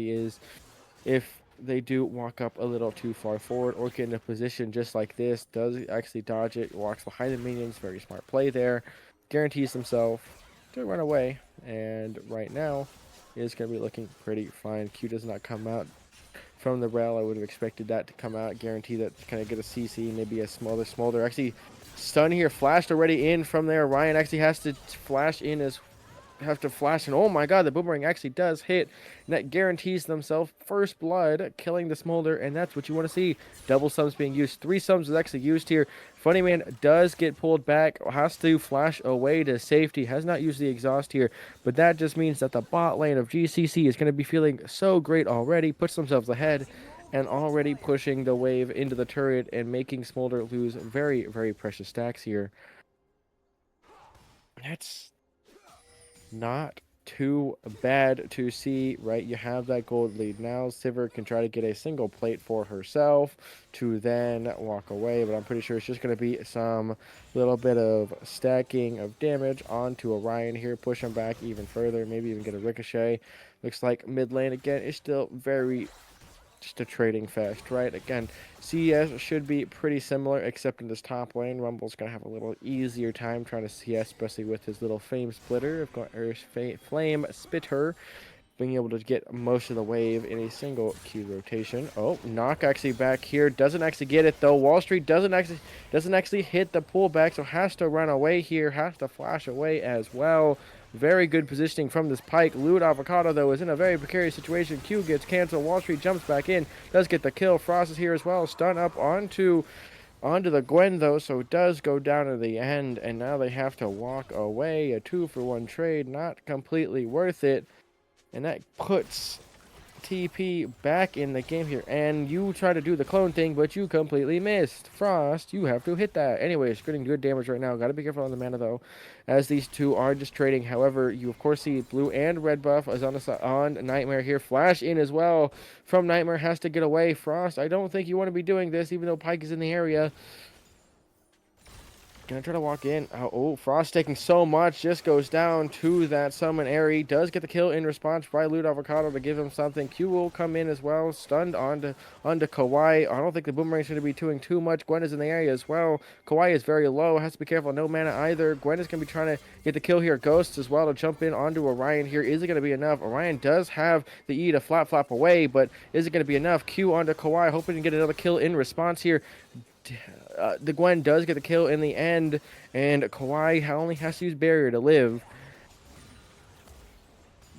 they do walk up a little too far forward or get in a position just like this. Does actually dodge it, walks behind the minions. Very smart play there. Guarantees himself to run away. And right now, it's going to be looking pretty fine. Q does not come out from the rail. I would have expected that to come out. Guarantee that to kind of get a CC, maybe a smolder. Actually, stun here, flashed already in from there. Ryan actually has to flash in as have to flash, and oh my god, the boomerang actually does hit, and that guarantees themselves first blood, killing the smolder, and that's what you want to see. Double sums being used, 3 sums is actually used here. Funny Man does get pulled back, has to flash away to safety, has not used the exhaust here, but that just means that the bot lane of GCC is going to be feeling so great already, puts themselves ahead, and already pushing the wave into the turret and making Smolder lose very, very precious stacks here. That's not too bad to see, right? You have that gold lead now. Sivir can try to get a single plate for herself to then walk away, but I'm pretty sure it's just going to be some little bit of stacking of damage onto Orion here, push him back even further, maybe even get a ricochet. Looks like mid lane again is still very just a trading fest, right? Again, CS should be pretty similar, except in this top lane, Rumble's gonna have a little easier time trying to CS, especially with his little flame splitter, or flame spitter, being able to get most of the wave in a single Q rotation. Oh, knock actually back here, doesn't actually get it though. Wall Street doesn't actually hit the pullback, so has to run away here, has to flash away as well. Very good positioning from this Pyke. Lewd Avocado, though, is in a very precarious situation. Q gets canceled. Wall Street jumps back in. Does get the kill. Frost is here as well. Stun up onto the Gwen, though, so it does go down to the end. And now they have to walk away. A 2-for-1 trade. Not completely worth it. And that puts TP back in the game here, and you try to do the clone thing, but you completely missed. Frost, you have to hit that. Anyways, getting good damage right now. Gotta be careful on the mana though, as these two are just trading. However, you of course see blue and red buff is on Nightmare here. Flash in as well from Nightmare, has to get away. Frost, I don't think you want to be doing this, even though Pyke is in the area. Gonna try to walk in. Oh, Frost taking so much. Just goes down to that summon Airy. Does get the kill in response by Loot Avocado to give him something. Q will come in as well. Stunned onto Kawhi. I don't think the boomerang's going to be doing too much. Gwen is in the area as well. Kawhi is very low. Has to be careful. No mana either. Gwen is going to be trying to get the kill here. Ghosts as well to jump in onto Orion here. Is it going to be enough? Orion does have the E to flap away, but is it going to be enough? Q onto Kawhi, hoping to get another kill in response here. The Gwen does get the kill in the end, and Kawhi only has to use Barrier to live.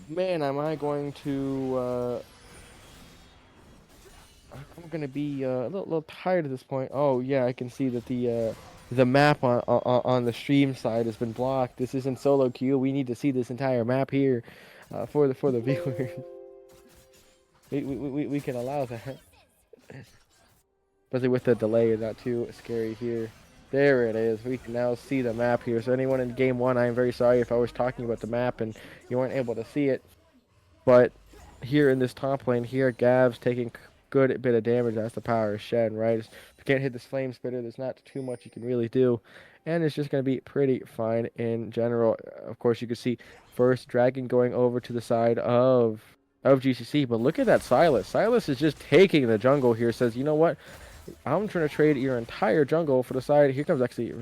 Man, am I going to... I'm going to be a little tired at this point. Oh, yeah, I can see that the map on the stream side has been blocked. This isn't solo queue. We need to see this entire map here for the viewers. We can allow that. Especially with the delay, not too scary here. There it is. We can now see the map here. So anyone in game 1, I am very sorry if I was talking about the map and you weren't able to see it. But here in this top lane here, Gav's taking good bit of damage. That's the power of Shen, right? If you can't hit this flame spitter, there's not too much you can really do. And it's just going to be pretty fine in general. Of course, you can see first Dragon going over to the side of GCC. But look at that Silas. Silas is just taking the jungle here. Says, you know what? I'm trying to trade your entire jungle for the side. Here comes actually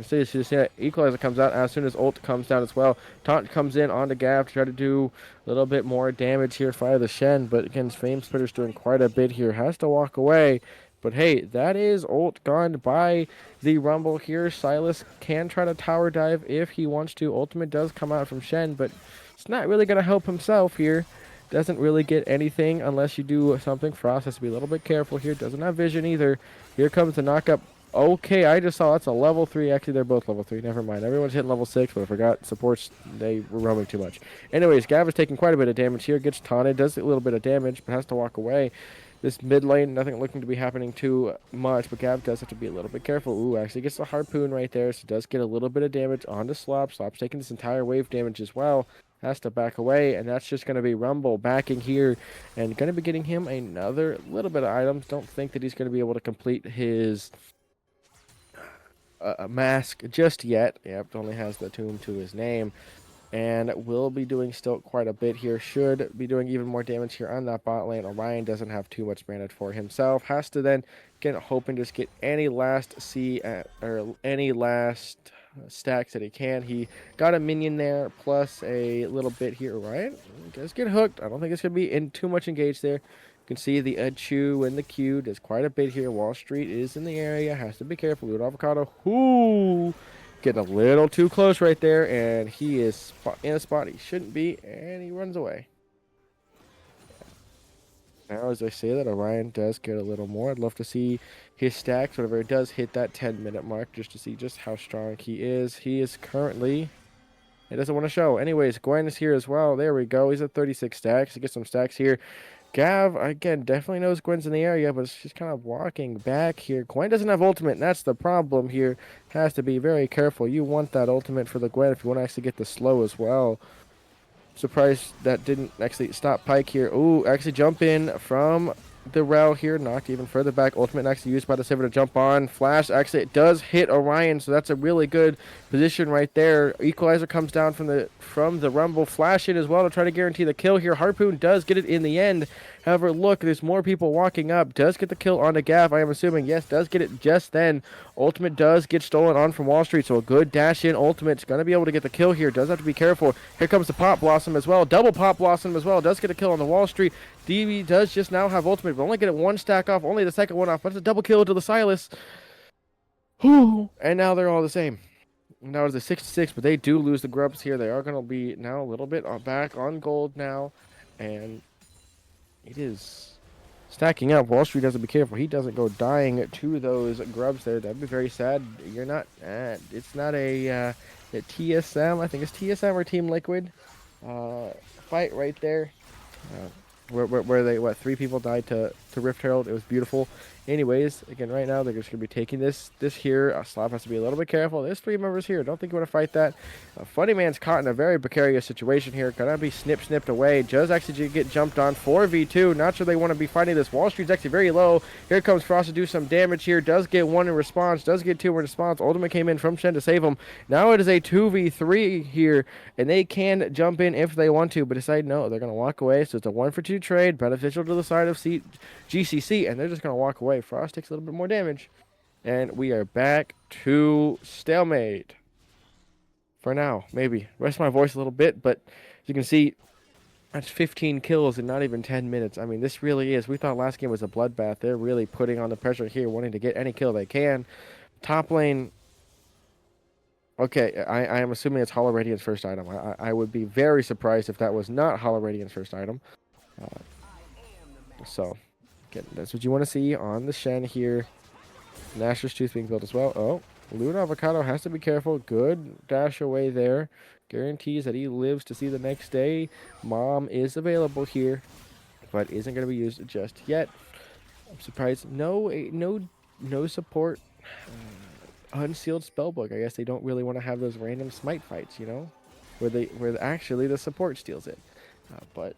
Equalizer comes out as soon as ult comes down as well. Taunt comes in onto Gav to try to do a little bit more damage here. Fire the Shen, but again, Flame Splitter's doing quite a bit here. Has to walk away. But hey, that is ult gone by the Rumble here. Silas can try to tower dive if he wants to. Ultimate does come out from Shen, but it's not really going to help himself here. Doesn't really get anything unless you do something. Frost has to be a little bit careful here. Doesn't have vision either. Here comes the knockup. Okay, I just saw that's a level 3. Actually, they're both level 3. Never mind. Everyone's hitting level 6, but I forgot supports. They were roaming too much. Anyways, Gav is taking quite a bit of damage here. Gets taunted. Does a little bit of damage, but has to walk away. This mid lane, nothing looking to be happening too much, but Gav does have to be a little bit careful. Ooh, actually gets the harpoon right there, so does get a little bit of damage onto Slop. Slop's taking this entire wave damage as well. Has to back away, and that's just going to be Rumble backing here and going to be getting him another little bit of items. Don't think that he's going to be able to complete his mask just yet. Yep, only has the tomb to his name, and will be doing still quite a bit here. Should be doing even more damage here on that bot lane. Orion doesn't have too much mana for himself. Has to then get hoping to just get any last stacks that he can. He got a minion there, plus a little bit here. Right? Does get hooked. I don't think it's going to be in too much engaged there. You can see the Chew and the Q. There's quite a bit here. Wall Street is in the area. Has to be careful. Loot Avocado. Ooh. Getting a little too close right there, and he is in a spot he shouldn't be, and he runs away. Now, as I say that, Orion does get a little more. I'd love to see his stacks whenever it does hit that 10-minute mark, just to see just how strong he is. He is currently... It doesn't want to show. Anyways, Gwen is here as well. There we go. He's at 36 stacks. He gets some stacks here. Gav, again, definitely knows Gwen's in the area, but she's kind of walking back here. Gwen doesn't have ultimate, and that's the problem here. Has to be very careful. You want that ultimate for the Gwen if you want to actually get the slow as well. Surprised that didn't actually stop Pyke here. Ooh, actually jump in from the Rel here. Knocked even further back. Ultimate actually used by the Sivir to jump on. Flash, actually it does hit Orion, so that's a really good position right there. Equalizer comes down from the Rumble. Flash in as well to try to guarantee the kill here. Harpoon does get it in the end. However, look, there's more people walking up. Does get the kill on the Gav, I am assuming. Yes, does get it just then. Ultimate does get stolen on from Wall Street, so a good dash in. Ultimate's going to be able to get the kill here. Does have to be careful. Here comes the Pop Blossom as well. Double Pop Blossom as well. Does get a kill on the Wall Street. DB does just now have ultimate, but only get it one stack off. Only the second one off, but it's a double kill to the Silas. Whew. And now they're all the same. Now it's a 6-6, but they do lose the grubs here. They are going to be now a little bit back on gold now, and it is stacking up. Wall Street has to be careful. He doesn't go dying to those grubs there. That'd be very sad. You're not. It's not a TSM. I think it's TSM or Team Liquid fight right there. Where they 3 people died to Rift Herald. It was beautiful. Anyways, again, right now they're just gonna be taking this here. Slav has to be a little bit careful. There's 3 members here. Don't think you want to fight that. Funny Man's caught in a very precarious situation here. Gonna be snipped away. Does actually get jumped on 4v2. Not sure they want to be fighting this. Wall Street's actually very low. Here comes Frost to do some damage here. Does get 1 in response. Does get 2 in response. Ultimate came in from Shen to save him. Now it is a 2v3 here, and they can jump in if they want to, but decide no. They're gonna walk away. So it's a 1-for-2 trade, beneficial to the side of GCC, and they're just gonna walk away. Frost takes a little bit more damage, and we are back to stalemate for now. Maybe rest my voice a little bit, but as you can see, that's 15 kills in not even 10 minutes. I mean, this really is. We thought last game was a bloodbath. They're really putting on the pressure here, wanting to get any kill they can. Top lane. Okay, I am assuming it's Hollow Radiant's first item. I would be very surprised if that was not Hollow Radiant's first item. So, again, that's what you want to see on the Shen here. Nashor's Tooth being built as well. Oh, Loot Avocado has to be careful. Good dash away there. Guarantees that he lives to see the next day. Mom is available here, but isn't going to be used just yet. I'm surprised. No support. Unsealed Spellbook. I guess they don't really want to have those random smite fights, you know, where actually the support steals it. But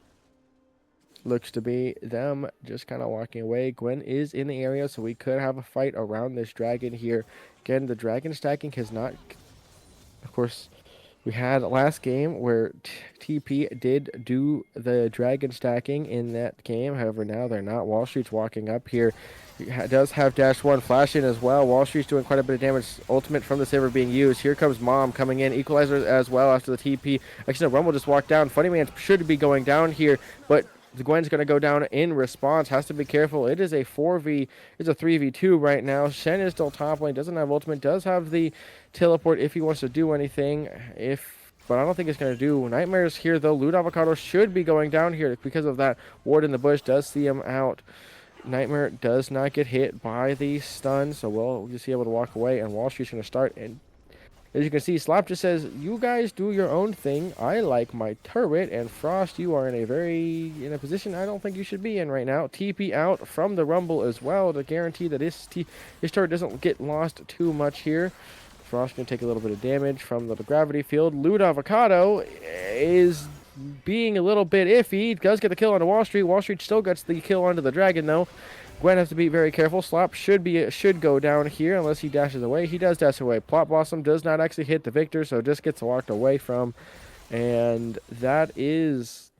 looks to be them just kind of walking away. Gwen is in the area, so we could have a fight around this dragon here. Again, the dragon stacking has not... Of course, we had last game where TP did do the dragon stacking in that game. However, now they're not. Wall Street's walking up here. He does have dash 1 flash in as well. Wall Street's doing quite a bit of damage. Ultimate from the Saber being used. Here comes Mom coming in. Equalizer as well after the TP. Actually, no, Rumble just walked down. Funny Man should be going down here, but the Gwen's going to go down in response. Has to be careful. It is a 3v2 right now. Shen is still top lane. Doesn't have ultimate. Does have the teleport if he wants to do anything. But I don't think it's going to do. Nightmare's here, though. Loot Avocado should be going down here because of that ward in the bush. Does see him out. Nightmare does not get hit by the stun, so we'll just be able to walk away. And Wall Street's going to start. And as you can see, Slap just says, you guys do your own thing. I like my turret. And Frost, you are in a position I don't think you should be in right now. TP out from the Rumble as well to guarantee that his turret doesn't get lost too much here. Frost going to take a little bit of damage from the gravity field. Loot Avocado is being a little bit iffy. Does get the kill onto Wall Street. Wall Street still gets the kill onto the dragon, though. Gwen has to be very careful. Slop should go down here unless he dashes away. He does dash away. Plot Blossom does not actually hit the victor, so just gets walked away from. And that is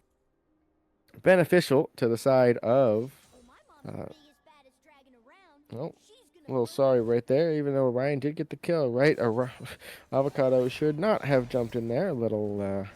beneficial to the side of... well, A little sorry right there, even though Ryan did get the kill, right? Avocado should not have jumped in there. A little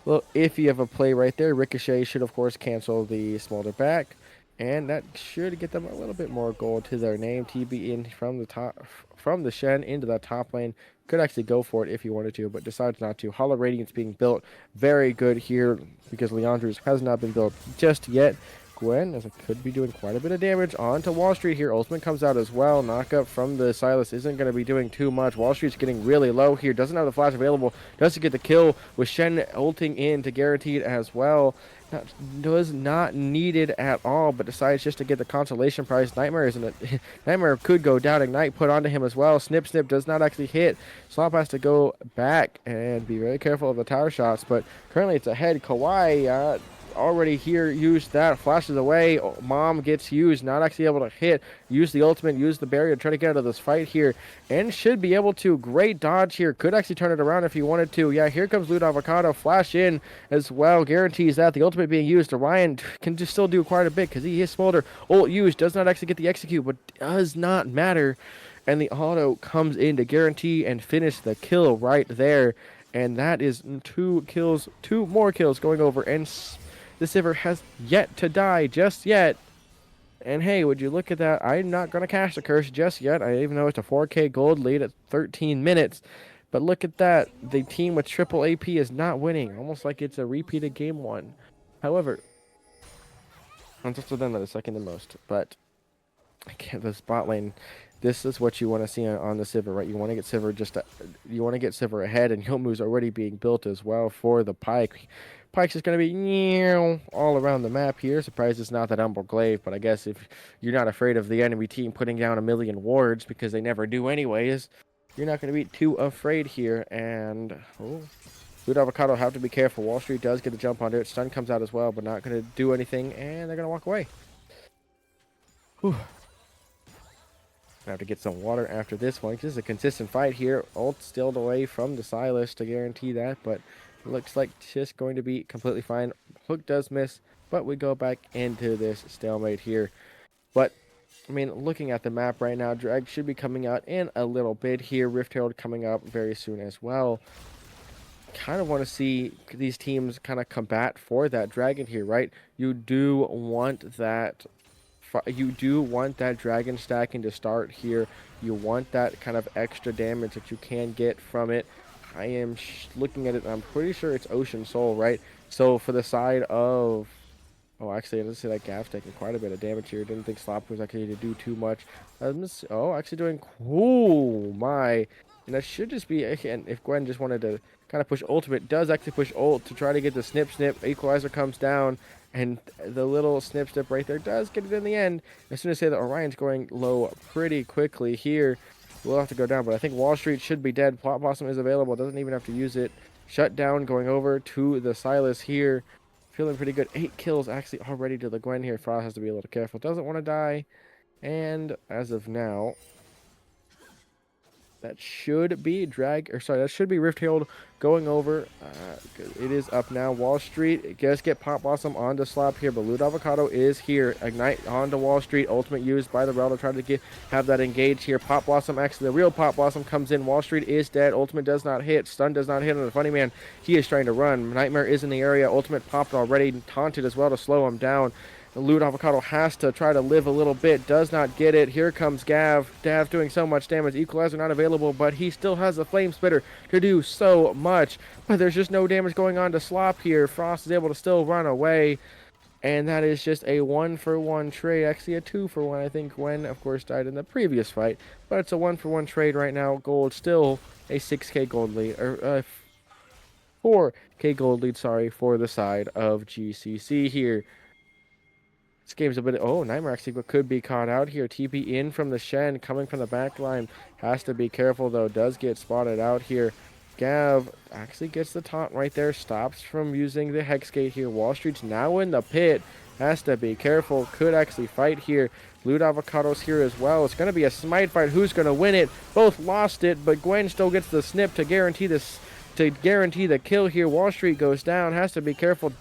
iffy of a play right there. Ricochet should, of course, cancel the smolder back. And that should get them a little bit more gold to their name. TB in from the top, from the Shen into the top lane. Could actually go for it if he wanted to, but decides not to. Hollow Radiance being built. Very good here because Leandre's has not been built just yet. Gwen, as it could be doing quite a bit of damage onto Wall Street here. Ultimate comes out as well. Knockup from the Silas isn't going to be doing too much. Wall Street's getting really low here. Doesn't have the flash available. Doesn't get the kill with Shen ulting in to guaranteed as well. Was not needed at all, but decides just to get the consolation prize. Nightmare isn't it? Nightmare could go down. Ignite put onto him as well. Snip does not actually hit. Slop has to go back and be very careful of the tower shots, but currently it's ahead. Kawhi already here used that, flashes away. Mom gets used, not actually able to hit. Use the ultimate, use the barrier to try to get out of this fight here, and should be able to. Great dodge here, could actually turn it around if he wanted to. Yeah, here comes Loot Avocado, flash in as well, guarantees that. The ultimate being used. Orion can just still do quite a bit because he is Smolder. Ult used, does not actually get the execute, but does not matter. And the auto comes in to guarantee and finish the kill right there. And that is 2 more kills going over, and the Sivir has yet to die just yet. And hey, would you look at that? I'm not going to cast the curse just yet. I even know it's a 4K gold lead at 13 minutes. But look at that. The team with triple AP is not winning. Almost like it's a repeated game 1. However, I'm just with them at a second the most. But the spot lane, this is what you want to see on the Sivir, right? You want to get Sivir ahead, and Yomu's already being built as well for the Pyke. Pyke's is going to be all around the map here. Surprised it's not that Umbral Glaive, but I guess if you're not afraid of the enemy team putting down a million wards, because they never do anyways, you're not going to be too afraid here. And Loot Avocado have to be careful. Wall Street does get the jump onto it. Stun comes out as well, but not going to do anything, and they're going to walk away. Whew. I have to get some water after this one. This is a consistent fight here. Ult stilled away from the Silas to guarantee that, but looks like it's just going to be completely fine. Hook does miss, but we go back into this stalemate here. But, I mean, looking at the map right now, Drag should be coming out in a little bit here. Rift Herald coming up very soon as well. Kind of want to see these teams kind of combat for that dragon here, right? You do want that dragon stacking to start here. You want that kind of extra damage that you can get from it. I am looking at it, and I'm pretty sure it's Ocean Soul, right? So for the side of... Oh, actually, I didn't see that Gav's taking quite a bit of damage here. Didn't think Slop was actually to do too much. Actually doing... Oh, my. And that should just be... And if Gwen just wanted to kind of push ultimate, does actually push ult to try to get the snip. Equalizer comes down, and the little snip right there does get it in the end. As soon as I say that Orion's going low pretty quickly here, we'll have to go down, but I think Wall Street should be dead. Plot Blossom is available, doesn't even have to use it. Shut down going over to the Silas here. Feeling pretty good. 8 kills actually already to the Gwen here. Frost has to be a little careful. Doesn't want to die. And as of now, that should be Rift Herald going over. It is up now. Wall Street does get Pop Blossom onto Slop here, but Loot Avocado is here. Ignite onto Wall Street. Ultimate used by the Rel to try to have that engaged here. Pop Blossom, actually the real Pop Blossom comes in. Wall Street is dead. Ultimate does not hit. Stun does not hit on the Funny Man. He is trying to run. Nightmare is in the area. Ultimate popped already. Taunted as well to slow him down. Loot Avocado has to try to live a little bit. Does not get it. Here comes Gav. Dav doing so much damage. Equalizer not available, but he still has a Flame Spitter to do so much. But there's just no damage going on to Slop here. Frost is able to still run away. And that is just a 1-for-1 trade. Actually a 2-for-1. I think Gwen, of course, died in the previous fight. But it's a 1-for-1 trade right now. Gold still a 6k gold lead. Or 4k gold lead, sorry, for the side of GCC here. This game's a bit... Oh, Nightmare actually could be caught out here. TP in from the Shen, coming from the back line. Has to be careful, though. Does get spotted out here. Gav actually gets the taunt right there. Stops from using the Hex Gate here. Wall Street's now in the pit. Has to be careful. Could actually fight here. Loot Avocado's here as well. It's going to be a smite fight. Who's going to win it? Both lost it, but Gwen still gets the snip to guarantee this... To guarantee the kill here. Wall Street goes down. Has to be careful.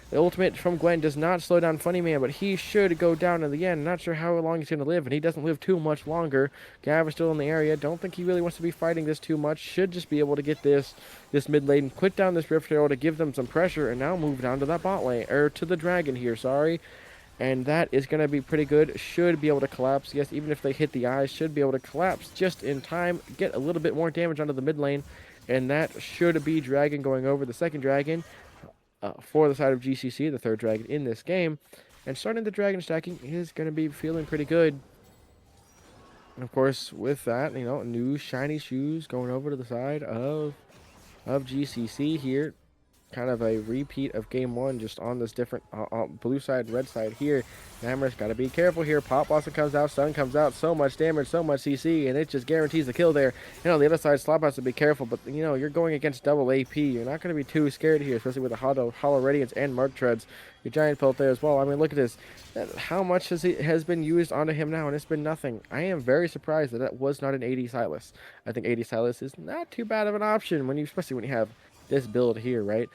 The ultimate from Gwen does not slow down Funny Man, but he should go down in the end. Not sure how long he's going to live, and he doesn't live too much longer. Gav is still in the area. Don't think he really wants to be fighting this too much. Should just be able to get this mid lane, quit down this Rift Herald to give them some pressure, and now move down to that bot lane, or to the Dragon here, sorry. And that is going to be pretty good. Should be able to collapse. Yes, even if they hit the eyes, should be able to collapse just in time. Get a little bit more damage onto the mid lane. And that should be Dragon going over the second Dragon for the side of GCCe, the third Dragon in this game. And starting the Dragon stacking is going to be feeling pretty good. And of course, with that, new shiny shoes going over to the side of GCCe here. Kind of a repeat of game one, just on this different blue side, red side here. Namor's got to be careful here. Pop Blossom comes out, Stun comes out, so much damage, so much CC, and it just guarantees the kill there. On the other side, Slop has to be careful, but you're going against double AP. You're not going to be too scared here, especially with the Hollow Radiance and Mark Treads. Your Giant Pelt there as well. I mean, look at this. How much has been used onto him now, and it's been nothing. I am very surprised that was not an 80 Silas. I think 80 Silas is not too bad of an option, especially when you have this build here, right?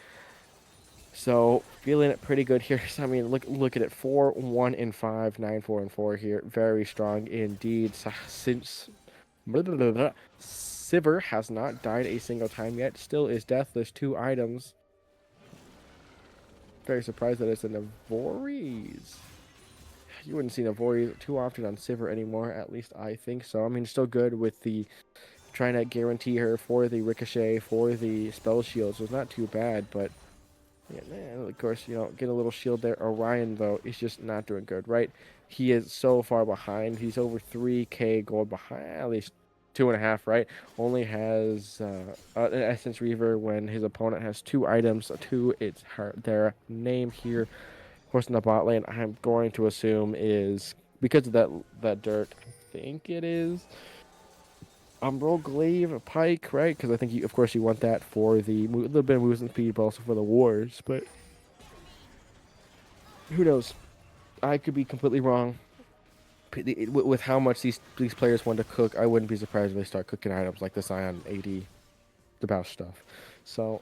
So feeling it pretty good here. So, I mean, look at it. 4, 1, and 5, 9, 4, and 4 here. Very strong indeed. Since Sivir has not died a single time yet, still is deathless. 2 items. Very surprised that it's a Navori's. You wouldn't see Navori too often on Sivir anymore. At least I think so. I mean, still good with the trying to guarantee her for the ricochet, for the spell shields. So it's not too bad, but yeah, of course, get a little shield there. Orion, though, is just not doing good, right? He is so far behind. He's over 3k gold behind, at least 2.5, right? Only has an Essence Reaver when his opponent has 2 items. 2, it's their name here. Of course, in the bot lane, I'm going to assume is, because of that dirt, I think it is Umbral Glaive Pike, right? Because I think, of course, you want that for the little bit of moves and speed, but also for the wars. But who knows? I could be completely wrong. With how much these players want to cook, I wouldn't be surprised if they start cooking items like the Scion 80, the Bausch stuff. So,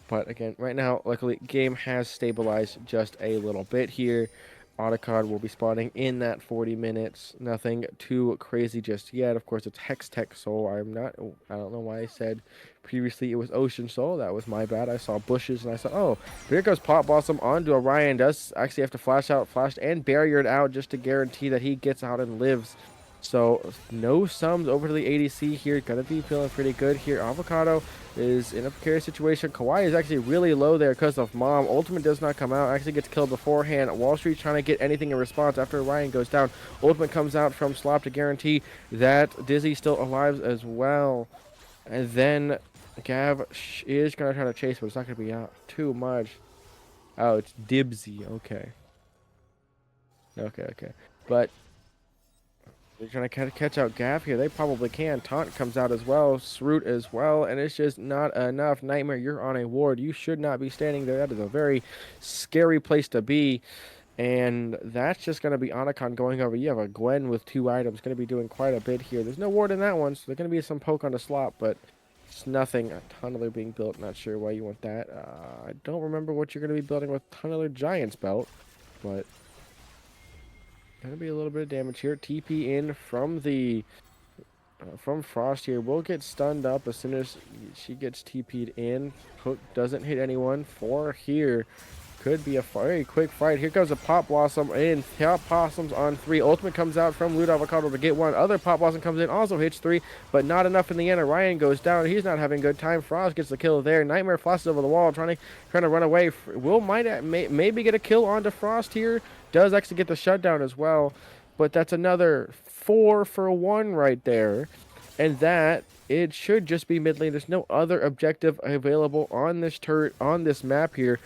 but again, right now, luckily, game has stabilized just a little bit here. Otacon will be spawning in that 40 minutes. Nothing too crazy just yet. Of course, it's Hextech Soul. I don't know why I said previously it was Ocean Soul. That was my bad. I saw bushes and I saw, oh, here goes Pop Blossom onto Orion. Does actually have to flashed and barriered out just to guarantee that he gets out and lives. So no sums over to the ADC here. Gonna be feeling pretty good here. Avocado is in a precarious situation. Kawhi is actually really low there because of Mom. Ultimate does not come out. Actually gets killed beforehand. Wall Street trying to get anything in response after Ryan goes down. Ultimate comes out from Slop to guarantee that Dizzy still alive as well. And then Gav is going to try to chase, but it's not going to be out too much. Oh, it's Dibsy. Okay. Okay. But they're trying to catch out Gav here. They probably can. Taunt comes out as well. Sroot as well. And it's just not enough. Nightmare, you're on a ward. You should not be standing there. That is a very scary place to be. And that's just going to be Anacon going over. You have a Gwen with 2 items. Going to be doing quite a bit here. There's no ward in that one, so there's going to be some poke on the slot, but it's nothing. A tunneler being built. Not sure why you want that. I don't remember what you're going to be building with Tunneler Giant's belt, but gonna be a little bit of damage here. TP in from the from Frost here. Will get stunned up as soon as she gets TP'd in. Hook doesn't hit anyone. 4 here. Could be a very quick fight. Here comes a Pop Blossom in. Pop Blossoms on 3. Ultimate comes out from Loot Avocado to get 1. Other Pop Blossom comes in, also hits 3, but not enough in the end. Orion goes down. He's not having a good time. Frost gets the kill there. Nightmare flashes over the wall, trying to run away. Will maybe get a kill onto Frost here. Does actually get the shutdown as well, but that's another 4 for 1 right there. And that, it should just be mid lane. There's no other objective available on this turret, on this map here.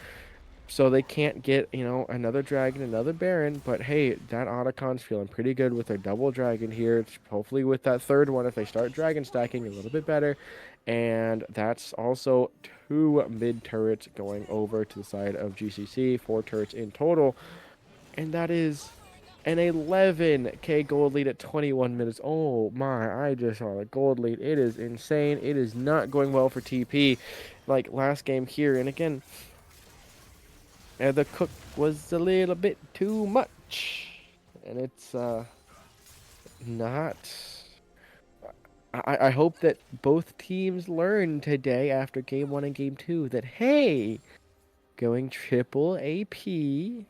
So they can't get, another dragon, another baron. But hey, that Otacon's feeling pretty good with their double dragon here. Hopefully with that third one, if they start dragon stacking, a little bit better. And that's also 2 mid turrets going over to the side of GCCe. 4 turrets in total. And that is an 11k gold lead at 21 minutes. Oh my, I just saw the gold lead. It is insane. It is not going well for TP like last game here. And again, And the cook was a little bit too much. And it's not. I hope that both teams learn today after game 1 and game 2 that, hey, going triple AP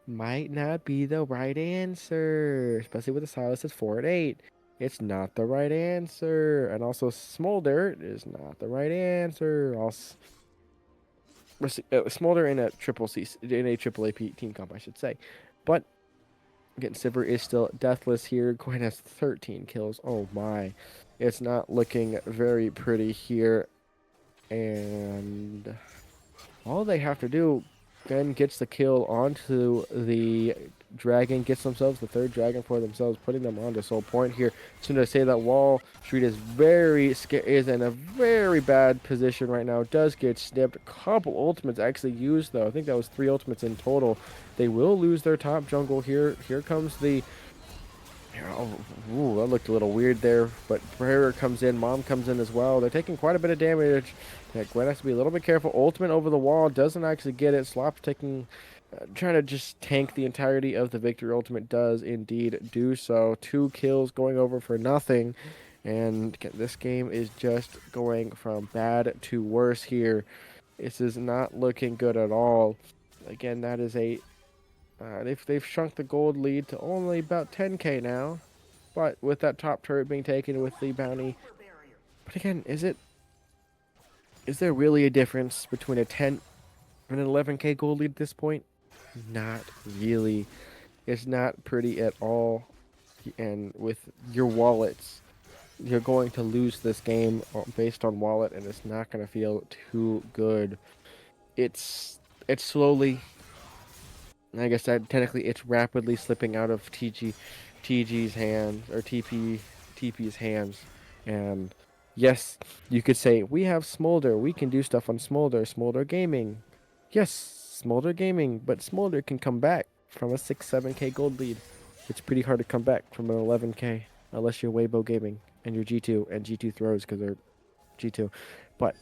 might not be the right answer, especially with the Silas 4 and 8. It's not the right answer. And also, Smolder is not the right answer. Also, Smolder in a triple AP team comp, I should say. But again, Sivir is still deathless here. Gwen has 13 kills. Oh my. It's not looking very pretty here. And all they have to do, Gwen gets the kill onto the dragon, gets themselves the third dragon for themselves, putting them onto Soul Point here. As soon as I say that, Wall Street is is in a very bad position right now. Does get snipped. A couple ultimates actually used though. I think that was 3 ultimates in total. They will lose their top jungle here. Here comes the ooh, that looked a little weird there, but Prayer comes in, Mom comes in as well. They're taking quite a bit of damage. Gwen has to be a little bit careful. Ultimate over the wall, doesn't actually get it. Slop's taking, trying to just tank the entirety of the victory. Ultimate does indeed do so. 2 kills going over for nothing. And this game is just going from bad to worse here. This is not looking good at all. Again, that is a they've shrunk the gold lead to only about 10k now, but with that top turret being taken with the bounty. But again, is there really a difference between a 10 and an 11k gold lead at this point? Not really. It's not pretty at all. And with your wallets, you're going to lose this game based on wallet, and it's not going to feel too good. It's slowly, like I said, technically it's rapidly slipping out of TG's hands, or TP's hands. And yes, you could say, we have Smolder, we can do stuff on Smolder Gaming. Yes, Smolder Gaming, but Smolder can come back from a 6-7k gold lead. It's pretty hard to come back from an 11k, unless you're Weibo Gaming and you're G2, and G2 throws because they're G2. But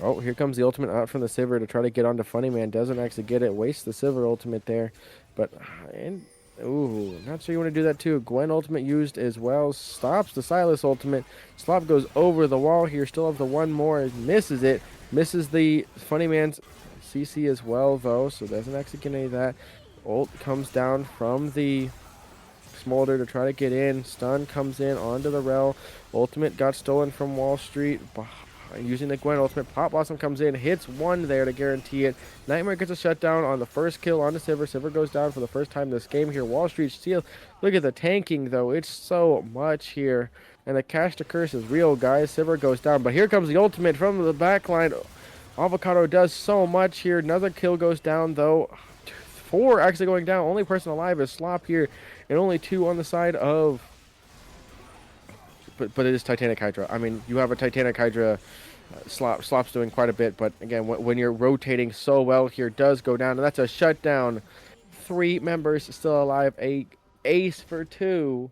oh, here comes the ultimate out from the Sivir to try to get onto Funny Man. Doesn't actually get it. Wastes the Sivir ultimate there. But, and, ooh, not sure you want to do that too. Gwen ultimate used as well. Stops the Silas ultimate. Slop goes over the wall here. Still have the one more. Misses it. Misses the Funny Man's CC as well, though. So doesn't actually get any of that. Ult comes down from the Smolder to try to get in. Stun comes in onto the Rel. Ultimate got stolen from Wall Street. Using the Gwen ultimate, Pop Blossom comes in, hits one there to guarantee it. Nightmare gets a shutdown on the first kill onto Sivir. Sivir goes down for the first time this game here. Wall Street Steel. Look at the tanking though. It's so much here. And the Cash to Curse is real, guys. Sivir goes down. But here comes the ultimate from the backline. Avocado does so much here. Another kill goes down though. 4 actually going down. Only person alive is Slop here. And only 2 on the side of... But it is Titanic Hydra. I mean, you have a Titanic Hydra. Slop's doing quite a bit, but again, when you're rotating so well here, does go down, and that's a shutdown. 3 members still alive, a ace for 2,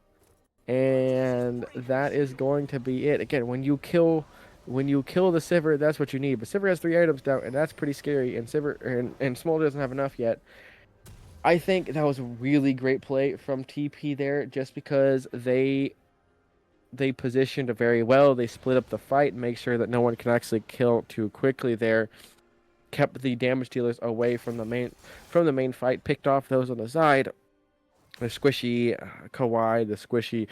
and that is going to be it. Again, when you kill the Sivir, that's what you need. But Sivir has 3 items down, and that's pretty scary. And and Smolder doesn't have enough yet. I think that was a really great play from TP there, just because they positioned very well. They split up the fight, make sure that no one can actually kill too quickly there. Kept the damage dealers away from the main fight. Picked off those on the side. The squishy Kawhi, the squishy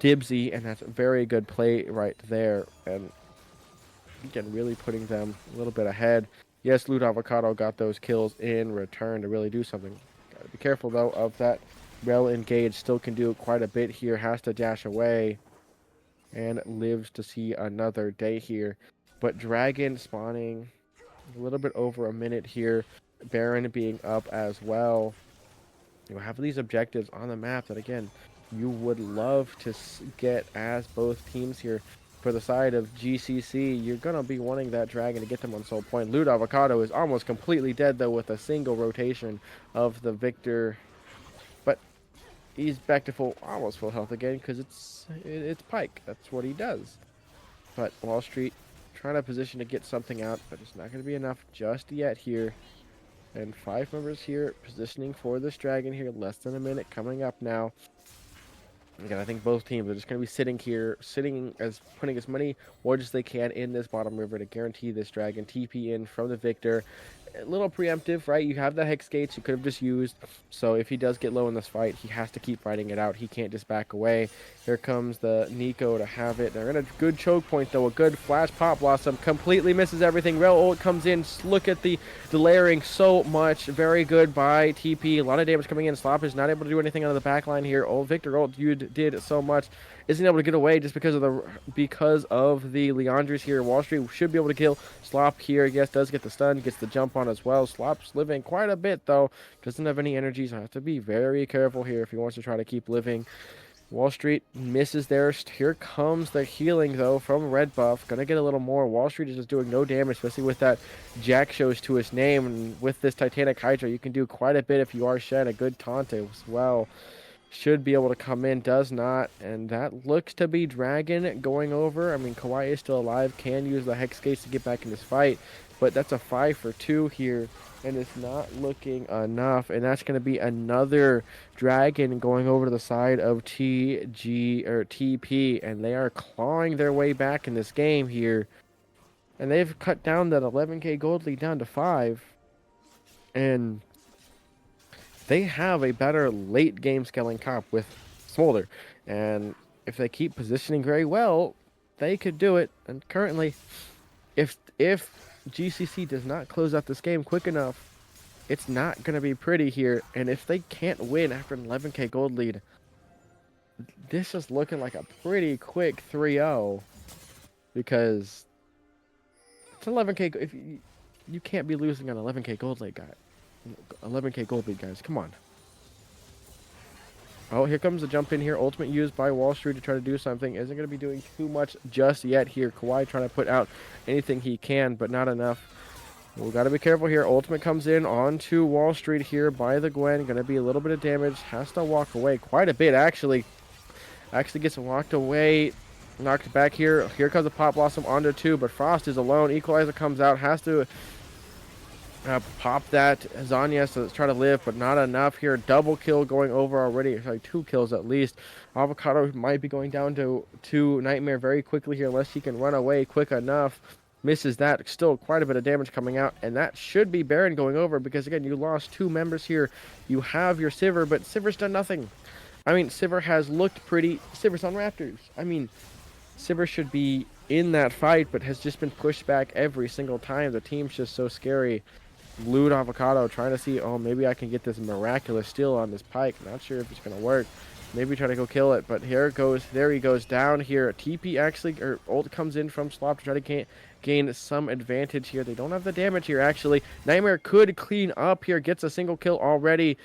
Dibsy, and that's a very good play right there. And again, really putting them a little bit ahead. Yes, Loot Avocado got those kills in return to really do something. Gotta be careful though of that. Rel engaged, still can do quite a bit here, has to dash away, and lives to see another day here. But Dragon spawning a little bit over a minute here, Baron being up as well. You have these objectives on the map that, again, you would love to get as both teams here. For the side of GCCe, you're going to be wanting that Dragon to get them on Soul Point. Loot Avocado is almost completely dead, though, with a single rotation of the Victor. But he's back to almost full health again, because it's Pyke. That's what he does. But Wall Street trying to position to get something out, but it's not going to be enough just yet here. And 5 members here positioning for this dragon here. Less than a minute coming up now. Again, I think both teams are just going to be sitting here, putting as many wards as they can in this bottom river to guarantee this dragon TP in from the victor. A little preemptive, right? You have the hex gates you could have just used. So if he does get low in this fight, he has to keep fighting it out. He can't just back away. Here comes the Nico to have it. They're in a good choke point, though. A good flash pop blossom. Completely misses everything. Rail ult comes in. Look at the layering so much. Very good by TP. A lot of damage coming in. Slop is not able to do anything on the back line here. Old Victor ult, you did so much. Isn't able to get away just because of the Leandres here. Wall Street should be able to kill Slop here. Yes, does get the stun, gets the jump on as well. Slop's living quite a bit though. Doesn't have any energy, so I have to be very careful here if he wants to try to keep living. Wall Street misses there. Here comes the healing though from Red Buff. Gonna get a little more. Wall Street is just doing no damage, especially with that Jack shows to his name. And with this Titanic Hydra, you can do quite a bit if you are Shen. A good taunt as well. Should be able to come in, does not, and that looks to be Dragon going over. I mean, Kawaii is still alive, can use the Hex Gates to get back in this fight, but that's a 5 for 2 here, and it's not looking enough, and that's going to be another Dragon going over to the side of TP, and they are clawing their way back in this game here, and they've cut down that 11k gold lead down to 5, and they have a better late game scaling comp with Smolder. And if they keep positioning very well, they could do it. And currently, if GCC does not close out this game quick enough, it's not going to be pretty here. And if they can't win after an 11k gold lead, this is looking like a pretty quick 3-0. Because it's 11k. If you can't be losing on 11k gold lead, guy. 11k gold lead, guys. Come on. Oh, here comes the jump in here. Ultimate used by Wall Street to try to do something. Isn't going to be doing too much just yet here. Kawaii trying to put out anything he can, but not enough. We got to be careful here. Ultimate comes in onto Wall Street here by the Gwen. Going to be a little bit of damage. Has to walk away quite a bit, actually. Actually gets walked away. Knocked back here. Here comes the Pop Blossom onto 2, but Frost is alone. Equalizer comes out. Has to pop that Zanya so let's try to live, but not enough here. Double kill going over already. Sorry, 2 kills at least. Avocado might be going down to Nightmare very quickly here unless he can run away quick enough. Misses that. Still quite a bit of damage coming out, and that should be Baron going over because again you lost 2 members here. You have your Sivir, but Sivir's done nothing. I mean, Sivir has looked pretty. Sivir's on Raptors. I mean, Sivir should be in that fight, but has just been pushed back every single time. The team's just so scary. Loot Avocado trying to see, oh, maybe I can get this miraculous steal on this Pike. Not sure if it's going to work. Maybe try to go kill it, but here it goes. There he goes down here. TP actually, or ult comes in from Slop to try to gain some advantage here. They don't have the damage here, actually. Nightmare could clean up here. Gets a single kill already.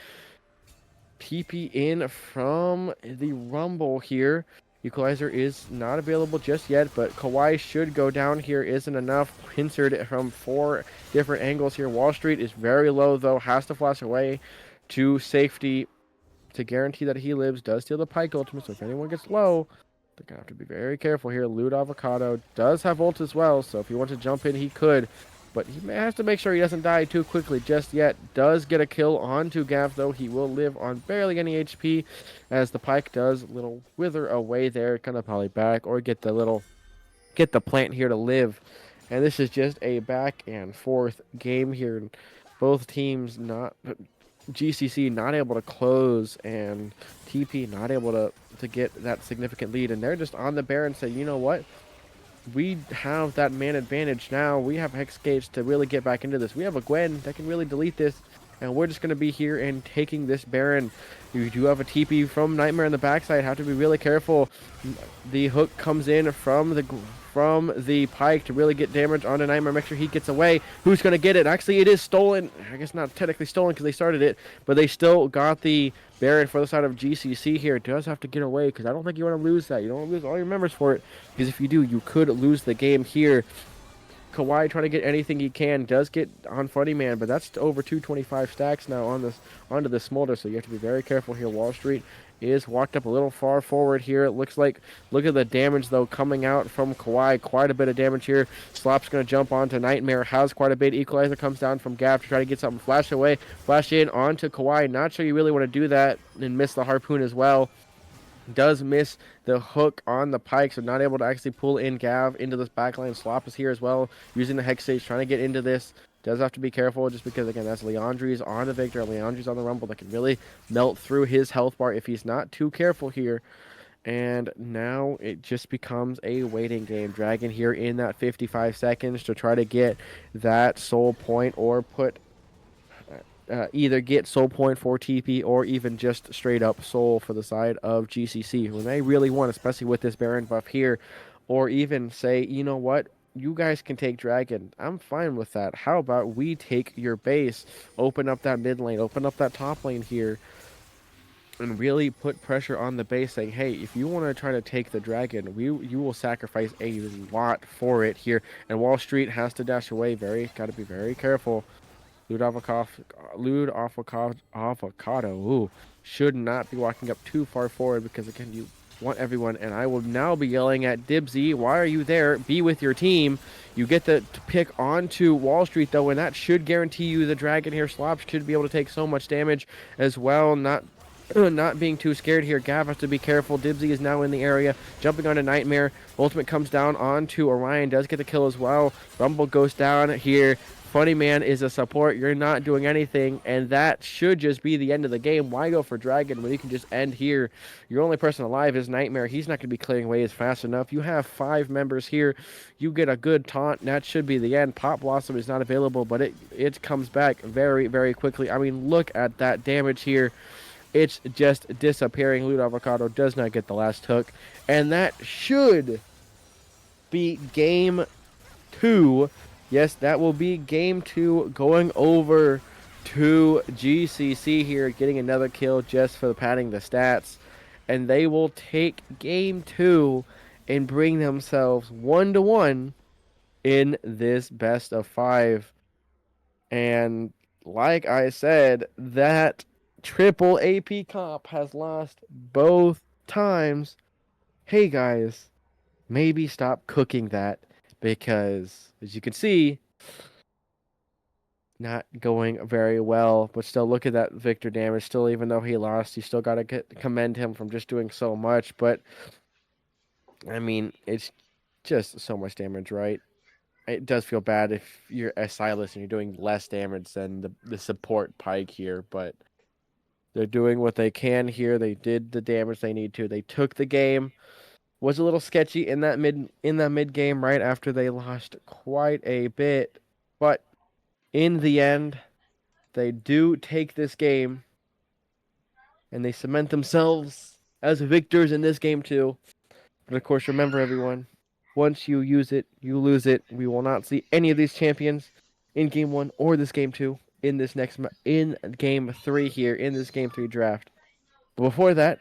TP in from the Rumble here. Equalizer is not available just yet, but Kawaii should go down here. Isn't enough. Pincered from 4 different angles here. Wall Street is very low, though. Has to flash away to safety to guarantee that he lives. Does steal the Pike ultimate, so if anyone gets low, they're going to have to be very careful here. Loot Avocado does have ult as well, so if he wants to jump in, he could. But he has to make sure he doesn't die too quickly just yet. Does get a kill onto Gav, though. He will live on barely any HP as the Pike does little wither away there. Kind of probably back or get the plant here to live. And this is just a back and forth game here. Both teams GCC not able to close and TP not able to get that significant lead. And they're just on the Baron say, you know what? We have that man advantage now. We have Hex Gates to really get back into this. We have a Gwen that can really delete this. And we're just going to be here and taking this Baron. You do have a TP from Nightmare in the backside. Have to be really careful. The hook comes in from the Pike to really get damage onto Nightmare. Make sure he gets away. Who's going to get it? Actually, it is stolen. I guess not technically stolen because they started it. But they still got the Baron for the side of GCC here. It does have to get away because I don't think you want to lose that. You don't want to lose all your members for it. Because if you do, you could lose the game here. Kawaii trying to get anything he can, does get on Funny Man, but that's over 225 stacks now on this onto the Smolder, so you have to be very careful here. Wall Street is walked up a little far forward here. It looks like, look at the damage though coming out from Kawhi. Quite a bit of damage here. Slop's going to jump onto Nightmare. Has quite a bit. Equalizer comes down from Gav to try to get something. Flash away. Flash in onto Kawhi. Not sure you really want to do that and miss the harpoon as well. Does miss the hook on the pike, so not able to actually pull in Gav into this backline. Slop is here as well, using the hex stage, trying to get into this. Does have to be careful just because, again, that's Leandri's on the Victor. Leandri's on the Rumble that can really melt through his health bar if he's not too careful here. And now it just becomes a waiting game. Dragon here in that 55 seconds to try to get that soul point or put either get soul point for TP or even just straight up soul for the side of GCC when they really want, especially with this Baron buff here, or even say, you know what, you guys can take Dragon. I'm fine with that. How about we take your base, open up that mid lane, open up that top lane here, and really put pressure on the base, saying, hey, if you want to try to take the Dragon, you will sacrifice a lot for it here. And Wall Street has to dash away. Got to be very careful. Lude Avocado, ooh, should not be walking up too far forward because, again, you want everyone. And I will now be yelling at Dibsy, why are you there? Be with your team. You get to pick onto Wall Street, though, and that should guarantee you the Dragon here. Slops should be able to take so much damage as well. Not being too scared here. Gav has to be careful. Dibsy is now in the area, jumping onto Nightmare. Ultimate comes down onto Orion, does get the kill as well. Rumble goes down here. Funny Man is a support. You're not doing anything, and that should just be the end of the game. Why go for Dragon when you can just end here? Your only person alive is Nightmare. He's not going to be clearing waves fast enough. You have 5 members here. You get a good taunt, and that should be the end. Pop Blossom is not available, but it comes back very, very quickly. I mean, look at that damage here. It's just disappearing. Lude Avocado does not get the last hook, and that should be game 2. Yes, that will be game 2 going over to GCC here, getting another kill just for padding the stats. And they will take game 2 and bring themselves 1-1 in this best of 5. And like I said, that triple AP comp has lost both times. Hey guys, maybe stop cooking that. Because, as you can see, not going very well. But still, look at that Victor damage. Still, even though he lost, you still got to commend him from just doing so much. But, I mean, it's just so much damage, right? It does feel bad if you're a Silas and you're doing less damage than the support Pike here. But they're doing what they can here. They did the damage they need to. They took the game. Was a little sketchy in that mid game right after they lost quite a bit, but in the end, they do take this game, and they cement themselves as victors in this game too. But of course, remember everyone, once you use it, you lose it. We will not see any of these champions in game 1 or this game 2 in this in game 3 here in this game 3 draft. But before that,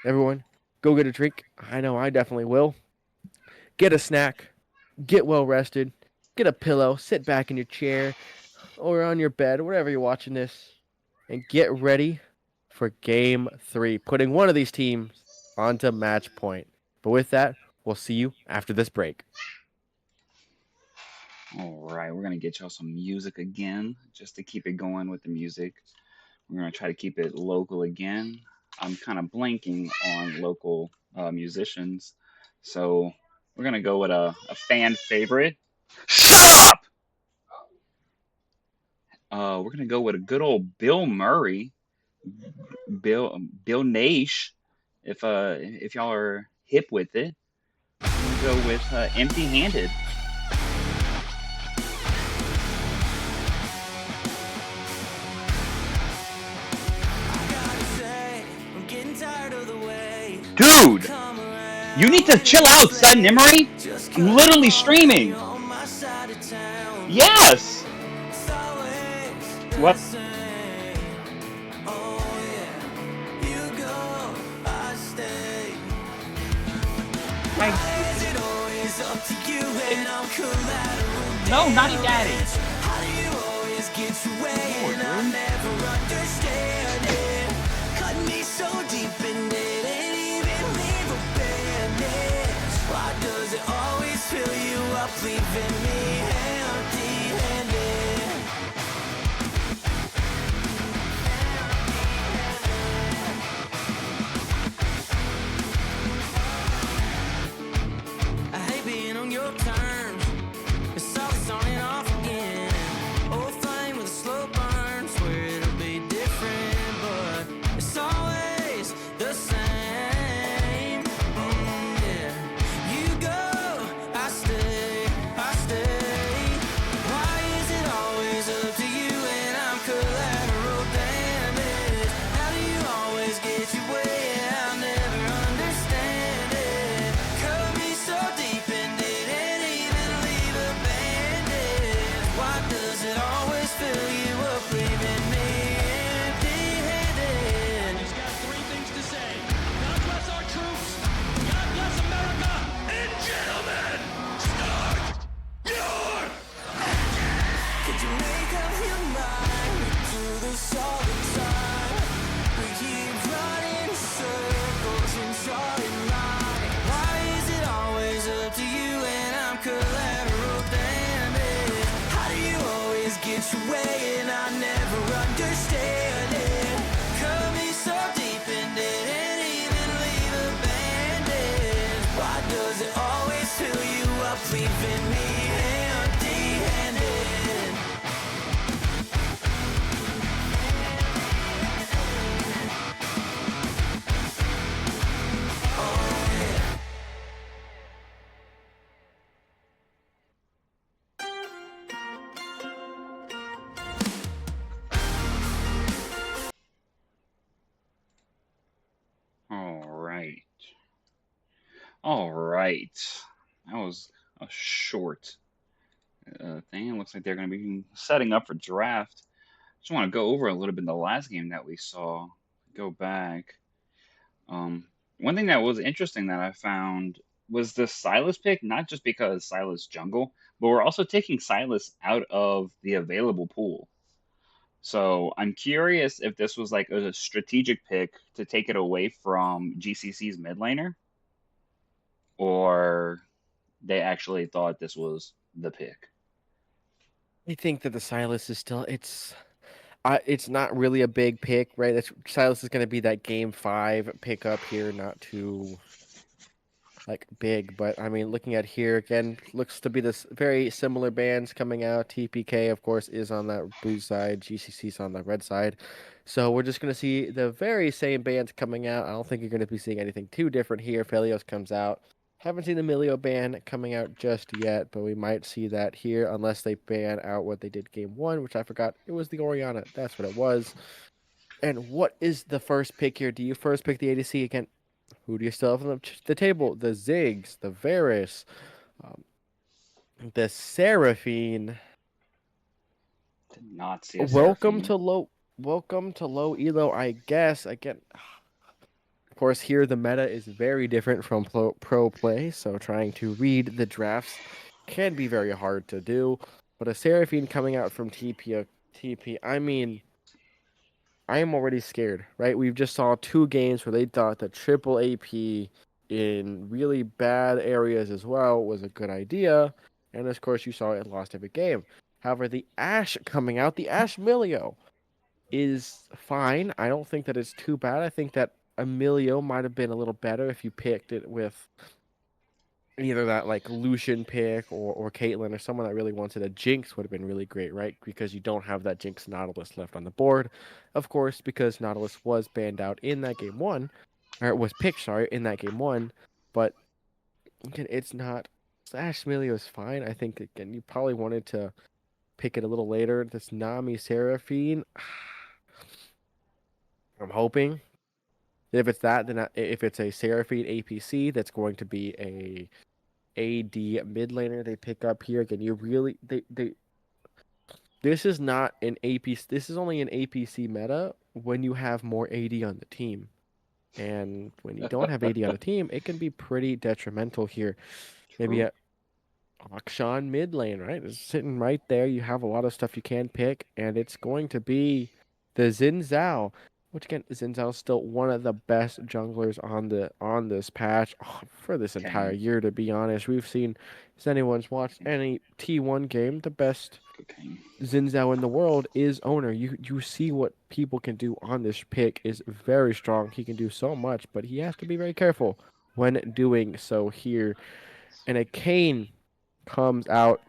everyone, go get a drink. I know I definitely will. Get a snack. Get well rested. Get a pillow. Sit back in your chair or on your bed, wherever you're watching this, and get ready for game 3. Putting one of these teams onto match point. But with that, we'll see you after this break. All right, we're going to get y'all some music again, just to keep it going with the music. We're going to try to keep it local again. I'm kind of blanking on local musicians. So we're going to go with a fan favorite. Shut up! We're going to go with a good old Bill Murray. Bill Nash, if y'all are hip with it. We'll go with Empty Handed. Dude, you need to chill out, son, Emery. I'm literally streaming. Yes. What? No, Naughty Daddy. so deep in it and even leave a bandage? Why does it always fill you up, leaving me empty-handed? I hate being on your terms. It's always on and off again. Old flame with a slow burn. Swear it'll be different, but it's always the same. Yeah. You go, I stay, I stay. Why is it always up to you and I'm collateral damage? How do you always get your way? I'll never understand it. Cut me so deep and didn't even leave a bandage. Why does it always fill you up, leaving me empty-handed? He's got three things to say. God bless our troops. God bless America. And gentlemen, start your Could you make up your mind to this all the time? We keep running circles and showing light. Why is it always up to you and I'm collateral damage? How do you always get your way and I never understand it? Cut me so deep and didn't even leave a bandage. Why does it always fill you up, leaving me empty-handed? All right. All right. That was a short thing. It looks like they're going to be setting up for draft. Just want to go over a little bit the last game that we saw. Go back. One thing that was interesting that I found was the Silas pick, not just because Silas jungle, but we're also taking Silas out of the available pool. So I'm curious if this was like a strategic pick to take it away from GCC's mid laner, or they actually thought this was the pick. I think that the Silas is still it's not really a big pick, right? Silas is going to be that game 5 pickup here, not too like big, but I mean, looking at here again, looks to be this very similar bands coming out. TPK, of course, is on that blue side. GCC's on the red side. So we're just going to see the very same bands coming out. I don't think you're going to be seeing anything too different here. Felios comes out. Haven't seen the Milio ban coming out just yet, but we might see that here unless they ban out what they did game 1, which I forgot. It was the Oriana. That's what it was. And what is the first pick here? Do you first pick the ADC again? Who do you still have on the table? The Ziggs, the Varus, um, the Seraphine. Did not see a Welcome Seraphine. to low elo, I guess. Again, of course, here the meta is very different from pro play, so trying to read the drafts can be very hard to do. But a Seraphine coming out from TP, I mean, I am already scared, right? We've just saw 2 games where they thought that triple AP in really bad areas as well was a good idea, and of course you saw it lost every game. However, the Ashe coming out, the Ashe Milio is fine. I don't think that it's too bad. I think that Emilio might have been a little better if you picked it with either that like Lucian pick or Caitlyn or someone that really wanted a Jinx would have been really great, right? Because you don't have that Jinx Nautilus left on the board. Of course, because Nautilus was banned out in that game 1, or was picked, sorry, in that game 1, but again, it's not. Slash Milio is fine. I think again you probably wanted to pick it a little later. This Nami Seraphine. I'm hoping that if it's that, then if it's a Seraphine APC, that's going to be a AD mid laner they pick up here. Again, you really they this is not an APC. This is only an APC meta when you have more AD on the team. And when you don't have AD on the team, it can be pretty detrimental here. Maybe True. a Akshan mid lane, right? It's sitting right there. You have a lot of stuff you can pick, and it's going to be the Xin Zhao. which again, Zinzal's still one of the best junglers on this patch for this entire Kane. year. To be honest, we've seen, if anyone's watched any T1 game, the best Kane. Zinzao in the world is owner. You see what people can do on this pick is very strong. He can do so much, but he has to be very careful when doing so here. And a Kane comes out.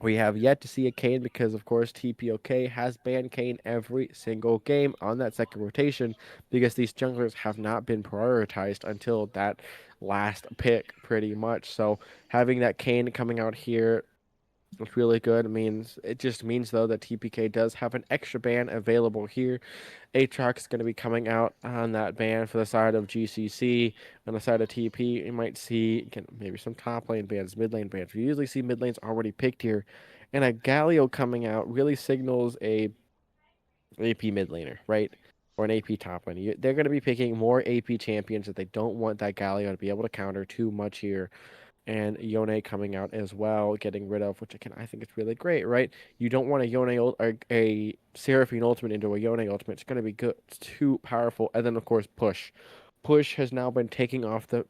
We have yet to see a Kane because, of course, TPOK has banned Kane every single game on that second rotation because these junglers have not been prioritized until that last pick, pretty much. So having that Kane coming out here, it's really good. It just means though that TPK does have an extra ban available here. Aatrox is going to be coming out on that ban for the side of GCC. On the side of TP, you might see again, maybe some top lane bans, mid lane bans. We usually see mid lanes already picked here, and a Galio coming out really signals a AP mid laner, right? Or an AP top lane. They're going to be picking more AP champions that they don't want that Galio to be able to counter too much here, and Yone coming out as well, getting rid of, which again I think it's really great, right? You don't want a a Seraphine ultimate into a Yone ultimate. It's going to be good. It's too powerful. And then of course push. Push has now been taken off the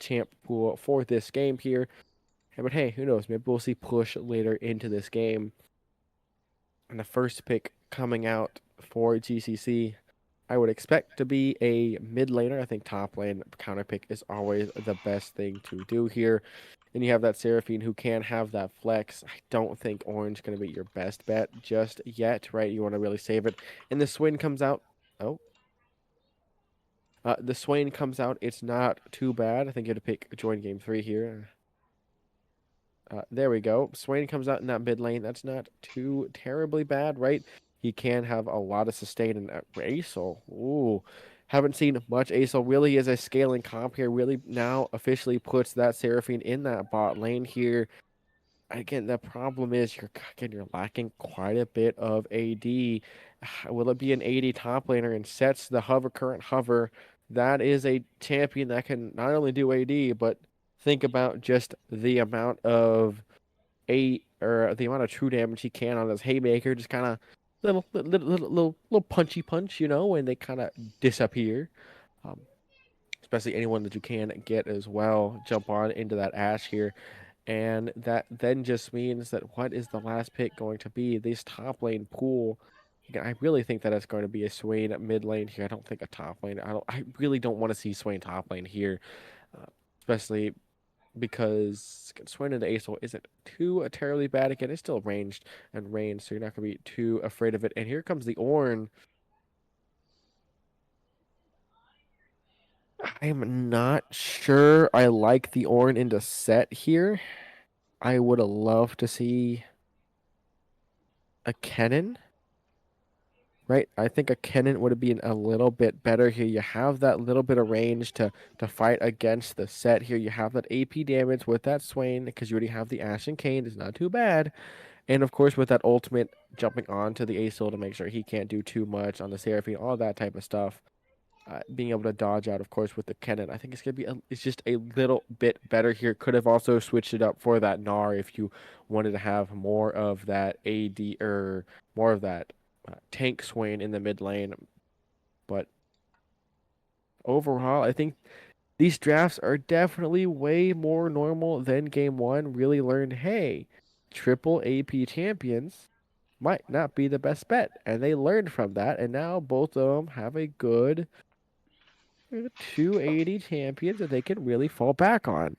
champ pool for this game here. But hey, who knows? Maybe we'll see push later into this game. And the first pick coming out for GCC, I would expect to be a mid laner. I think top lane counter pick is always the best thing to do here. And you have that Seraphine who can have that flex. I don't think Orange is going to be your best bet just yet, right? You want to really save it. And the Swain comes out. Oh. The Swain comes out. It's not too bad. I think you have to pick join game 3 here. There we go. Swain comes out in that mid lane. That's not too terribly bad, right? He can have a lot of sustain and Acel. Ooh. Haven't seen much. Acel really is a scaling comp here. Really now officially puts that Seraphine in that bot lane here. Again, the problem is you're lacking quite a bit of AD. Will it be an AD top laner and sets the current hover? That is a champion that can not only do AD, but think about just the amount of the amount of true damage he can on his haymaker, just kind of little punchy punch, when they kind of disappear. Um, Especially anyone that you can get as well, jump on into that Ash here. And that then just means that what is the last pick going to be? This top lane pool. Again, I really think that it's going to be a Swain mid lane here. I don't think a top lane. I really don't want to see Swain top lane here, uh, especially because Swain into Acel isn't too terribly bad. Again, it's still ranged and range, so you're not going to be too afraid of it. And here comes the Ornn. I'm not sure I like the Ornn into set here. I would have loved to see a Kennen, right? I think a Kennen would have been a little bit better here. You have that little bit of range to fight against the set here. You have that AP damage with that Swain because you already have the Ash and Kayn. It's not too bad. And of course, with that ultimate jumping onto the Acel to make sure he can't do too much on the Seraphine, all that type of stuff. Being able to dodge out, of course, with the Kennen. I think it's gonna be it's just a little bit better here. Could have also switched it up for that Gnar if you wanted to have more of that AD or more of that tank Swain in the mid lane. But overall, I think these drafts are definitely way more normal than game 1. Really learned, hey, triple AP champions might not be the best bet, and they learned from that, and now both of them have a good 280 champions that they can really fall back on.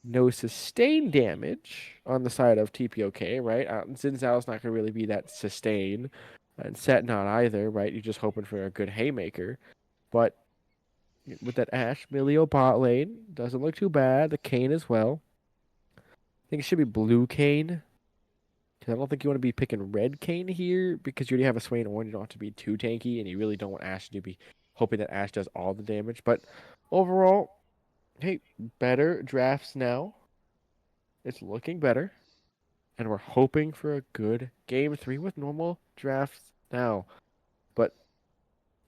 No sustain damage on the side of TPOK, right? Xin Zhao's not going to really be that sustain. And Set not either, right? You're just hoping for a good haymaker. But with that Ash, Milio bot lane, doesn't look too bad. The Kayn as well. I think it should be blue Kayn. Because I don't think you want to be picking red Kayn here because you already have a Swain Orange. You don't have to be too tanky, and you really don't want Ash to be hoping that Ash does all the damage. But overall, hey, better drafts now. It's looking better. And we're hoping for a good game 3 with normal drafts now. But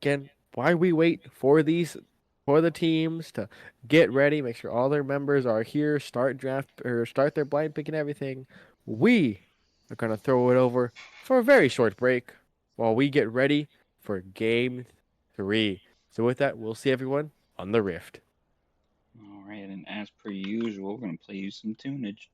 again, why we wait for the teams to get ready, make sure all their members are here, start their blind pick and everything. We are gonna throw it over for a very short break while we get ready for game 3. So with that, we'll see everyone on the Rift. All right, and as per usual, we're gonna play you some tunage.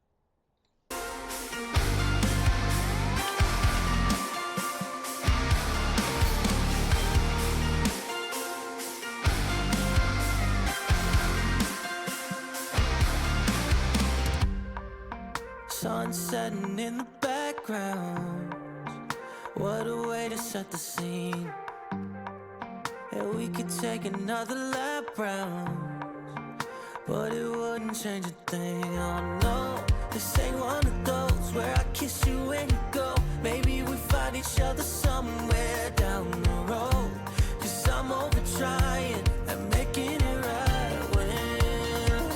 Sun setting in the background. What a way to set the scene. And we could take another lap round, but it wouldn't change a thing. Oh no, this ain't one of those where I kiss you when you go. Maybe we find each other somewhere down the road. Cause I'm over trying and making it right when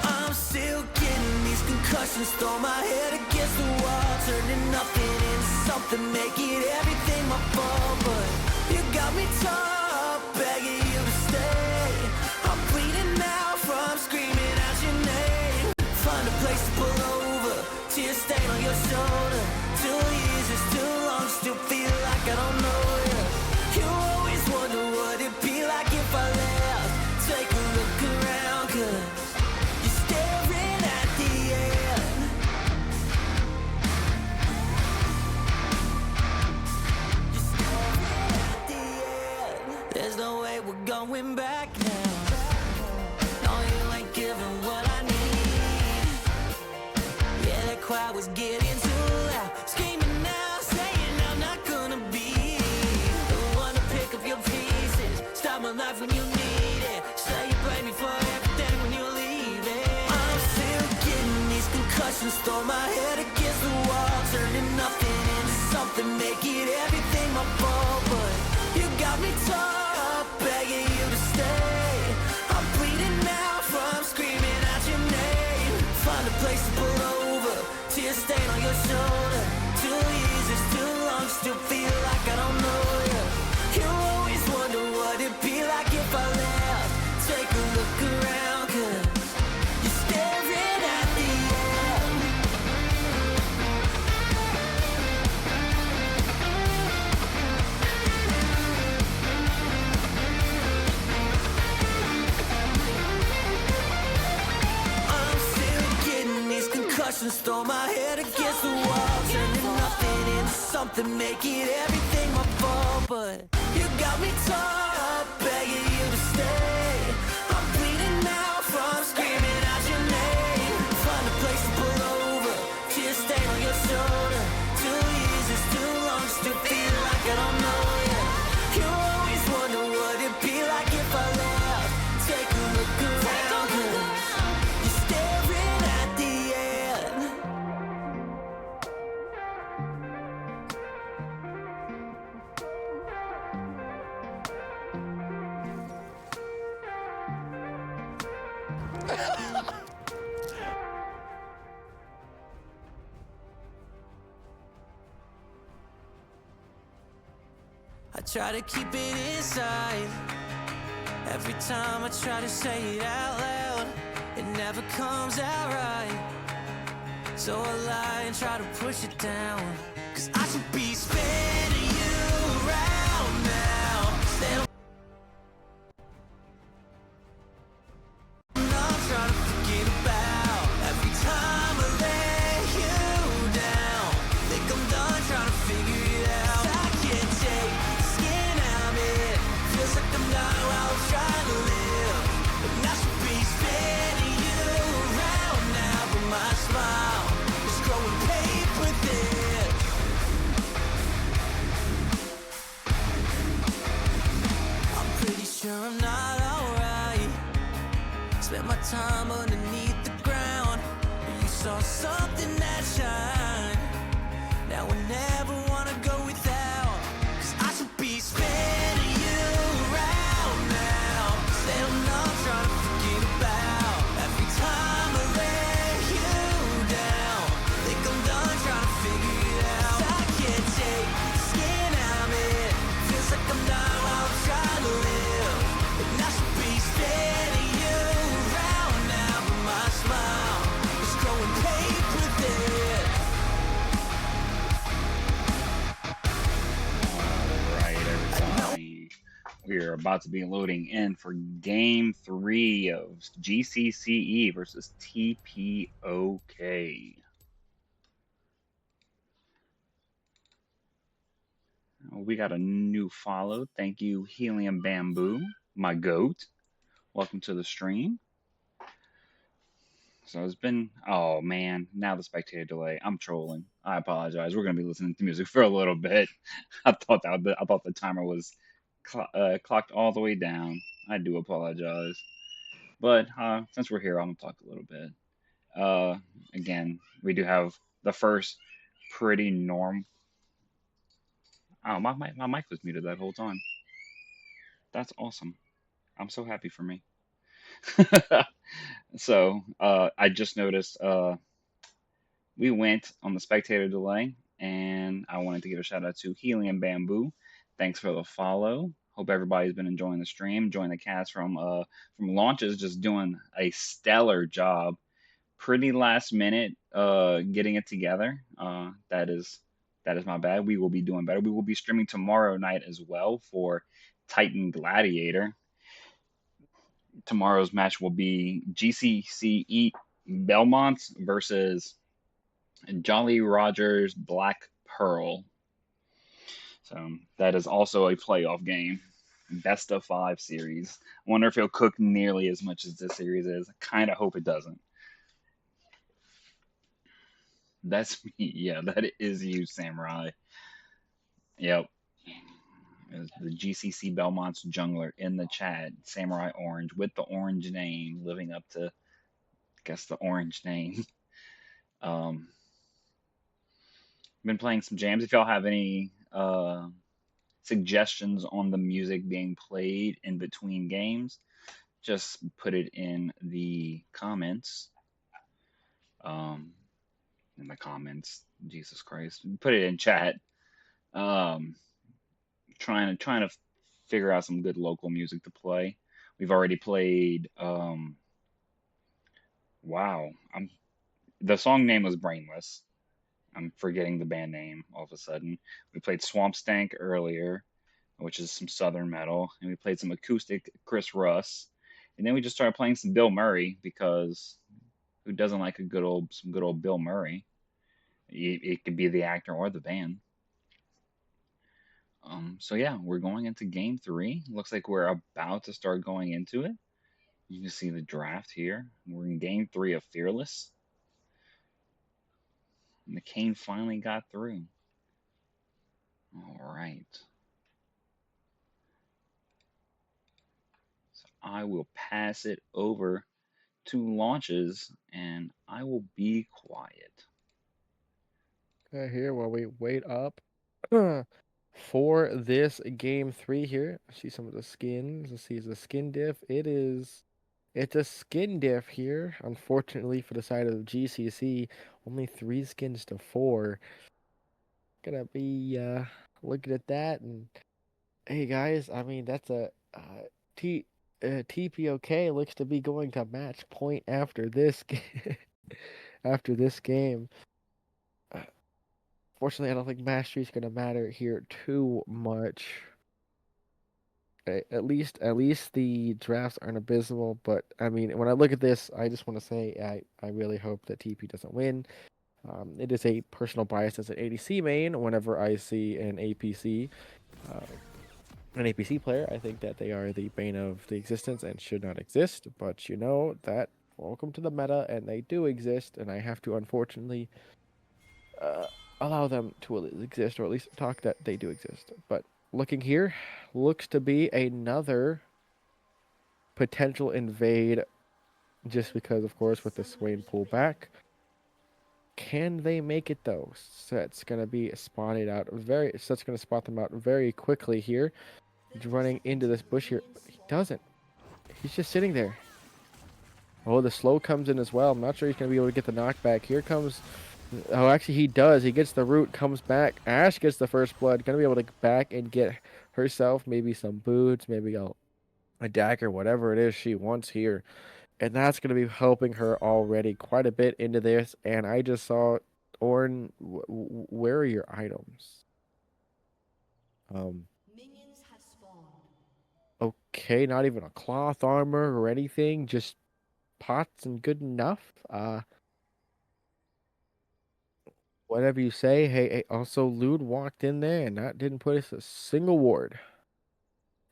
I'm still getting these concussions. Throw my head against the wall, turning nothing into something, make it everything my fault. But you got me top, begging you to stay. I'm bleeding now from screaming out your name. Find a place to pull over, tear stain on your shoulder. 2 years is too long, still feel like I don't know you. You always wonder what it'd be like if I left. Take a look around, cause you're staring at the end. You're staring at the end. There's no way we're going back now. No, you ain't giving what I need. Yeah, that crowd was getting too loud. Screaming now, saying I'm not gonna be the one to pick up your pieces. Stop my life when you need it. Say you blame me for everything when you're leaving. I'm still getting these concussions. Throw my head against the wall, turning nothing into something, make it everything my fault. But you got me tore up, begging you to stay. I'm bleeding now from screaming out your name. Find a place to pull over, tear stain on your shoulder. 2 years is too long, still feel like I don't know you. You always wonder what it'd be like if I left. Take a look around, cause you're staring at the end. I'm still getting these concussions. Throw my head against the wall, turning nothing into something, make it everything my fault. But you got me tore up, begging you to stay. I'm bleeding now from screaming out your name. Find a place to pull over, tear stain on your shoulder. 2 years is too long, still feel like I don't know you. You always wonder what it'd be like if I left. Take a look around, cause you're staring at the end. I try to keep it inside. Every time I try to say it out loud, it never comes out right. So I lie and try to push it down, cause I should be spinning you around now. Instead of I'm trying to forget about every time I lay you down. Think I'm done trying to figure it out. I can't take the skin I'm in. Feels like I'm not while I'm trying to live. And I should be spinning you around now, but my smile is growing paper thin. I'm pretty sure I'm not alright. Spent my time underneath the ground, but you saw something that shine. Now I never wanna go without, cause I should be spinning you around now. Still not trying to forget about every time I lay you down. Think I'm done trying to figure it out. I can't take the skin I'm in. Feels like I'm not while I'm trying to live. And I should be spinning you around now, but my smile is growing paper thin. about to be loading in for game 3 of GCCe versus TPOK. We got a new follow. Thank you, Helium Bamboo, my goat. Welcome to the stream. So it's been, oh man, now the spectator delay. I'm trolling. I apologize. We're gonna be listening to music for a little bit. I thought the timer was clocked all the way down. I do apologize. But since we're here, I'm gonna talk a little bit. Uh, Again, we do have the first pretty norm. Oh, my mic was muted that whole time. That's awesome. I'm so happy for me. So I just noticed we went on the spectator delay, and I wanted to give a shout out to Helium Bamboo. Thanks for the follow. Hope everybody's been enjoying the stream, enjoying the cast from launches, just doing a stellar job. Pretty last minute getting it together. That is my bad. We will be doing better. We will be streaming tomorrow night as well for Titan Gladiator. Tomorrow's match will be GCCe Belmont versus Jolly Rogers Black Pearl. So that is also a playoff game. Best of 5 series. I wonder if he'll cook nearly as much as this series is. I kind of hope it doesn't. That's me. Yeah, that is you, Samurai. Yep. The GCC Belmont's jungler in the chat. Samurai Orange with the orange name, living up to, I guess, the orange name. Um, been playing some jams. If y'all have any suggestions on the music being played in between games, just put it in the comments. In the comments, Jesus Christ, put it in chat. Um, trying to figure out some good local music to play. We've already played. Wow, the song name was Brainless. I'm forgetting the band name all of a sudden. We played Swamp Stank earlier, which is some southern metal, and we played some acoustic Chris Russ, and then we just started playing some Bill Murray because who doesn't like some good old Bill Murray? It could be the actor or the band. So yeah, we're going into game 3. Looks like we're about to start going into it. You can see the draft here. We're in game 3 of Fearless. And the Kane finally got through. All right. So I will pass it over to Launches, and I will be quiet. Here while we wait up for this game 3 here. I see some of the skins. Let's see the skin diff. It's a skin diff here. Unfortunately for the side of GCC, only 3 skins to 4. Gonna be looking at that, and hey guys, I mean that's a T TPOK looks to be going to match point after this after this game. Fortunately, I don't think mastery is gonna matter here too much. At least the drafts aren't abysmal, but I mean, when I look at this, I just want to say I really hope that TP doesn't win. It is a personal bias as an ADC main. Whenever I see uh, an APC player, I think that they are the bane of the existence and should not exist. But you know that welcome to the meta, and they do exist, and I have to unfortunately allow them to exist, or at least talk that they do exist. But looking here, looks to be another potential invade, just because, of course, with the Swain pullback. Can they make it though? Set's gonna be spotted out Set's gonna spot them out very quickly here. Running into this bush here, but he doesn't. He's just sitting there. Oh, the slow comes in as well. I'm not sure he's gonna be able to get the knockback. Here comes. Oh, actually, he does. He gets the root, comes back. Ash gets the first blood. Gonna be able to back and get herself maybe some boots, maybe a dagger, whatever it is she wants here. And that's going to be helping her already quite a bit into this. And I just saw, Orn, where are your items? okay, not even a cloth armor or anything, just pots and good enough. Whatever you say. Hey, also Lude walked in there and that didn't put us a single ward.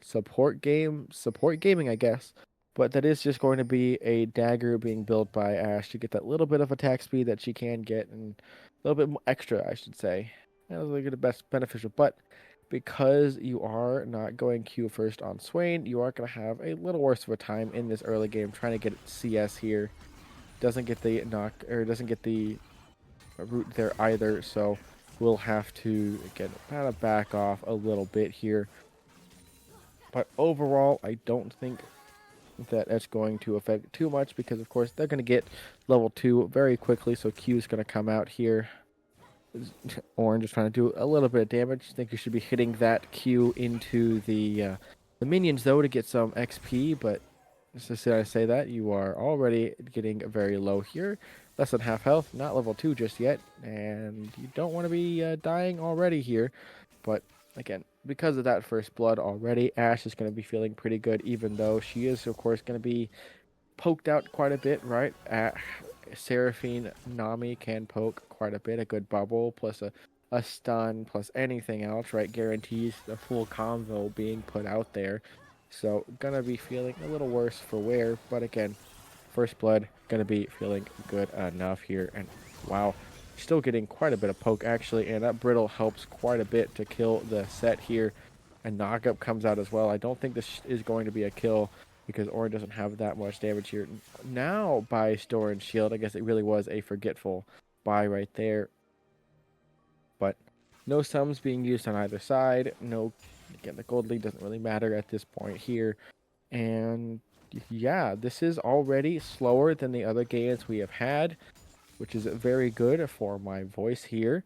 Support gaming, I guess. But that is just going to be a dagger being built by Ash to get that little bit of attack speed that she can get, and a little bit extra, I should say. That was like the best beneficial. But because you are not going Q first on Swain, you are going to have a little worse of a time in this early game trying to get CS here. Doesn't get the knock, or doesn't get the root there either, so we'll have to again kind of back off a little bit here. But overall, I don't think that that's going to affect it too much because, of course, they're going to get level 2 very quickly. So Q is going to come out here. Orange is trying to do a little bit of damage. I think you should be hitting that Q into the minions, though, to get some XP. But just as I say that, you are already getting very low here. Less than half health, not level 2 just yet. And you don't want to be dying already here. But again, because of that first blood already, Ash is going to be feeling pretty good, even though she is, of course, going to be poked out quite a bit, right? Seraphine Nami can poke quite a bit. A good bubble plus a stun plus anything else, right? Guarantees the full combo being put out there. So, going to be feeling a little worse for wear, but again, first blood, going to be feeling good enough here. And wow, still getting quite a bit of poke actually, and that brittle helps quite a bit to kill the set here. And knockup comes out as well. I don't think this is going to be a kill because Orin doesn't have that much damage here. Now by Store and Shield, I guess it really was a forgetful buy right there. But no sums being used on either side. No, again, the gold lead doesn't really matter at this point here. And yeah, this is already slower than the other games we have had, which is very good for my voice here.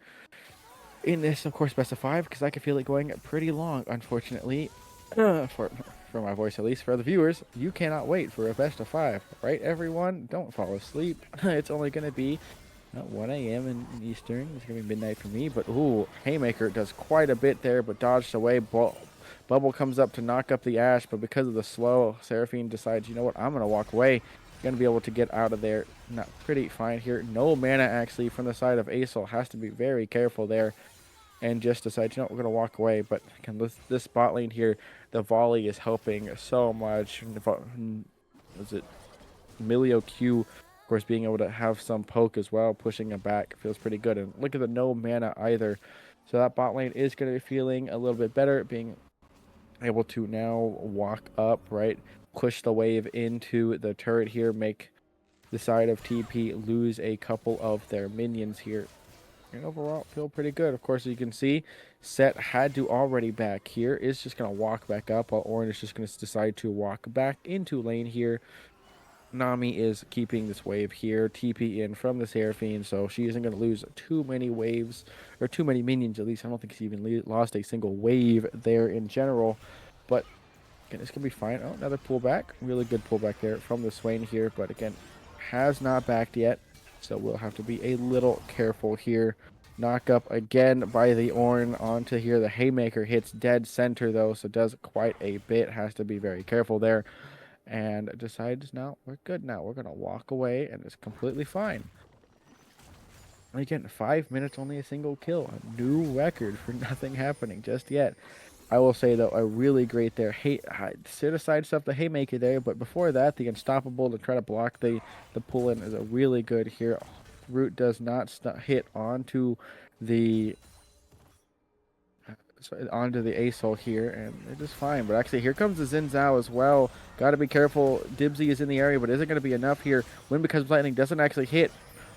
In this, of course, best of 5, because I can feel it going pretty long, unfortunately. For my voice, at least. For the viewers, you cannot wait for a best of 5, right, everyone? Don't fall asleep. It's only going to be 1 a.m. in Eastern. It's going to be midnight for me, but ooh, Haymaker does quite a bit there, but dodged away. Bubble comes up to knock up the Ash, but because of the slow, Seraphine decides, you know what, I'm going to walk away. Going to be able to get out of there. Not pretty fine here. No mana, actually, from the side of Acel. Has to be very careful there. And just decides, you know, we're going to walk away. But again, this bot lane here, the volley is helping so much. Was it Milio Q, of course, being able to have some poke as well, pushing him back feels pretty good. And look at the no mana either. So that bot lane is going to be feeling a little bit better, being able to now walk up, right? Push the wave into the turret here, make the side of TP lose a couple of their minions here. And overall, feel pretty good. Of course, as you can see, Set had to already back here. Is just going to walk back up, while Orin is just going to decide to walk back into lane here. Nami is keeping this wave here. TP in from the Seraphine, so she isn't going to lose too many waves, or too many minions at least. I don't think she even lost a single wave there in general. But again, it's going to be fine. Oh, another pullback. Really good pullback there from the Swain here. But again, has not backed yet. So we'll have to be a little careful here. Knock up again by the Ornn onto here. The Haymaker hits dead center though, so does quite a bit. Has to be very careful there. And decides, now we're good now. We're going to walk away and it's completely fine. And again, 5 minutes, only a single kill. A new record for nothing happening just yet. I will say, though, a really great there. Set aside stuff, the Haymaker there, but before that, the Unstoppable to try to block the pull-in is a really good here. Root does not hit onto the Acel here, and they're just fine. But actually, here comes the Xin Zhao as well. Got to be careful. Dibsy is in the area, but isn't going to be enough here. Wind Becomes Lightning doesn't actually hit.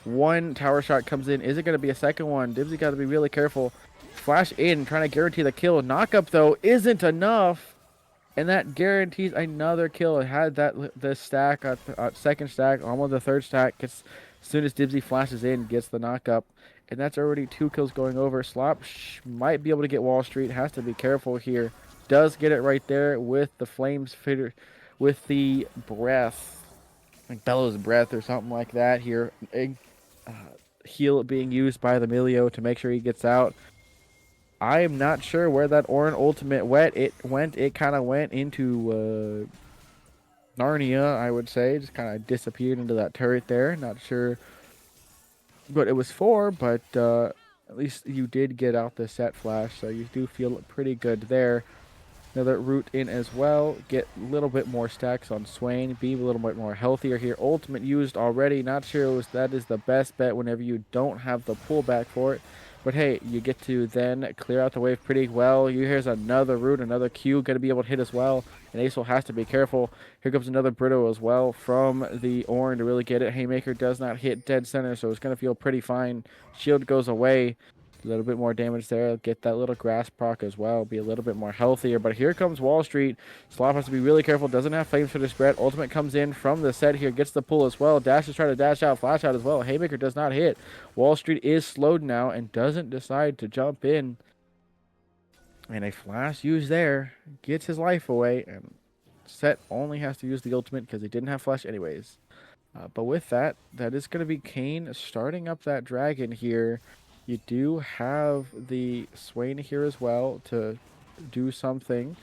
One tower shot comes in. Is it going to be a second one? Dibsy got to be really careful. Flash in, trying to guarantee the kill. Knockup, though, isn't enough. And that guarantees another kill. It had the stack, second stack, almost the third stack. As soon as Dibsy flashes in, gets the knockup. And that's already 2 kills going over. Slop might be able to get Wall Street. Has to be careful here. Does get it right there with the flames fitter, with the breath. Like Bellows breath or something like that here. Heal being used by the Milio to make sure he gets out. I am not sure where that Orin ultimate went. It kind of went into Narnia, I would say. Just kind of disappeared into that turret there. Not sure what it was for, but at least you did get out the set flash, so you do feel pretty good there. Another route in as well. Get a little bit more stacks on Swain. Be a little bit more healthier here. Ultimate used already. Not sure that is the best bet whenever you don't have the pullback for it. But hey, you get to then clear out the wave pretty well. Here's another route, another Q. Going to be able to hit as well. And Acel has to be careful. Here comes another Brito as well from the Orin to really get it. Haymaker does not hit dead center, so it's going to feel pretty fine. Shield goes away. A little bit more damage there. Get that little grass proc as well. Be a little bit more healthier. But here comes Wall Street. Slop has to be really careful. Doesn't have flames for the spread. Ultimate comes in from the set here. Gets the pull as well. Dash is trying to dash out. Flash out as well. Haymaker does not hit. Wall Street is slowed now and doesn't decide to jump in. And a flash used there. Gets his life away. And set only has to use the ultimate because he didn't have flash anyways. But with that, that is going to be Kane starting up that dragon here. You do have the Swain here as well to do something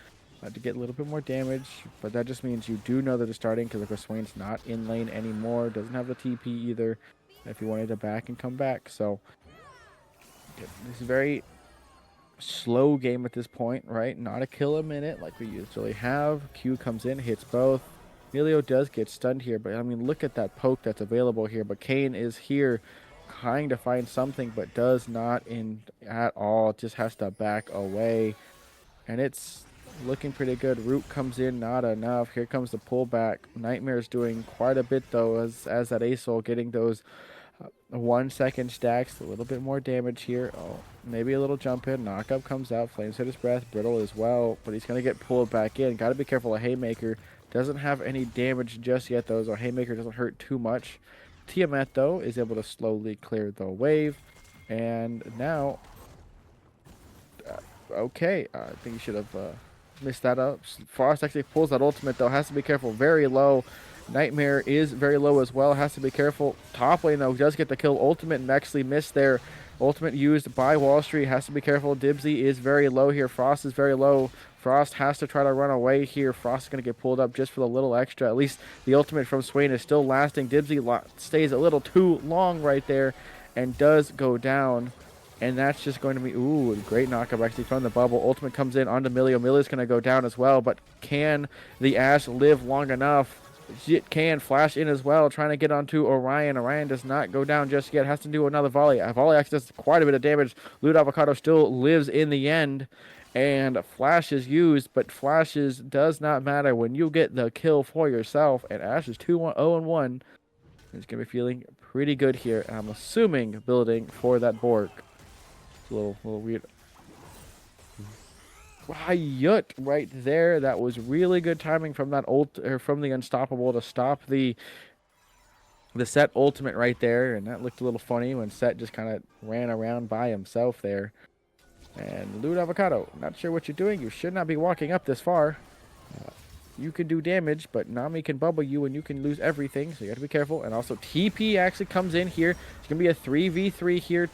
to get a little bit more damage, but that just means you do know that it's starting because of course Swain's not in lane anymore, doesn't have the TP either if you wanted to back and come back. So this is very slow game at this point, right? Not a kill a minute like we usually have. Q comes in, hits both. Emilio does get stunned here, but I mean, look at that poke that's available here. But Kane is here trying to find something, but does not in at all. Just has to back away. And it's looking pretty good. Root comes in, not enough. Here comes the pullback. Nightmare's doing quite a bit, though, as that Acel getting those 1 second stacks. A little bit more damage here. Oh, maybe a little jump in. Knockup comes out. Flames hit his breath. Brittle as well, but he's going to get pulled back in. Got to be careful of Haymaker. Doesn't have any damage just yet, though, so Haymaker doesn't hurt too much. Tiamat, though, is able to slowly clear the wave. And now, okay, I think you should have missed that up. Frost actually pulls that ultimate, though. Has to be careful. Very low. Nightmare is very low as well. Has to be careful. Top lane, though, does get the kill. Ultimate and actually missed there. Ultimate used by Wall Street. Has to be careful. Dibsy is very low here. Frost is very low. Frost has to try to run away here. Frost is going to get pulled up just for the little extra. At least the ultimate from Swain is still lasting. Dibsy stays a little too long right there and does go down. And that's just going to be, ooh, great knockup actually from the bubble. Ultimate comes in onto Milio. Milio's going to go down as well, but can the Ashe live long enough? It can flash in as well, trying to get onto Orion. Orion does not go down just yet. Has to do another volley. A volley actually does quite a bit of damage. Loot Avocado still lives in the end. And flash is used, but flashes does not matter when you get the kill for yourself. And Ashe is 2-0-1. He's going to be feeling pretty good here. And I'm assuming building for that Bork. It's a little weird. Yut right there. That was really good timing from that from the Unstoppable to stop the Set ultimate right there. And that looked a little funny when Set just kind of ran around by himself there. And Loot Avocado, not sure what you're doing. You should not be walking up this far. You can do damage, but Nami can bubble you and you can lose everything. So you have to be careful. And also TP actually comes in here. It's going to be a 3v3 here.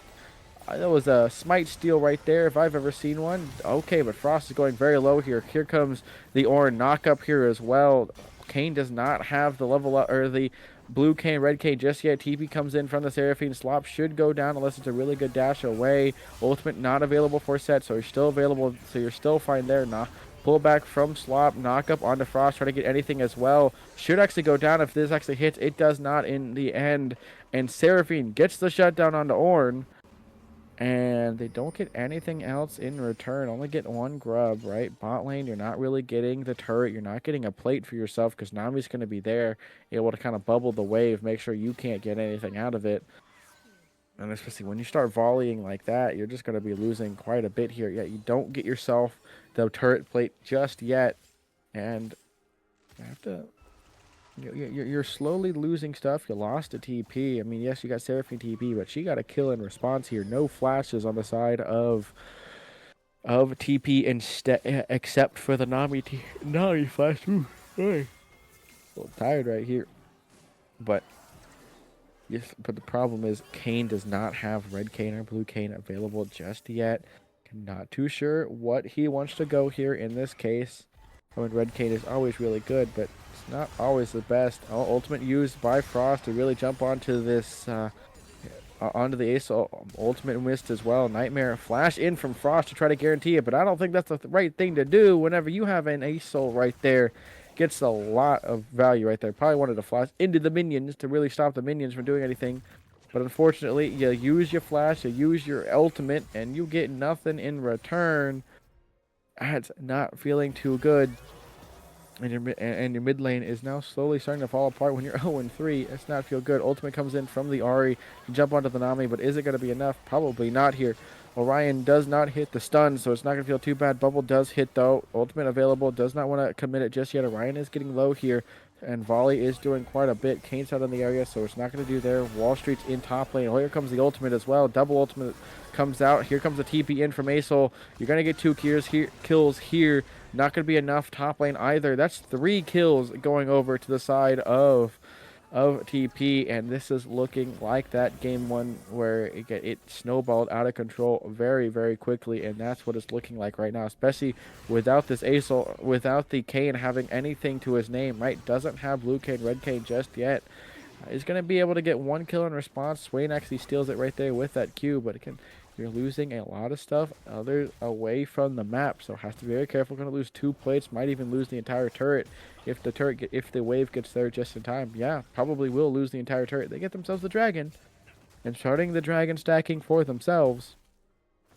That was a smite steal right there if I've ever seen one. Okay, but Frost is going very low here. Here comes the Orin knockup here as well. Kane does not have the level up, or the blue Kane, red Kane just yet. TP comes in from the Seraphine. Slop should go down unless it's a really good dash away. Ultimate not available for Set, so you're still available. So you're still fine there. Pull back from Slop, knock up onto Frost, try to get anything as well. Should actually go down if this actually hits. It does not in the end. And Seraphine gets the shutdown onto Ornn. And they don't get anything else in return. Only get one grub, right? Bot lane, you're not really getting the turret. You're not getting a plate for yourself because Nami's going to be there, able to kind of bubble the wave, make sure you can't get anything out of it. And especially when you start volleying like that, you're just going to be losing quite a bit here. Yet you don't get yourself the turret plate just yet. And you have to... You're slowly losing stuff. You lost a TP. I mean, yes, you got Seraphine TP, but she got a kill in response here. No flashes on the side of TP except for the Nami flash. Ooh, a little tired right here. But yes, but the problem is Kane does not have red Kane or blue Kane available just yet. Not too sure what he wants to go here in this case. I mean, Red Cane is always really good, but it's not always the best. Ultimate used by Frost to really jump onto this, onto the Ace. Ultimate missed as well. Nightmare flash in from Frost to try to guarantee it, but I don't think that's the right thing to do whenever you have an Ace Soul right there. Gets a lot of value right there. Probably wanted to flash into the minions to really stop the minions from doing anything. But unfortunately, you use your flash, you use your ultimate, and you get nothing in return. That's not feeling too good. And your mid lane is now slowly starting to fall apart when you're 0-3. It's not feel good. Ultimate comes in from the Ahri to jump onto the Nami, but is it going to be enough? Probably not here. Orion does not hit the stun, so it's not going to feel too bad. Bubble does hit, though. Ultimate available. Does not want to commit it just yet. Orion is getting low here, and Volley is doing quite a bit. Kane's out in the area, so it's not going to do there. Wall Street's in top lane. Oh, here comes the ultimate as well. Double ultimate comes out. Here comes the TP in from Asol. You're going to get 2 kills here. Not going to be enough top lane either. That's 3 kills going over to the side of TP, and this is looking like that game 1 where it snowballed out of control very, very quickly, and that's what it's looking like right now, especially without this Asol, without the Kane having anything to his name, right? Doesn't have blue Kane, red Kane just yet. He's going to be able to get 1 kill in response. Swain actually steals it right there with that Q, but again, you're losing a lot of stuff away from the map, so have to be very careful. Going to lose 2 plates, might even lose the entire turret if the wave gets there just in time. Yeah, probably will lose the entire turret. They get themselves the dragon, and starting the dragon stacking for themselves.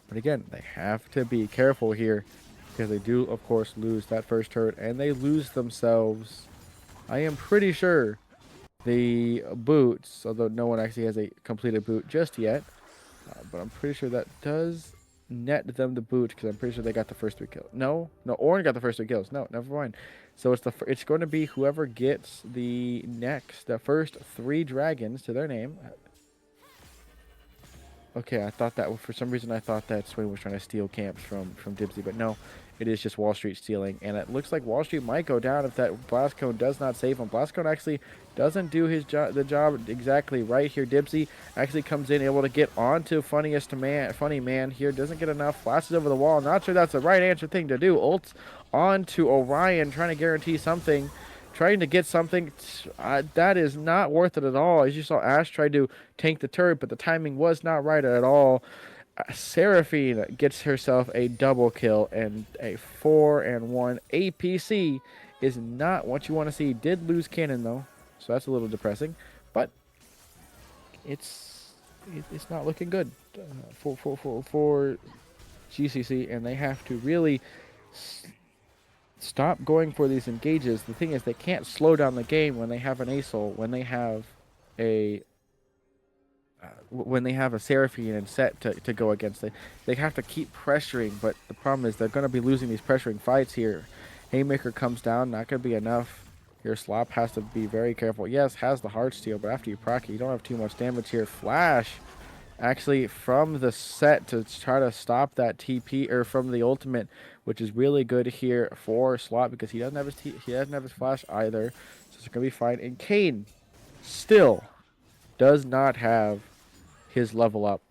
But again, they have to be careful here because they do, of course, lose that first turret, and they lose themselves. I am pretty sure the boots, although no one actually has a completed boot just yet. But I'm pretty sure that does net them the boot because I'm pretty sure they got the first 3 kills. No, Orin got the first 3 kills. No, never mind. So it's going to be whoever gets the first 3 dragons to their name. Okay, I thought that for some reason I thought that Swain was trying to steal camps from Dibsy, but no, it is just Wall Street stealing, and it looks like Wall Street might go down if that Blast Cone does not save him. Blast Cone actually doesn't do the job exactly right here. Dibsy actually comes in able to get onto funny man here, doesn't get enough, flashes over the wall. Not sure that's the right answer thing to do. Ults onto Orion, trying to guarantee something. Trying to get something, that is not worth it at all. As you saw, Ash tried to tank the turret, but the timing was not right at all. Seraphine gets herself a double kill, and a 4-1 APC is not what you want to see. Did lose cannon, though, so that's a little depressing. But it's not looking good for GCC, and they have to really stop going for these engages. The thing is, they can't slow down the game when they have an Asol, when they have a Seraphine and set to go against. They have to keep pressuring, but the problem is they're going to be losing these pressuring fights here. Haymaker comes down, not going to be enough. Here, Slop has to be very careful. Yes, has the hard steal, but after you proc it, you don't have too much damage here. Flash, actually, from the set to try to stop that TP, or from the ultimate, which is really good here for Slop because he doesn't have his flash either, so it's gonna be fine. And Kane still does not have his level up.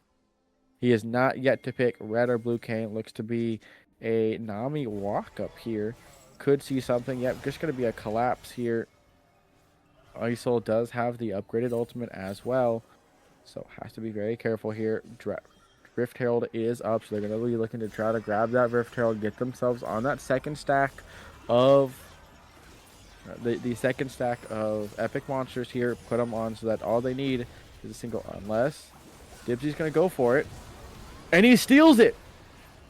He is not yet to pick red or blue Kane. Looks to be a Nami walk up here. Could see something. Yep, just gonna be a collapse here. Isol does have the upgraded ultimate as well, so has to be very careful here. Rift Herald is up, so they're going to be looking to try to grab that Rift Herald, get themselves on that second stack of the second stack of epic monsters here. Put them on so that all they need is a single, unless Dibsy's going to go for it, and he steals it.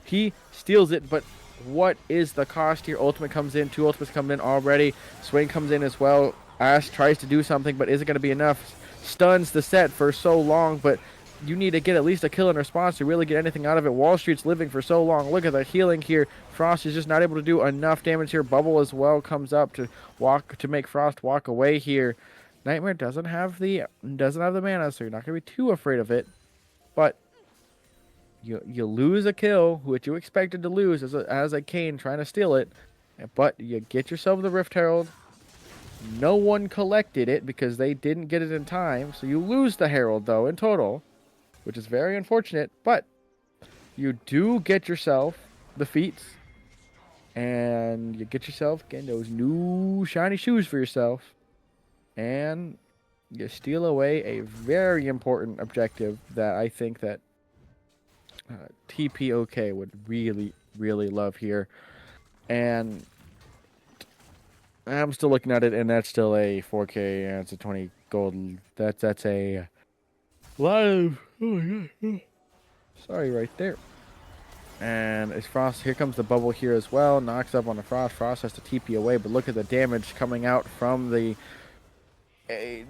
He steals it, but what is the cost here? Ultimate comes in, 2 ultimates come in already. Swain comes in as well. Ash tries to do something, but is it going to be enough? Stuns the set for so long, but you need to get at least a kill in response to really get anything out of it. Wall Street's living for so long. Look at the healing here. Frost is just not able to do enough damage here. Bubble as well comes up to make Frost walk away here. Nightmare doesn't have the mana, so you're not gonna be too afraid of it. But you lose a kill, which you expected to lose as a Kane trying to steal it. But you get yourself the Rift Herald. No one collected it because they didn't get it in time, so you lose the Herald though in total, which is very unfortunate, but you do get yourself the feats, and you get yourself again those new shiny shoes for yourself, and you steal away a very important objective that I think that TPOK would really, really love here. And I'm still looking at it, and that's still a 4K, and it's a 20 gold. That's a lot of. Oh my god. Sorry, right there. And it's Frost. Here comes the bubble here as well. Knocks up on the Frost. Frost has to TP away, but look at the damage coming out from the.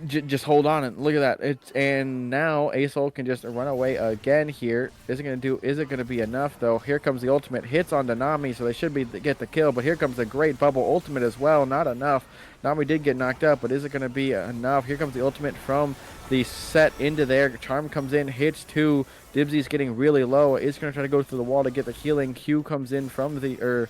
Just hold on and look at that. It's and now Asol can just run away again here. Is it gonna be enough though? Here comes the ultimate, hits on the Nami, so they should get the kill. But here comes the great bubble ultimate as well. Not enough. Nami did get knocked up, but is it gonna be enough? Here comes the ultimate from the set into there. Charm comes in, hits two. Dibsy's getting really low. Is gonna try to go through the wall to get the healing. Q comes in from the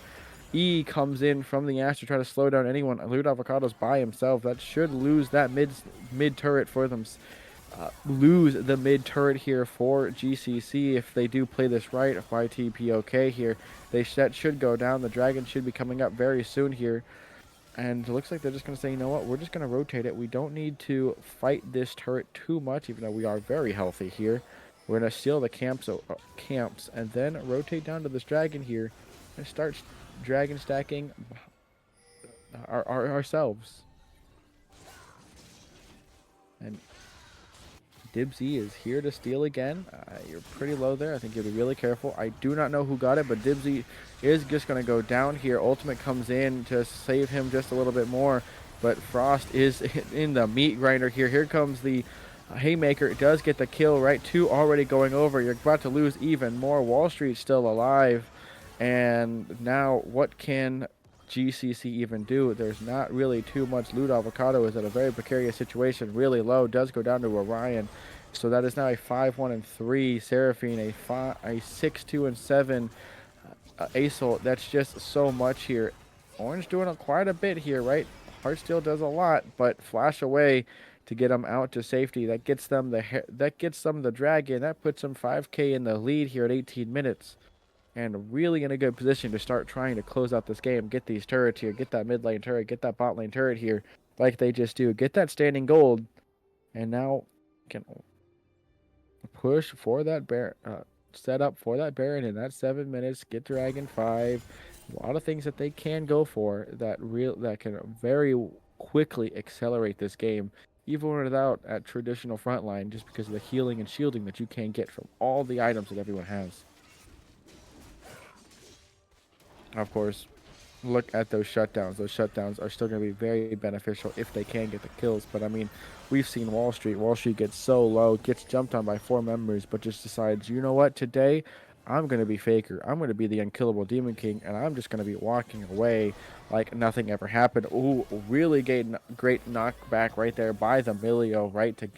E comes in from the Ash to try to slow down anyone. Loot Avocado's by himself. That should lose that mid turret for them. Lose the mid turret here for GCC if they do play this right. YTPOK here. That should go down. The dragon should be coming up very soon here. And it looks like they're just going to say, you know what, we're just going to rotate it. We don't need to fight this turret too much, even though we are very healthy here. We're going to steal the camps and then rotate down to this dragon here and start dragon stacking ourselves. And Dibsy is here to steal again. You're pretty low there. I think you'll be really careful. I do not know who got it, but Dibsy is just going to go down here. Ultimate comes in to save him just a little bit more, but Frost is in the meat grinder here. Here comes the Haymaker. It does get the kill, right? Two already going over. You're about to lose even more. Wall Street's still alive. And now what can GCC even do? There's not really too much loot. Avocado is at a very precarious situation, really low, does go down to Orion. So that is now a 5-1-3 Seraphine, a 6-2-7 Asol. That's just so much here. Orange doing quite a bit here, right? Heartsteel does a lot, but flash away to get them out to safety. That gets them the dragon. That puts them 5K in the lead here at 18 minutes. And really in a good position to start trying to close out this game. Get these turrets here. Get that mid lane turret. Get that bot lane turret here. Like they just do. Get that standing gold. And now can push for that Baron. Set up for that Baron in that 7 minutes. Get Dragon 5. A lot of things that they can go for that can very quickly accelerate this game. Even without a traditional frontline. Just because of the healing and shielding that you can get from all the items that everyone has. Of course, look at those shutdowns. Those shutdowns are still going to be very beneficial if they can get the kills. But, I mean, we've seen Wall Street. Wall Street gets so low, gets jumped on by 4 members, but just decides, you know what, today I'm going to be Faker. I'm going to be the unkillable Demon King, and I'm just going to be walking away like nothing ever happened. Ooh, really great knockback right there by the Milio, right, to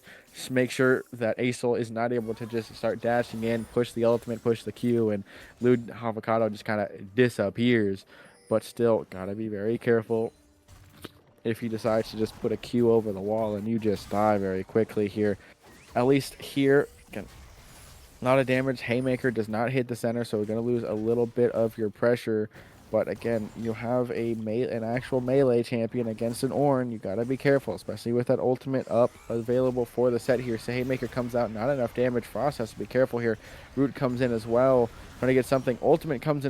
make sure that Asol is not able to just start dashing in, push the ultimate, push the Q, and Lud Avocado just kind of disappears. But still, got to be very careful if he decides to just put a Q over the wall and you just die very quickly here. At least here, again, a lot of damage. Haymaker does not hit the center, so we're going to lose a little bit of your pressure. But again, you have an actual melee champion against an Ornn. You got to be careful, especially with that ultimate up available for the set here. So Haymaker comes out, not enough damage. Frost has to be careful here. Root comes in as well, trying to get something. Ultimate comes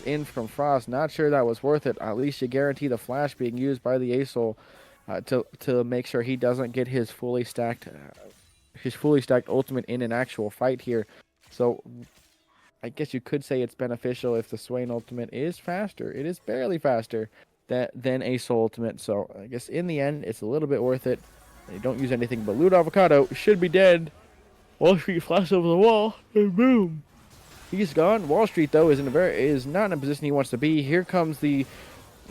in from Frost. Not sure that was worth it. At least you guarantee the flash being used by the Asol to make sure he doesn't get his fully stacked ultimate in an actual fight here. So I guess you could say it's beneficial if the Swain ultimate is faster. It is barely faster than Asol ultimate. So I guess in the end, it's a little bit worth it. They don't use anything but Loot Avocado. Should be dead. Wall Street flash over the wall, and boom, he's gone. Wall Street though is not in a position he wants to be. Here comes the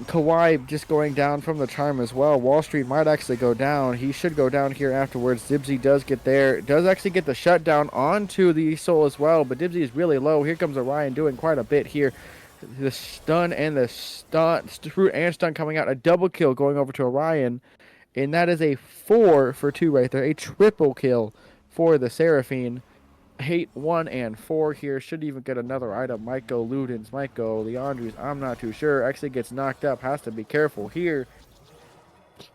Kawhi just going down from the charm as well. Wall Street might actually go down. He should go down here afterwards. Dibsy does get there. Does actually get the shutdown onto the Soul as well, but Dibsy is really low. Here comes Orion doing quite a bit here. The stun and the fruit and stun coming out. A double kill going over to Orion. And that is a 4 for 2 right there. A triple kill for the Seraphine. hate 1 and 4 here. Should even get another item. Might go Ludens, might go Leandries. I'm not too sure. Actually gets knocked up. Has to be careful here.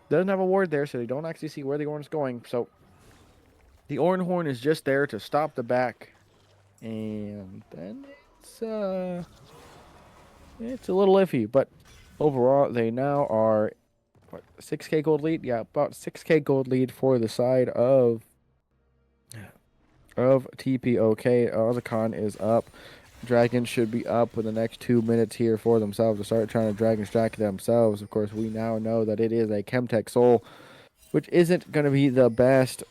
Doesn't have a ward there, so they don't actually see where the Orn's going. So the Orn Horn is just there to stop the back. And then it's a little iffy. But overall, they now are, what, 6k gold lead? Yeah, about 6k gold lead for the side of TPOK. Ozakon is up. Dragon should be up in the next 2 minutes here for themselves to start trying to Dragon Strike themselves. Of course, we now know that it is a Chemtech Soul, which isn't going to be the best.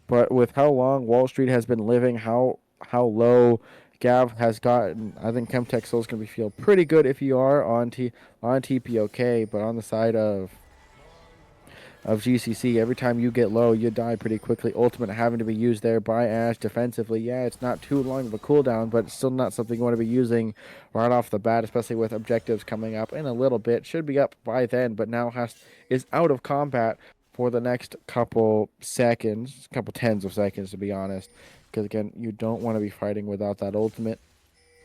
But with how long Wall Street has been living, how low Gav has gotten, I think Chemtech Soul is going to feel pretty good if you are on TPOK. But on the side of GCCe, every time you get low, you die pretty quickly. Ultimate having to be used there by Ash defensively. Yeah, it's not too long of a cooldown, but it's still not something you want to be using right off the bat, especially with objectives coming up in a little bit. Should be up by then, but now is out of combat for the next couple seconds, couple tens of seconds to be honest. Because again, you don't want to be fighting without that ultimate,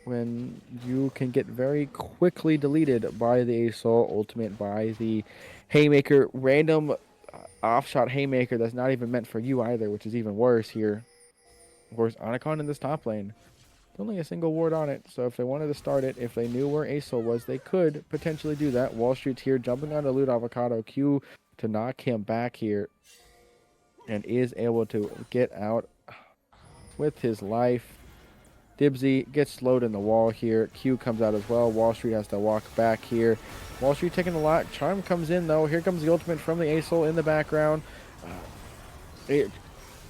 when you can get very quickly deleted by the Soul ultimate, by the Haymaker, random offshot Haymaker that's not even meant for you either, which is even worse here. Of course, Anacon in this top lane, only a single ward on it, so if they wanted to start it, if they knew where Asol was, they could potentially do that. Wall Street's here, jumping onto Loot Avocado, Q to knock him back here, and is able to get out with his life. Dibsy gets slowed in the wall here. Q comes out as well. Wall Street has to walk back here. Wall Street taking a lot. Charm comes in though. Here comes the ultimate from the Asol in the background.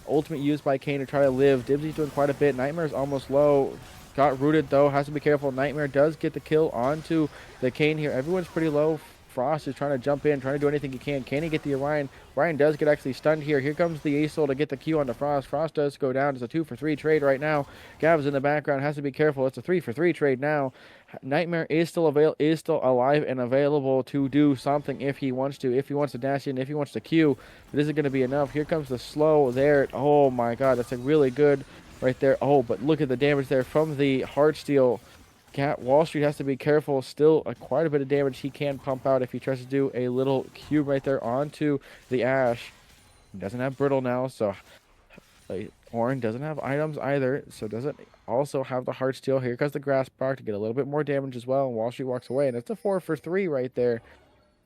Ultimate used by Kane to try to live. Dibsy's doing quite a bit. Nightmare's almost low. Got rooted though. Has to be careful. Nightmare does get the kill onto the Kane here. Everyone's pretty low. Frost is trying to jump in, trying to do anything he can. Can he get the Orion? Orion does get actually stunned here. Here comes the Asol to get the Q onto Frost. Frost does go down. It's a 2-for-3 trade right now. Gav's in the background. Has to be careful. It's a 3-for-3 trade now. Nightmare is still alive and available to do something if he wants to. If he wants to dash in, if he wants to Q. It isn't going to be enough. Here comes the slow there. Oh my god, that's a really good right there. Oh, but look at the damage there from the Heartsteel. Wall Street has to be careful. Still quite a bit of damage he can pump out if he tries to do a little cube right there onto the Ash. He doesn't have Brittle now, so Orin doesn't have items either, so doesn't also have the Heartsteel. Here comes the Grass Bark to get a little bit more damage as well, and Wall Street walks away, and it's a 4-for-3 right there.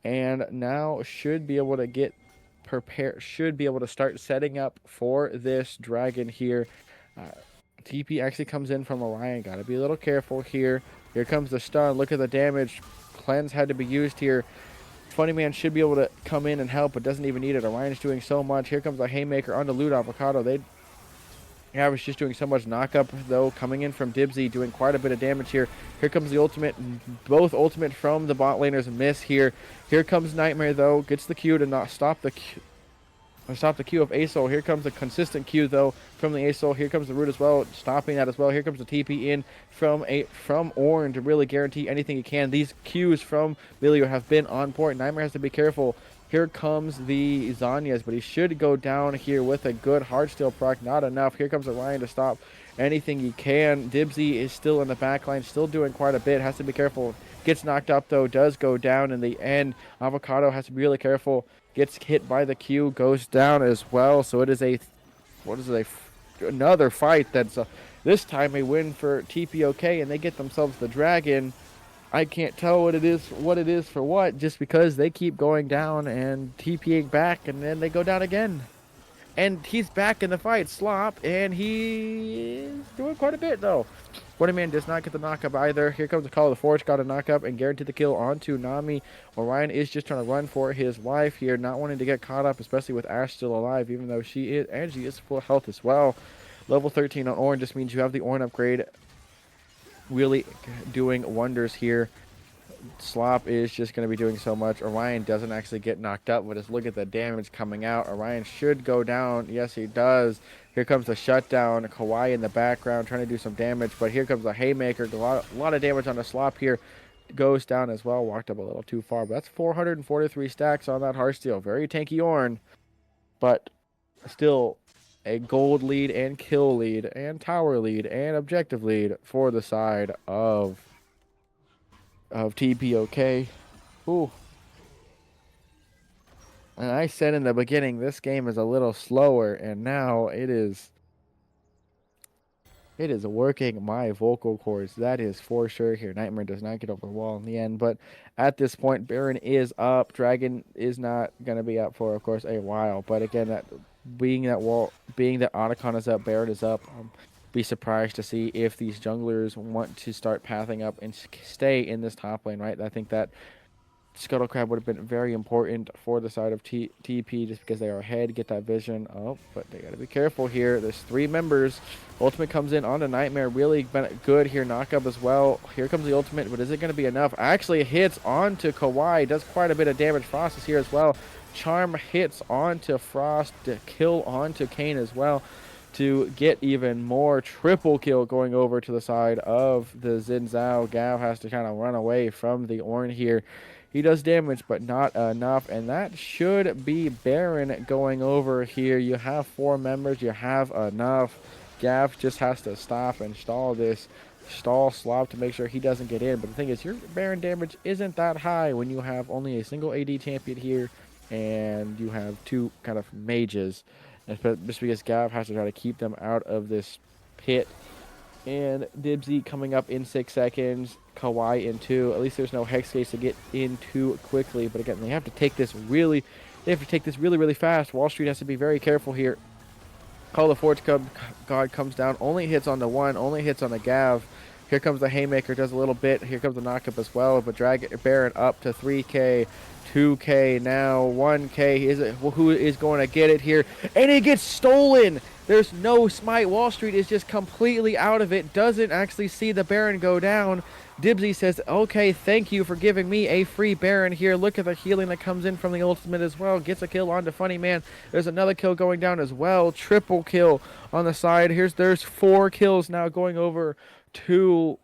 And now should be able to get prepared, should be able to start setting up for this dragon here. TP actually comes in from Orion. Got to be a little careful here. Here comes the stun. Look at the damage. Cleanse had to be used here. Funny Man should be able to come in and help, but doesn't even need it. Orion's doing so much. Here comes the Haymaker onto Loot Avocado. Was just doing so much knockup, though, coming in from Dibsy, doing quite a bit of damage here. Here comes the ultimate. Both ultimate from the bot laners miss here. Here comes Nightmare, though. Gets the Q to not stop the Q. Stop the Q of Asol. Here comes the consistent Q though from the Asol. Here comes the root as well, stopping that as well. Here comes the TP in from Orn to really guarantee anything he can. These Qs from Milio have been on point. Nightmare has to be careful. Here comes the Zanyas, but he should go down here with a good Heartsteel proc. Not enough. Here comes Orion to stop anything he can. Dibsy is still in the backline, still doing quite a bit. Has to be careful. Gets knocked up though, does go down in the end. Avocado has to be really careful. Gets hit by the Q, goes down as well. So it is another fight that's this time a win for TPOK, and they get themselves the dragon. I can't tell what it is for what, just because they keep going down and TPing back, and then they go down again. And he's back in the fight, Slop, and he is doing quite a bit though. Man does not get the knockup either. Here comes the Call of the Forge, got a knockup and guaranteed the kill onto Nami. Orion is just trying to run for his life here, not wanting to get caught up, especially with Ash still alive, even though she is full health as well. Level 13 on Orn just means you have the Orn upgrade, really doing wonders here. Slop is just going to be doing so much. Orion doesn't actually get knocked up, but just look at the damage coming out. Orion should go down. Yes, he does. Here comes the shutdown. Kawhi in the background trying to do some damage, but here comes the Haymaker. A lot of damage on the Slop here. Goes down as well. Walked up a little too far, but that's 443 stacks on that Heartsteel. Very tanky Orn, but still a gold lead and kill lead and tower lead and objective lead for the side of TPOK. Ooh. And I said in the beginning, this game is a little slower, and now it is working my vocal cords. That is for sure here. Nightmare does not get over the wall in the end, but at this point, Baron is up. Dragon is not going to be up for, of course, a while. But again, being that Otacon is up, Baron is up. Be surprised to see if these junglers want to start pathing up and stay in this top lane, right? I think that Scuttle Crab would have been very important for the side of TP just because they are ahead, get that vision. Oh, but they got to be careful here. There's 3 members. Ultimate comes in onto Nightmare. Really been good here. Knock up as well. Here comes the ultimate, but is it going to be enough? Actually hits onto Kawhi. Does quite a bit of damage. Frost is here as well. Charm hits onto Frost to kill onto Kane as well to get even more. Triple kill going over to the side of the Xin Zhao. Gav has to kind of run away from the Ornn here. He does damage, but not enough, and that should be Baron going over here. You have 4 members. You have enough. Gav just has to stop and stall Slop to make sure he doesn't get in. But the thing is, your Baron damage isn't that high when you have only a single AD champion here, and you have 2 kind of mages. And just because Gav has to try to keep them out of this pit. And Dibsy coming up in 6 seconds. Kawhi in 2. At least there's no Hex Gates to get in too quickly. But again, they have to take this really fast. Wall Street has to be very careful here. Call of Forge God comes down. Only hits on the 1. Only hits on the Gav. Here comes the Haymaker. Does a little bit. Here comes the knockup as well. But Baron up to 3K. 2K now. 1K. Who is going to get it here? And it gets stolen. There's no smite. Wall Street is just completely out of it. Doesn't actually see the Baron go down. Dibsy says, okay, thank you for giving me a free Baron here. Look at the healing that comes in from the ultimate as well. Gets a kill onto Funny Man. There's another kill going down as well. Triple kill on the side. There's 4 kills now going over to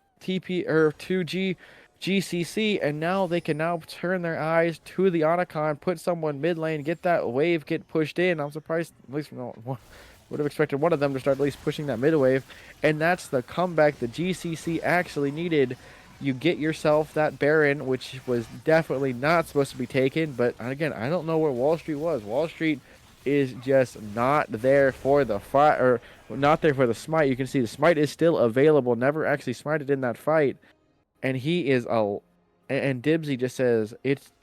GCCe, and now they can now turn their eyes to the Otacon, put someone mid lane, get that wave, get pushed in. I'm surprised, at least would have expected one of them to start at least pushing that mid wave, and that's the comeback the GCCe actually needed. You get yourself that Baron, which was definitely not supposed to be taken, but again, I don't know where Wall Street was. Wall Street is just not there for the fight, or not there for the smite. You can see the smite is still available, never actually smited in that fight, and he is and Dibsy just says,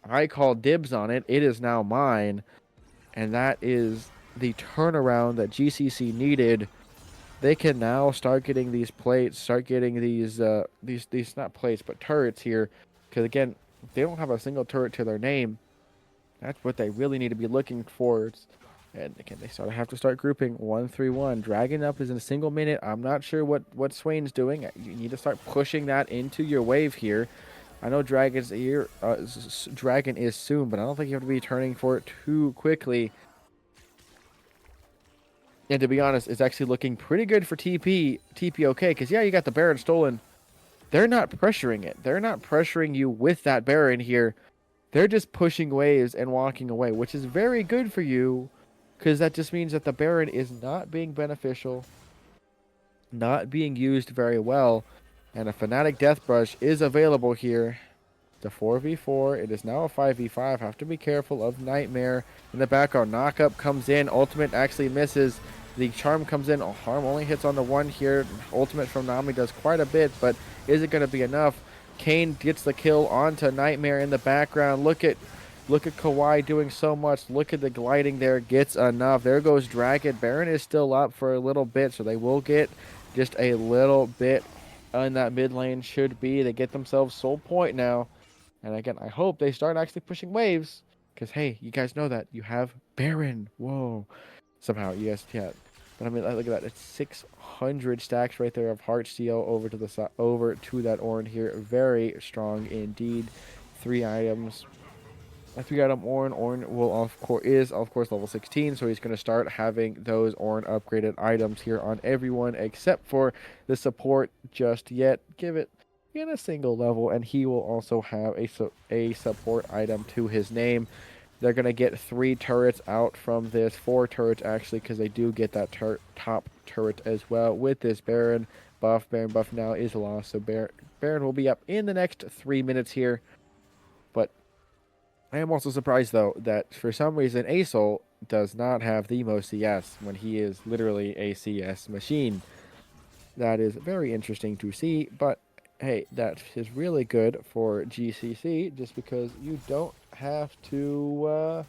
I call dibs on it, it is now mine, and that is the turnaround that GCCe needed. They can now start getting these plates, start getting these not plates, but turrets here. Because again, they don't have a single turret to their name. That's what they really need to be looking for. And again, they have to start grouping 1-3-1. Dragon up is in a single minute. I'm not sure what Swain's doing. You need to start pushing that into your wave here. I know Dragon's here. Dragon is soon, but I don't think you have to be turning for it too quickly. And to be honest, it's actually looking pretty good for TPOK, because yeah, you got the Baron stolen. They're not pressuring it. They're not pressuring you with that Baron here. They're just pushing waves and walking away, which is very good for you, because that just means that the Baron is not being beneficial, not being used very well, and a Fnatic Deathbrush is available here. The 4v4. It is now a 5v5. Have to be careful of Nightmare in the background. Knockup comes in. Ultimate actually misses. The Charm comes in. Harm only hits on the 1 here. Ultimate from Nami does quite a bit, but is it going to be enough? Kane gets the kill onto Nightmare in the background. Look at Kawhi doing so much. Look at the gliding there. Gets enough. There goes Dragon. Baron is still up for a little bit, so they will get just a little bit in that mid lane. Should be. They get themselves soul point now. And again, I hope they start actually pushing waves, because hey, you guys know that you have Baron. Whoa, somehow you guys can't. But I mean, look at that. It's 600 stacks right there of Heart Steel over to the side, over to that Ornn here. Very strong indeed. 3 items. A 3-item Ornn. Ornn will is of course level 16, so he's going to start having those Ornn upgraded items here on everyone except for the support. Just yet, give it in a single level, and he will also have a support item to his name. They're going to get 3 turrets out from this, 4 turrets actually, because they do get that top turret as well with this Baron buff. Baron buff now is lost, so Baron will be up in the next 3 minutes here. But I am also surprised, though, that for some reason Asol does not have the most CS when he is literally a CS machine. That is very interesting to see, but hey, that is really good for GCCe just because you don't have to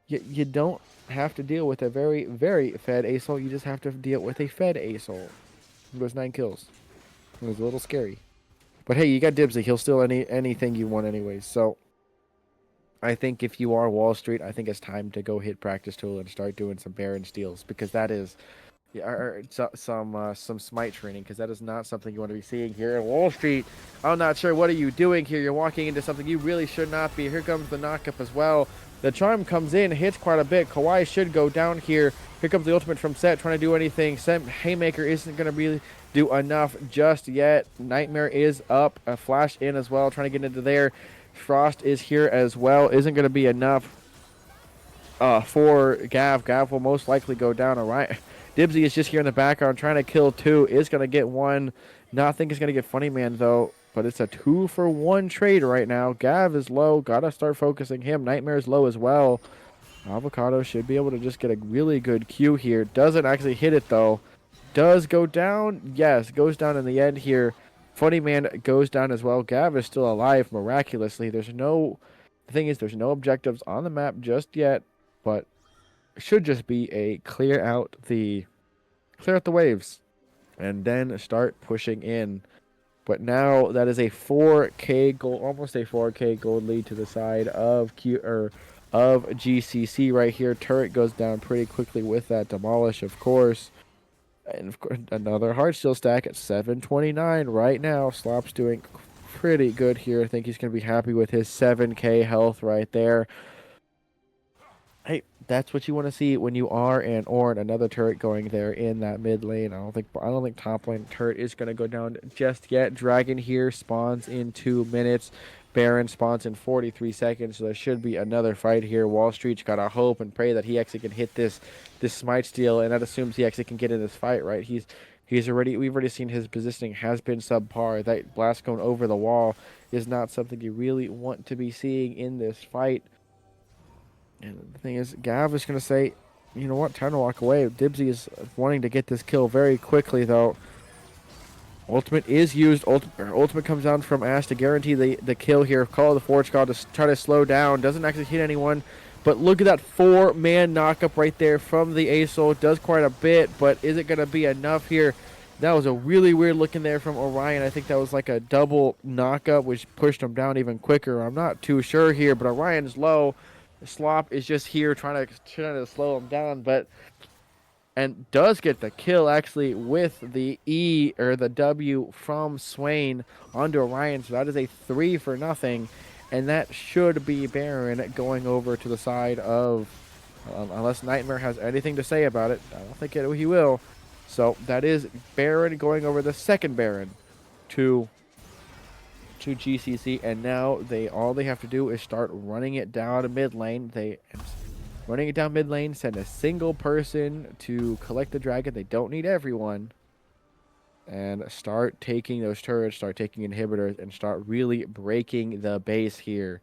you don't have to deal with a very, very fed Asol. You just have to deal with a fed Asol. He goes 9 kills. It was a little scary. But hey, you got Dibsy. He'll steal anything you want anyways. So I think if you are Wall Street, I think it's time to go hit practice tool and start doing some Baron steals because that is some smite training because that is not something you want to be seeing here at Wall Street. I'm not sure what are you doing here. You're walking into something you really should not be. Here comes the knockup as well. The charm comes in, hits quite a bit. Kawhi should go down here. Here comes the ultimate from Set trying to do anything. Set Haymaker isn't going to really do enough just yet. Nightmare is up. A flash in as well, trying to get into there. Frost is here as well. Isn't going to be enough for Gav. Gav will most likely go down. All right. Dibsy is just here in the background trying to kill 2. Is going to get 1. Not think it's going to get Funny Man, though. But it's a 2-for-1 trade right now. Gav is low. Got to start focusing him. Nightmare is low as well. Avocado should be able to just get a really good Q here. Doesn't actually hit it, though. Does go down. Yes, goes down in the end here. Funny Man goes down as well. Gav is still alive miraculously. The thing is, there's no objectives on the map just yet. But should just be a clear out the waves and then start pushing in. But now that is a 4K gold, almost a 4K gold lead to the side of GCCe right here. Turret goes down pretty quickly with that demolish, of course. And of course, another hardsteel stack at 729 right now. Slop's doing pretty good here. I think he's going to be happy with his 7K health right there. Hey, that's what you want to see when you are an Ornn. Another turret going there in that mid lane. I don't think top lane turret is going to go down just yet. Dragon here spawns in 2 minutes. Baron spawns in 43 seconds. So there should be another fight here. Wall Street's got to hope and pray that he actually can hit this smite steal, and that assumes he actually can get in this fight, right? We've already seen his positioning has been subpar. That blast going over the wall is not something you really want to be seeing in this fight. And the thing is, Gav is going to say, you know what, time to walk away. Dibsy is wanting to get this kill very quickly, though. Ultimate is used. Ultimate comes down from Ash to guarantee the kill here. Call of the Forge God to try to slow down. Doesn't actually hit anyone. But look at that 4-man knockup right there from the Asol. Does quite a bit, but is it going to be enough here? That was a really weird looking there from Orion. I think that was like a double knockup, which pushed him down even quicker. I'm not too sure here, but Orion's low. Slop is just here trying to slow him down, and does get the kill actually with the E or the W from Swain onto Orion. So that is a 3-for-0, and that should be Baron going over to the side of, unless Nightmare has anything to say about it. I don't think he will. So that is Baron going over the second Baron to GCCe, and now all they have to do is start running it down mid lane. Send a single person to collect the dragon. They don't need everyone, and start taking those turrets, start taking inhibitors, and start really breaking the base here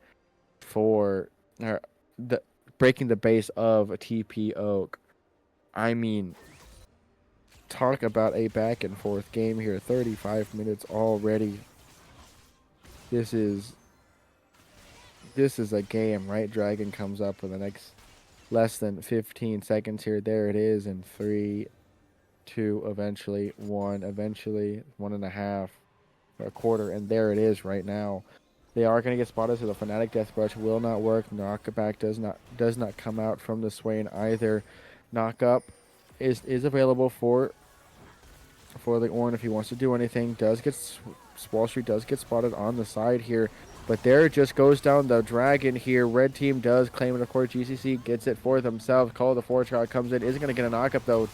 breaking the base of TPOAK. I mean, talk about a back and forth game here. 35 minutes already. This is a game, right? Dragon comes up in the next less than 15 seconds here. There it is in 3, 2, eventually 1, eventually 1.5, a quarter, and there it is right now. They are going to get spotted, so the Fnatic Deathbrush will not work. Knockback does not come out from the Swain either. Knockup is available for the Ornn if he wants to do anything. Wall Street does get spotted on the side here, but there just goes down the dragon here. Red team does claim it, of course. GCCe gets it for themselves. Call of the Forge God comes in. Isn't going to get a knockup, though.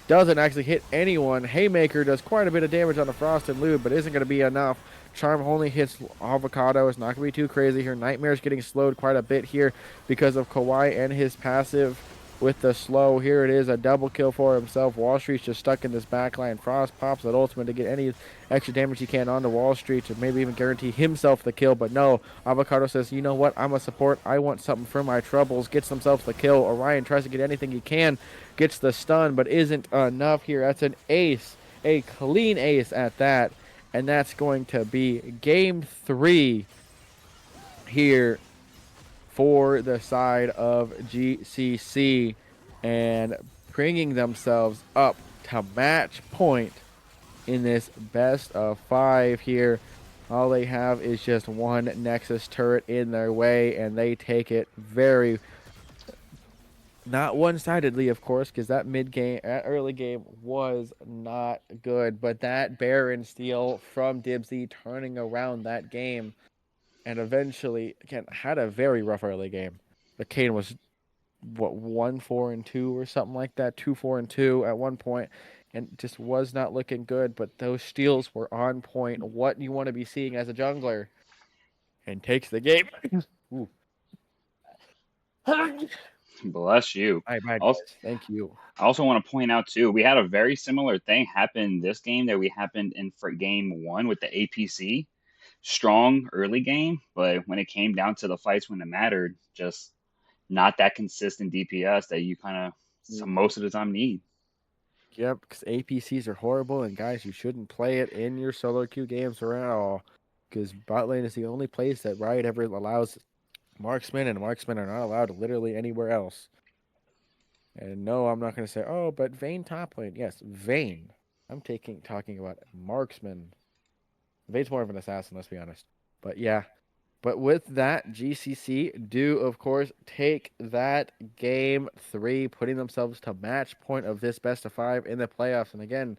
doesn't actually hit anyone. Haymaker does quite a bit of damage on the Frost and Lube, but isn't going to be enough. Charm only hits Avocado. It's not going to be too crazy here. Nightmare's getting slowed quite a bit here because of Kawhi and his passive with the slow. Here it is, a double kill for himself. Wall Street's just stuck in this backline. Frost pops that ultimate to get any extra damage he can onto Wall Street to maybe even guarantee himself the kill. But no, Avocado says, you know what, I'm a support. I want something for my troubles. Gets himself the kill. Orion tries to get anything he can. Gets the stun, but isn't enough here. That's an ace. A clean ace at that. And that's going to be game 3 here for the side of GCCe, and bringing themselves up to match point in this best of 5 here. All they have is just one Nexus turret in their way, and they take it very, not one-sidedly, of course, because that early game was not good, but that Baron steal from Dibsy turning around that game, and eventually, again, had a very rough early game. The Kane was, what, 1-4-2 or something like that, 2-4-2 at one point, and just was not looking good, but those steals were on point. What you want to be seeing as a jungler, and takes the game. Ooh. Bless you. My bad, Also, guys. Thank you. I also want to point out too, we had a very similar thing happen this game that we happened in for game 1 with the APC. Strong early game, but when it came down to the fights when it mattered, just not that consistent DPS that you kind of most of the time need. Yep, because APCs are horrible, and guys, you shouldn't play it in your solo queue games or at all, because bot lane is the only place that Riot ever allows marksmen, and marksmen are not allowed literally anywhere else. And no, I'm not going to say, oh, but Vayne top lane. Yes, Vayne. I'm talking about marksman. Vayne's more of an assassin, let's be honest. But yeah. But with that, GCCe do, of course, take that game 3, putting themselves to match point of this best of 5 in the playoffs. And again,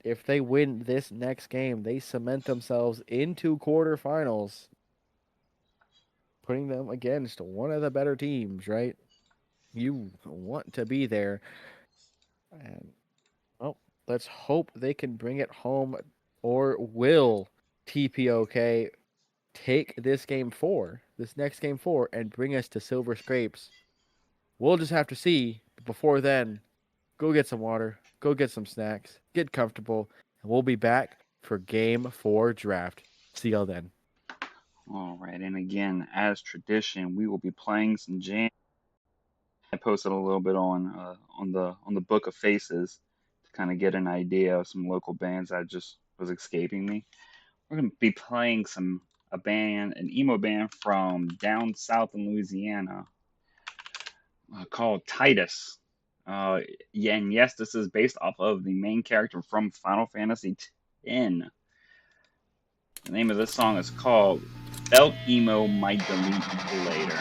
if they win this next game, they cement themselves into quarterfinals, putting them against one of the better teams, right? You want to be there. And, well, let's hope they can bring it home, or will TPOK take this next game 4, and bring us to Silver Scrapes. We'll just have to see. But before then, go get some water, go get some snacks, get comfortable, and we'll be back for game 4 draft. See y'all then. All right, and again, as tradition, we will be playing some jam. I posted a little bit on the Book of Faces to kind of get an idea of some local bands that just was escaping me. We're gonna be playing an emo band from down south in Louisiana called Titus. Yeah, and yes, this is based off of the main character from Final Fantasy X. The name of this song is called Felt Emo Might Delete Later.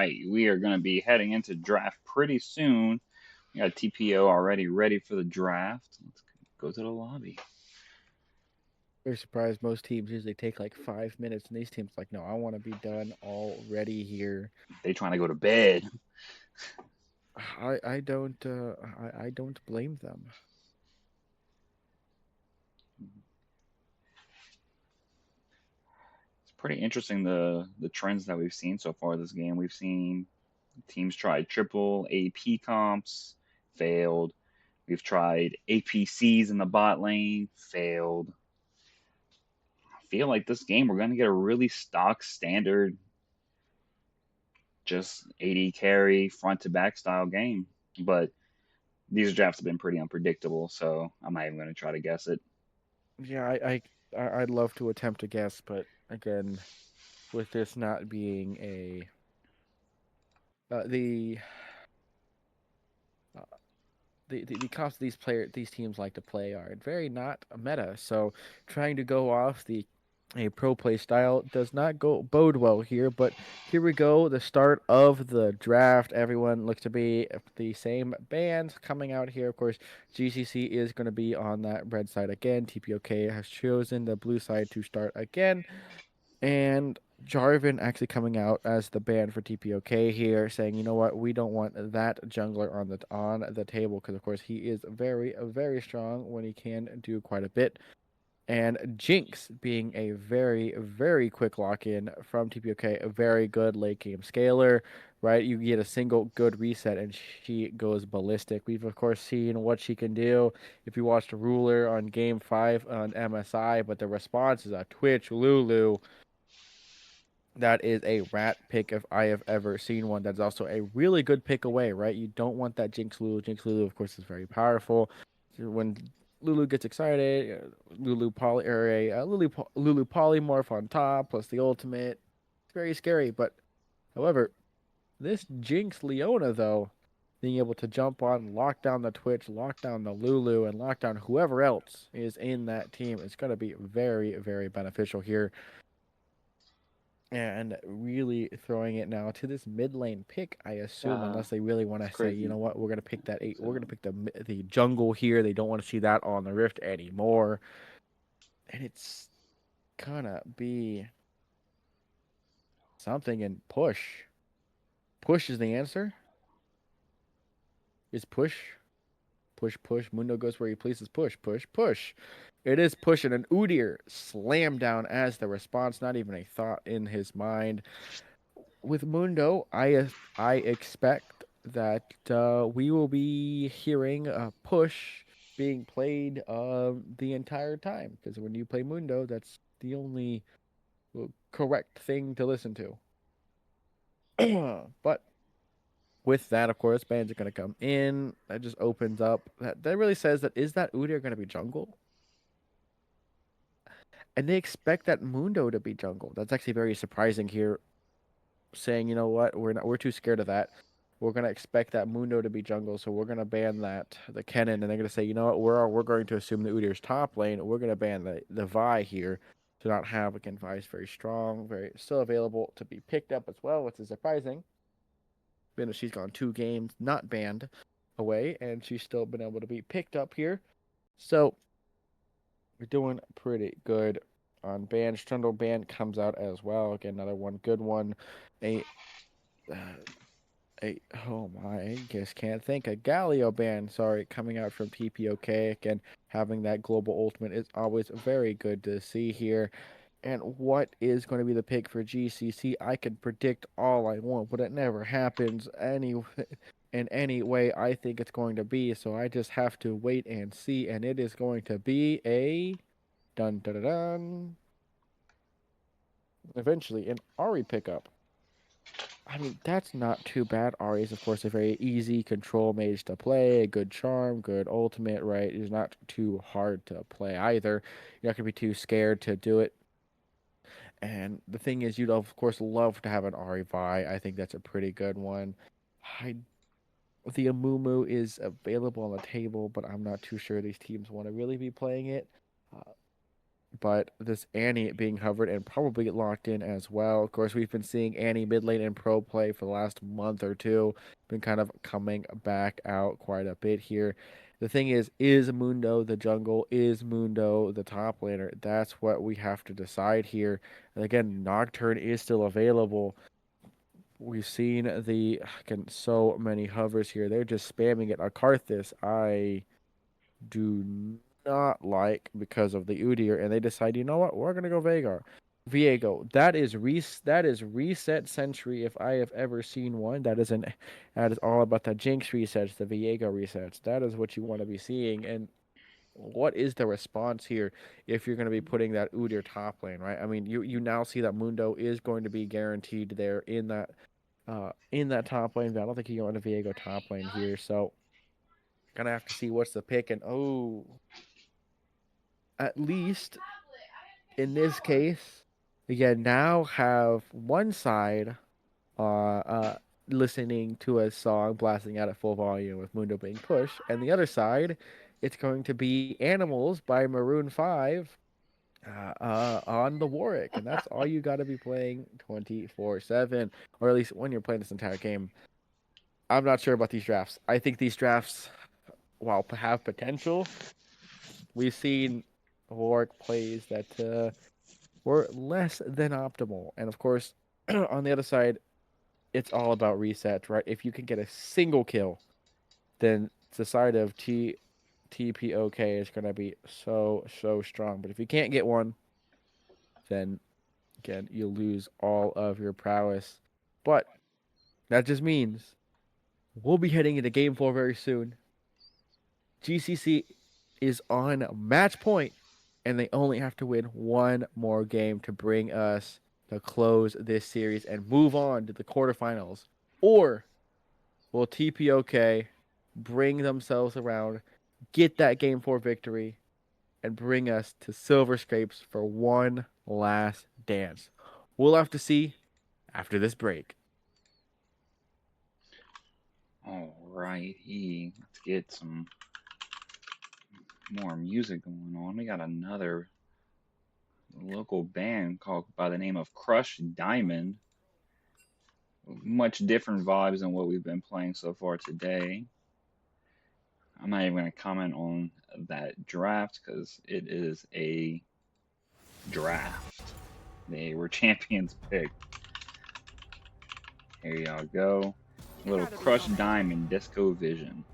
right, we are going to be heading into draft pretty soon. We got TPO already ready for the draft. Let's go to the lobby. Very surprised. Most teams usually take like 5 minutes, and these teams like, no, I want to be done already here. They trying to go to bed. I don't blame them. It's pretty interesting the trends that we've seen so far this game. We've seen teams try triple AP comps, failed. We've tried APCs in the bot lane, failed. I feel like this game we're going to get a really stock standard, just AD carry, front to back style game. But these drafts have been pretty unpredictable, so I'm not even going to try to guess it. Yeah, I'd love to attempt to guess, but again, with this not being a the uh, the cost these teams like to play are very not a meta. So trying to go off the a pro play style does not go bode well here. But here we go, the start of the draft. Everyone looks to be the same bands coming out here. Of course, GCC is going to be on that red side again. TPOK has chosen the blue side to start again. And Jarvan actually coming out as the ban for TPOK here, saying, you know what, we don't want that jungler on the table because of course he is very strong when he can do quite a bit. And Jinx being a very quick lock in from TPOK, a very good late game scaler, right? You get a single good reset and she goes ballistic. We've of course seen what she can do if you watched Ruler on game 5 on MSI, but the response is a Twitch Lulu. That is a rat pick if I have ever seen one. That's also a really good pick away, right? You don't want that Jinx Lulu. Jinx Lulu, of course, is very powerful. So when Lulu gets excited, Lulu poly or a Lulu polymorph on top plus the ultimate. It's very scary. But however, this Jinx Leona though, being able to jump on, lock down the Twitch, lock down the Lulu, and lock down whoever else is in that team is going to be very beneficial here, and really throwing it now to this mid lane pick, I assume, Yeah, unless they really want it's to say, you crazy. know what, we're gonna pick that eight, we're So gonna pick the jungle here. They don't want to see that on the Rift anymore, and it's gonna be something in push. Push is the answer. Is push. Mundo goes where he pleases. Push. It is push, and an Udyr slam down as the response. Not even a thought in his mind. With Mundo, I expect that we will be hearing a push being played the entire time because when you play Mundo, that's the only correct thing to listen to. But with that, of course, bans are going to come in. That just opens up. That really says that is that Udyr going to be jungle? And they expect that Mundo to be jungle. That's actually very surprising here, saying, you know what, we're too scared of that. We're gonna expect that Mundo to be jungle, so we're gonna ban the Kennen, and they're gonna say, you know what, we're going to assume the Udyr's top lane. We're gonna ban the Vi here to not have, again, Vi is very strong, very still available to be picked up as well, which is surprising. Being that she's gone 2 games not banned away, and she's still been able to be picked up here. So we're doing pretty good on ban. Strundle ban comes out as well. Again, another one good one. A uh, oh my, I just can't think. A Galio ban, sorry, coming out from TPOK. Again, having that global ultimate is always very good to see here. And what is going to be the pick for GCC? I could predict all I want, but it never happens in any way I think it's going to be. So I just have to wait and see. And it is going to be a dun dun dun dun. Eventually, an Ari pickup. I mean, that's not too bad. Ari is, of course, a very easy control mage to play, a good charm, good ultimate, right? It's not too hard to play either. You're not going to be too scared to do it. And the thing is, you'd, of course, love to have an Ari Vi. I think that's a pretty good one. I, the Amumu is available on the table, but I'm not too sure these teams want to really be playing it. Uh, but this Annie being hovered and probably locked in as well. Of course, we've been seeing Annie mid lane and pro play for the last month or two, been kind of coming back out quite a bit here. The thing is Mundo the jungle? Is Mundo the top laner? That's what we have to decide here. And again, Nocturne is still available. We've seen the again so many hovers here. They're just spamming it. Akarthus, I do not like because of the Udyr, and they decide, you know what, we're gonna go Vagar. Viego. That is reset century if I have ever seen one. That is all about the Jinx resets, the Viego resets. That is what you want to be seeing. And what is the response here if you're going to be putting that Udyr top lane, right? I mean, you now see that Mundo is going to be guaranteed there in that top lane. But I don't think you go into Viego top lane here, so gonna have to see what's the pick. And oh, at least in this case, you now have one side listening to a song blasting out at full volume with Mundo being pushed, and the other side, it's going to be Animals by Maroon 5 on the Warwick, and that's all you got to be playing 24/7, or at least when you're playing this entire game. I'm not sure about these drafts. I think these drafts, while have potential, we've seen Warwick plays that were less than optimal. And of course, on the other side, it's all about resets, right? If you can get a single kill, then the side of TPOK is going to be so strong. But if you can't get one, then again, you lose all of your prowess. But that just means we'll be heading into game 4 very soon. GCC is on match point, and they only have to win one more game to bring us to close this series and move on to the quarterfinals. Or will TPOK bring themselves around, get that game 4 victory, and bring us to Silver Scrapes for one last dance? We'll have to see after this break. Alrighty, let's get some more music going on. We got another local band called by the name of Crush Diamond. Much different vibes than what we've been playing so far today. I'm not even going to comment on that draft because it is a draft. They were champions picked. Here y'all go. Little Crush Diamond Disco Vision.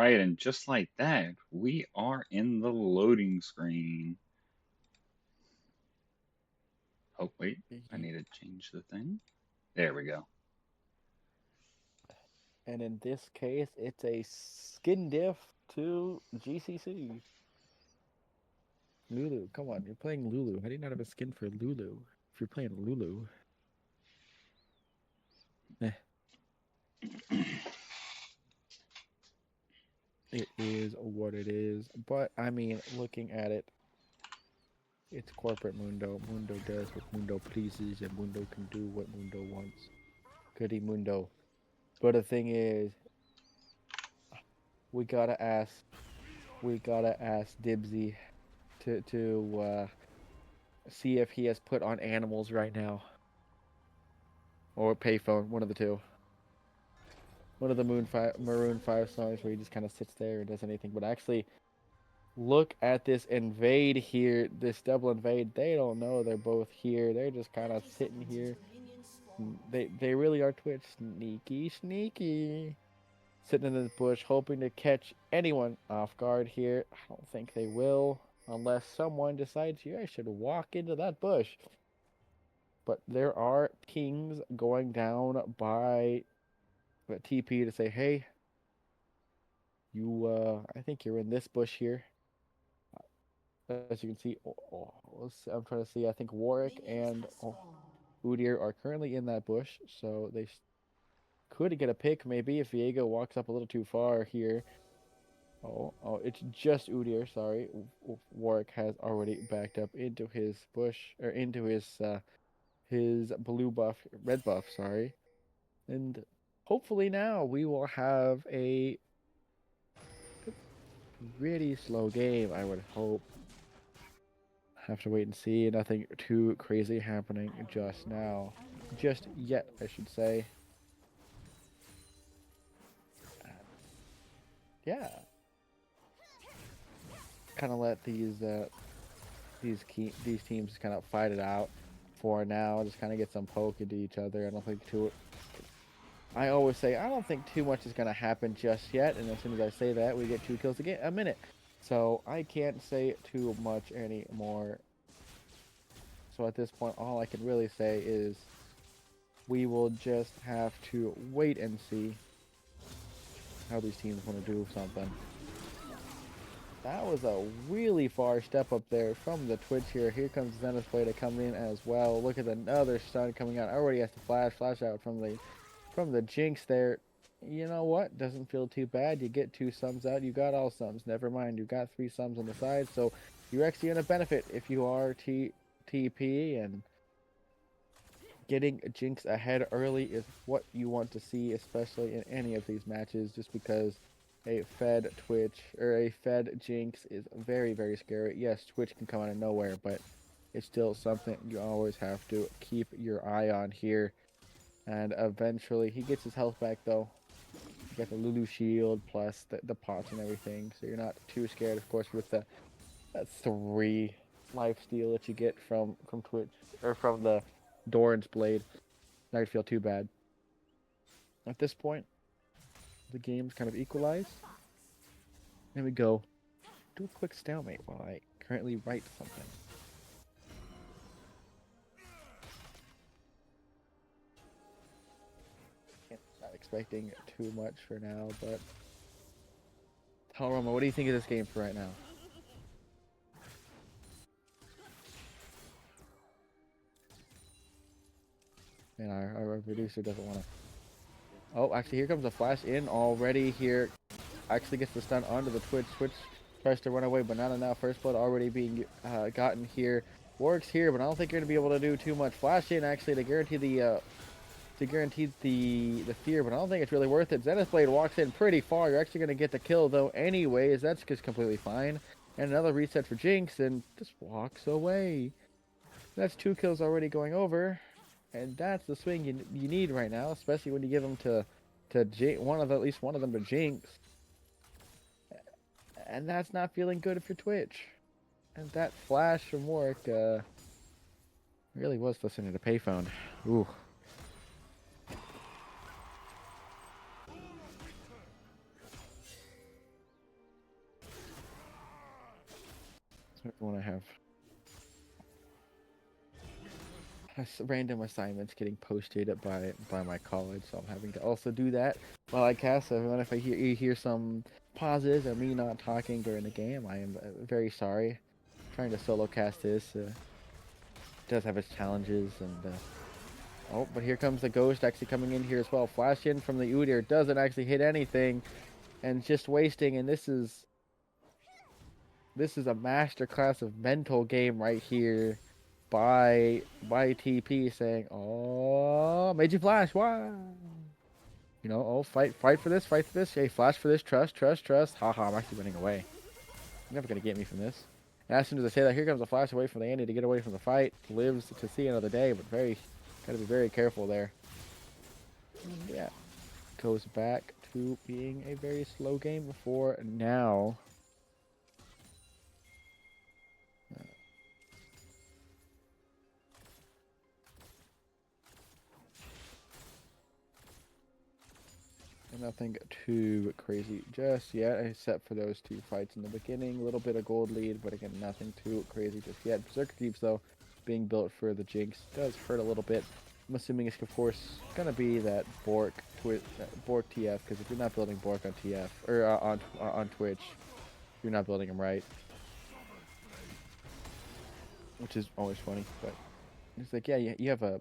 right, and just like that, we are in the loading screen. Oh, wait, I need to change the thing. There we go. And in this case, it's a skin diff to GCCe. Lulu, come on, you're playing Lulu. How do you not have a skin for Lulu if you're playing Lulu? Eh, it is what it is. But I mean, looking at it, it's corporate Mundo. Mundo does what Mundo pleases, and Mundo can do what Mundo wants. Goody Mundo. But the thing is, we gotta ask, Dibsy to see if he has put on animals right now, or payphone, one of the two. One of the Maroon 5 songs where he just kind of sits there and does anything. But actually, look at this invade here, this double invade. They don't know they're both here. They're just kind of sitting here. They really are Twitch sneaky, sneaky. Sitting in the bush, hoping to catch anyone off guard here. I don't think they will, unless someone decides you guys should walk into that bush. But there are pings going down by the TP to say, hey, I think you're in this bush here. As you can see, I'm trying to see. I think Warwick and Udyr are currently in that bush, so they could get a pick maybe if Viego walks up a little too far here. Oh, it's just Udyr. Sorry, Warwick has already backed up into his bush or into his blue buff, red buff. Sorry, and hopefully now we will have a pretty slow game. I would hope. Have to wait and see. Nothing too crazy happening just now. Just yet, I should say. Yeah. Kind of let these teams kind of fight it out for now. Just kind of get some poke into each other. I don't think I always say I don't think too much is gonna happen just yet. And as soon as I say that, we get 2 kills a minute. So I can't say too much anymore. So at this point, all I can really say is we will just have to wait and see how these teams want to do something. That was a really far step up there from the Twitch here. Here comes Zenith's Blade to come in as well. Look at another stun coming out. Already has to flash out from the Jinx there. You know what? Doesn't feel too bad. You get 2 sums out. You got all sums. Never mind. You got 3 sums on the side. So you're actually going to benefit if you are TP, and getting Jinx ahead early is what you want to see, especially in any of these matches, just because a fed Twitch or a fed Jinx is very, very scary. Yes, Twitch can come out of nowhere, but it's still something you always have to keep your eye on here. And eventually, he gets his health back though. You got the Lulu shield plus the pots and everything, so you're not too scared. Of course, with the 3 life steal that you get from Twitch or from the Doran's blade, not gonna feel too bad. At this point, the game's kind of equalized. There we go. Do a quick stalemate while I currently write something. Not expecting too much for now, but Roma, what do you think of this game for right now? And our producer doesn't want to. Oh, actually, here comes a flash in already here. Actually gets the stun onto the Twitch. Twitch tries to run away, but not enough. First blood already being gotten here. Warwick's here, but I don't think you're going to be able to do too much. Flash in, actually, to guarantee the fear, but I don't think it's really worth it. Zenith Blade walks in pretty far. You're actually going to get the kill, though, anyways. That's just completely fine. And another reset for Jinx, and just walks away. That's 2 kills already going over. And that's the swing you need right now, especially when you give them to at least one of them to Jinx. And that's not feeling good if you're Twitch. And that flash from Warwick really was listening to payphone. Ooh. when I have random assignments getting posted by my college, so I'm having to also do that while I cast. So if you hear some pauses or me not talking during the game, I am very sorry. Trying to solo cast this does have its challenges, and oh, but here comes the ghost actually coming in here as well. Flash in from the Udyr doesn't actually hit anything, and just wasting. And this is a masterclass of mental game right here by TP saying, "Oh, made you flash! Wow!" You know, oh, fight for this, fight for this. Hey, flash for this, trust, trust, trust. Haha, I'm actually running away. You're never gonna get me from this. And as soon as I say that, here comes a flash away from the Andy to get away from the fight. Lives to see another day, but gotta be very careful there. And yeah, goes back to being a very slow game before now. Nothing too crazy just yet, except for those two fights in the beginning. A little bit of gold lead, but again, nothing too crazy just yet. Berserker Keeps, though, being built for the Jinx does hurt a little bit. I'm assuming it's, of course, going to be that Bork TF, because if you're not building Bork on TF, or on Twitch, you're not building him right. Which is always funny, but it's like, yeah, you have a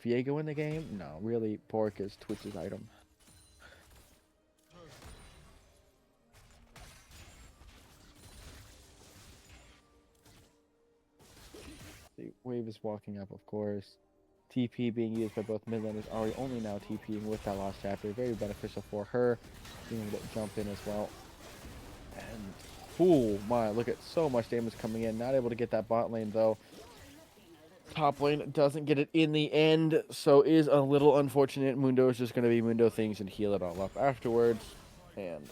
Viego in the game? No, really, Bork is Twitch's item. The wave is walking up, of course. TP being used by both mid laners. Ahri only now TPing with that lost chapter. Very beneficial for her. Being able to jump in as well. And, oh my, look at so much damage coming in. Not able to get that bot lane, though. Top lane doesn't get it in the end, so is a little unfortunate. Mundo is just going to be Mundo things and heal it all up afterwards. And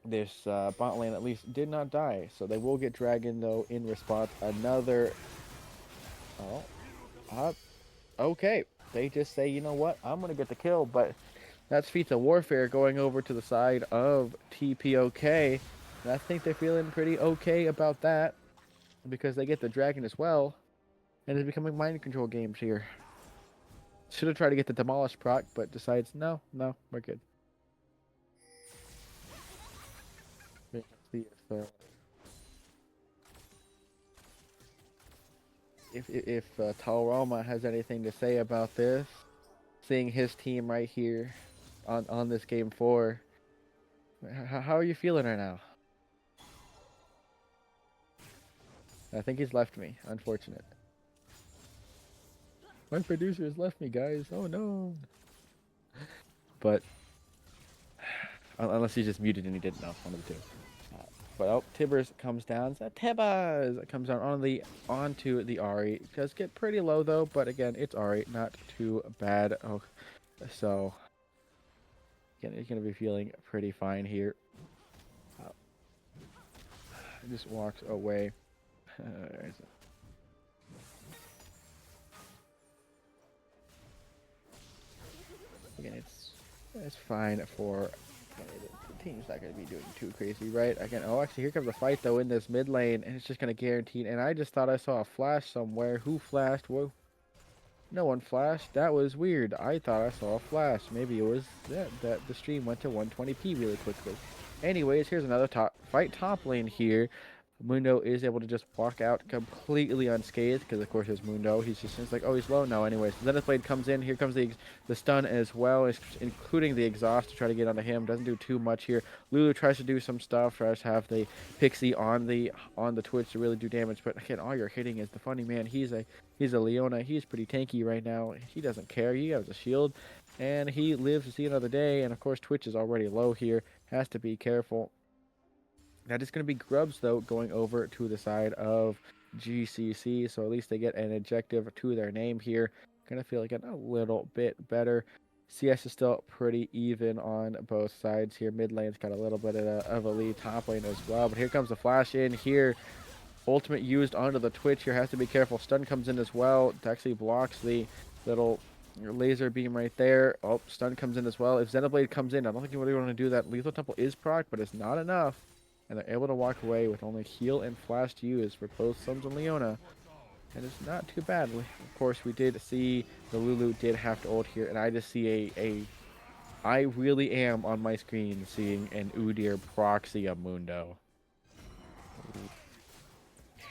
this bot lane at least did not die, so they will get Dragon, though, in response. Another... okay. They just say, you know what, I'm going to get the kill, but that's Feats of Warfare going over to the side of TPOK. And I think they're feeling pretty okay about that, because they get the Dragon as well, and it's becoming mind control games here. Should have tried to get the Demolish proc, but decides, no, we're good. Let's see if Talrama has anything to say about this, seeing his team right here on this game 4. How are you feeling right now? I think he's left me. Unfortunate. My producer has left me, guys. Oh no. But unless he's just muted and he didn't know, one of the two. But oh, Tibbers comes down. Tibbers comes down onto the Ahri. It does get pretty low though, but again, it's Ahri, not too bad. Oh, so again, he's gonna be feeling pretty fine here. Just walks away. Again, it's fine for. The team's not going to be doing too crazy, right? Again, oh, actually, here comes a fight, though, in this mid lane, and it's just going to guarantee. And I just thought I saw a flash somewhere. Who flashed? Whoa. No one flashed. That was weird. I thought I saw a flash. Maybe it was that the stream went to 120p really quickly. Anyways, here's another top lane here. Mundo is able to just walk out completely unscathed because, of course, there's Mundo. It's like, oh, he's low now. Anyways, Zenith Blade comes in. Here comes the stun as well, including the exhaust to try to get onto him. Doesn't do too much here. Lulu tries to do some stuff. Tries to have the Pixie on the Twitch to really do damage. But again, all you're hitting is the funny man. He's a Leona. He's pretty tanky right now. He doesn't care. He has a shield, and he lives to see another day. And of course, Twitch is already low here. Has to be careful. That is going to be Grubs, though, going over to the side of GCCe, so at least they get an adjective to their name here. Going to feel like a little bit better. CS is still pretty even on both sides here. Mid lane's got a little bit of a lead, top lane as well. But here comes the flash in here. Ultimate used onto the Twitch here. Has to be careful. Stun comes in as well. It actually blocks the little laser beam right there. Oh, stun comes in as well. If Xenoblade comes in, I don't think you really want to do that. Lethal Temple is proc, but it's not enough. and they're able to walk away with only heal and flash to use for both Sons and Leona. And it's not too bad. Of course, we did see the Lulu did have to ult here, and I just see I really am on my screen seeing an Udyr proxy of Mundo.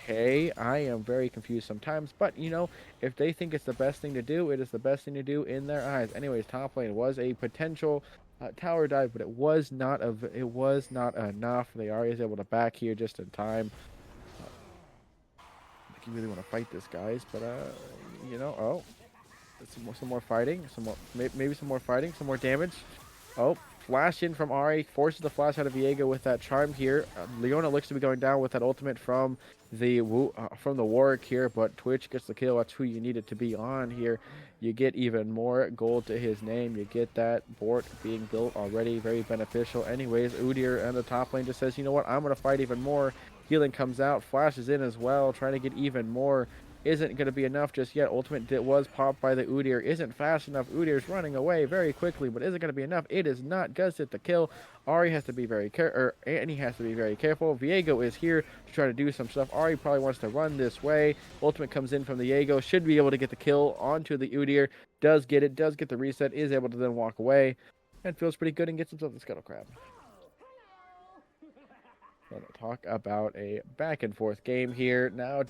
Okay, I am very confused sometimes, but you know, if they think it's the best thing to do, it is the best thing to do in their eyes. Anyways, top lane was a potential tower dive, but it was not enough. They are able to back here just in time. Like you really want to fight this, guys, but you know, oh, some more fighting, maybe some more fighting, some more damage. Oh, flash in from Ari, forces the flash out of Viego with that charm here. Leona looks to be going down with that ultimate from the Warwick here, but Twitch gets the kill. That's who you need it to be on here. You get even more gold to his name. You get that board being built already, very beneficial. Anyways, Udyr and the top lane just says, you know what, I'm going to fight even more. Healing comes out, flashes in as well, trying to get even more. Isn't going to be enough just yet. Ultimate was popped by the Udyr. Isn't fast enough. Udyr's running away very quickly, but isn't going to be enough. It is not. Does it the kill. Ari has to be very careful. Annie has to be very careful. Viego is here to try to do some stuff. Ari probably wants to run this way. Ultimate comes in from the Viego. Should be able to get the kill onto the Udyr. Does get it. Does get the reset. Is able to then walk away. And feels pretty good and gets himself the Scuttle Crab. Gonna talk about a back and forth game here. Now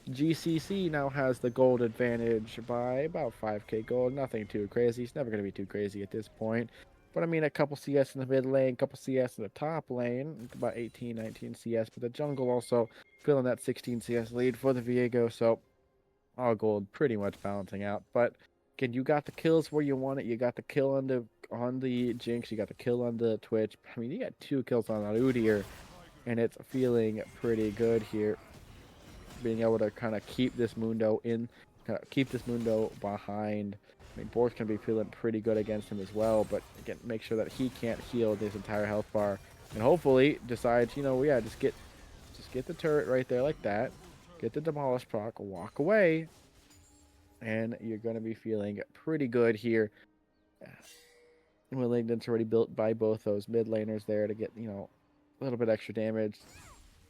GCCe now has the gold advantage by about 5k gold. Nothing too crazy. It's never going to be too crazy at this point. But I mean, a couple CS in the mid lane, a couple CS in the top lane, about 18, 19 CS. But the jungle also filling that 16 CS lead for the Viego. So all gold pretty much balancing out. But again, you got the kills where you want it. You got the kill on the Jinx. You got the kill on the Twitch. I mean, you got 2 kills on Udyr. And it's feeling pretty good here. Being able to kind of keep this Mundo behind. I mean, Bork's going to be feeling pretty good against him as well, but again, make sure that he can't heal his entire health bar, and hopefully decides, you know, yeah, just get the turret right there like that, get the demolish proc, walk away, and you're going to be feeling pretty good here. Willingdon's already built by both those mid laners there to get, you know, a little bit extra damage.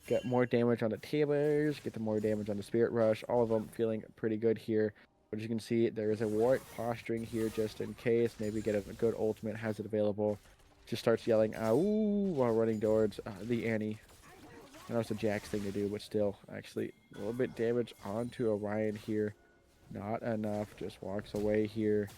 Get more damage on the Tailors, get the more damage on the Spirit Rush. All of them feeling pretty good here. But as you can see, there is a Warwick posturing here just in case. Maybe get a good ultimate, has it available. Just starts yelling, "Ooh," while running towards the Annie. I know it's a Jax thing to do, but still, actually, a little bit damage onto Orion here. Not enough, just walks away here.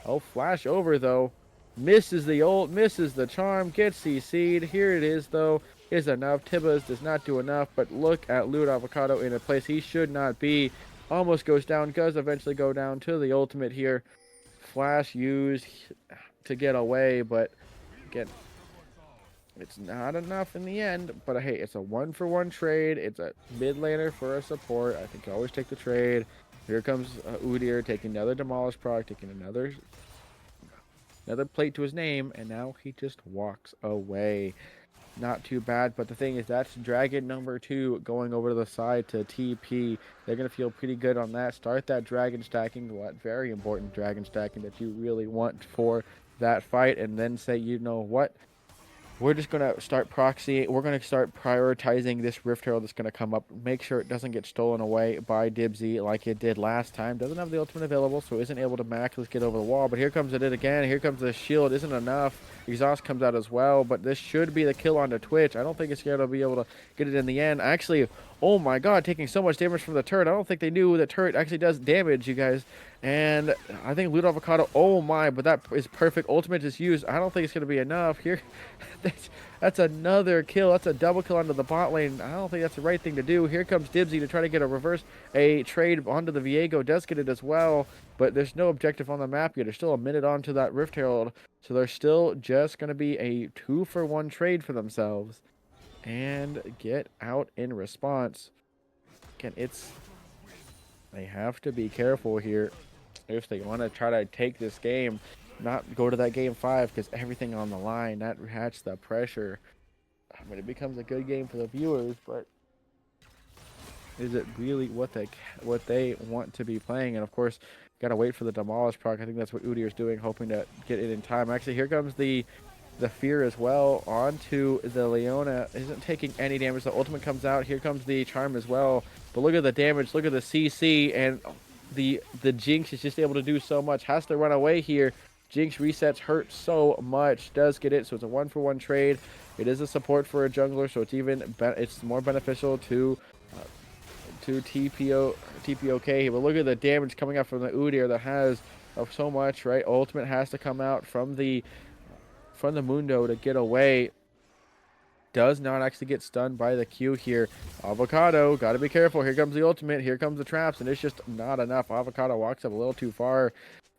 Oh, flash over though. Misses the ult, misses the charm, gets CC'd. Here it is though. Is enough. Tibbas does not do enough, but look at Loot Avocado in a place he should not be. Almost goes down, does eventually go down to the ultimate here. Flash used to get away, but again, it's not enough in the end. But hey, it's a 1-for-1 trade. It's a mid laner for a support. I think you always take the trade. Here comes Udyr taking another demolish proc, taking another plate to his name, and now he just walks away. Not too bad, but the thing is, that's Dragon number 2 going over to the side to TP. They're going to feel pretty good on that. Start that Dragon stacking, very important Dragon stacking that you really want for that fight, and then say, you know what? We're just going to start proxying. We're going to start prioritizing this Rift Herald that's going to come up. Make sure it doesn't get stolen away by Dibsy like it did last time. Doesn't have the ultimate available, so isn't able to max. Let's get over the wall. But here comes it again. Here comes the shield. Isn't enough. Exhaust comes out as well. But this should be the kill onto Twitch. I don't think it's going to be able to get it in the end. Actually, oh my god, taking so much damage from the turret. I don't think they knew the turret actually does damage, you guys. And I think Loot Avocado, oh my, but that is perfect. Ultimate is used. I don't think it's going to be enough here. That's another kill. That's a double kill onto the bot lane. I don't think that's the right thing to do. Here comes Dibsy to try to get a trade onto the Viego. Does get it as well, but there's no objective on the map yet. There's still a minute onto that Rift Herald, so they're still just going to be a 2-for-1 trade for themselves and get out in response. Again, they have to be careful here if they want to try to take this game, not go to that game 5, because everything on the line, that adds the pressure. I mean, it becomes a good game for the viewers, but is it really what they want to be playing? And of course, gotta wait for the demolish proc. I think that's what Udyr is doing, hoping to get it in time. Actually, here comes the the fear as well onto the Leona. Isn't taking any damage. The ultimate comes out. Here comes the charm as well. But look at the damage. Look at the CC, and the Jinx is just able to do so much. Has to run away here. Jinx resets hurt so much. Does get it. So it's a 1-for-1 trade. It is a support for a jungler, so it's more beneficial to TPOK. But look at the damage coming out from the Udyr that has so much, right? Ultimate has to come out from the Mundo to get away. Does not actually get stunned by the Q here. Avocado, got to be careful. Here comes the ultimate. Here comes the traps, and it's just not enough. Avocado walks up a little too far.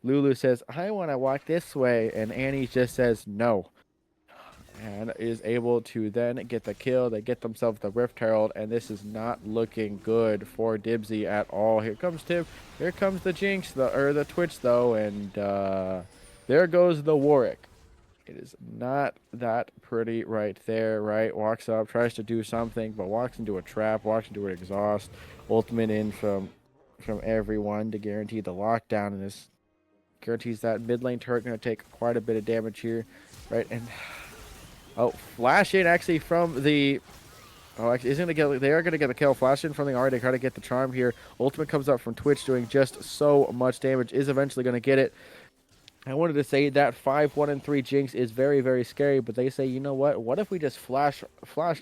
Lulu says, I want to walk this way, and Annie just says no. And is able to then get the kill. They get themselves the Rift Herald, and this is not looking good for Dibsy at all. Here comes Tim. Here comes the Jinx, the Twitch though, and there goes the Warwick. It is not that pretty right there, right? Walks up, tries to do something, but walks into a trap, walks into an exhaust. Ultimate in from everyone to guarantee the lockdown, and this guarantees that mid lane turret going to take quite a bit of damage here, right? And oh, flash in actually from the. Oh, actually, they are going to get the kill. Flash in from the R. They try to get the charm here. Ultimate comes up from Twitch doing just so much damage. Is eventually going to get it. I wanted to say that 5-1-3 Jinx is very, very scary, but they say, you know what? What if we just flash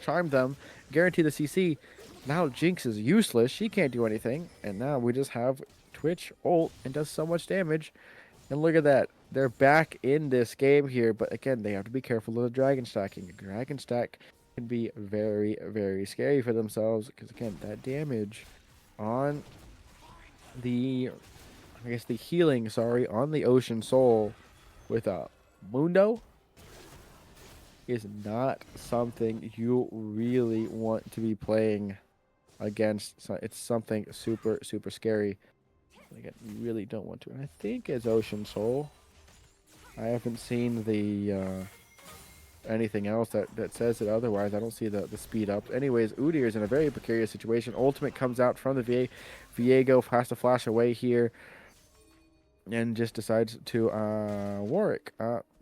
charm them, guarantee the CC? Now Jinx is useless. She can't do anything. And now we just have Twitch ult and does so much damage. And look at that. They're back in this game here, but again, they have to be careful of the dragon stacking. Dragon stack can be very, very scary for themselves because, again, that damage on the, I guess the healing, sorry, on the Ocean Soul with a Mundo is not something you really want to be playing against. So it's something super, super scary. Again, you really don't want to. And I think it's Ocean Soul. I haven't seen the anything else that says it otherwise. I don't see the speed up. Anyways, Udyr is in a very precarious situation. Ultimate comes out from the Viego, has to flash away here. And just decides to Warwick.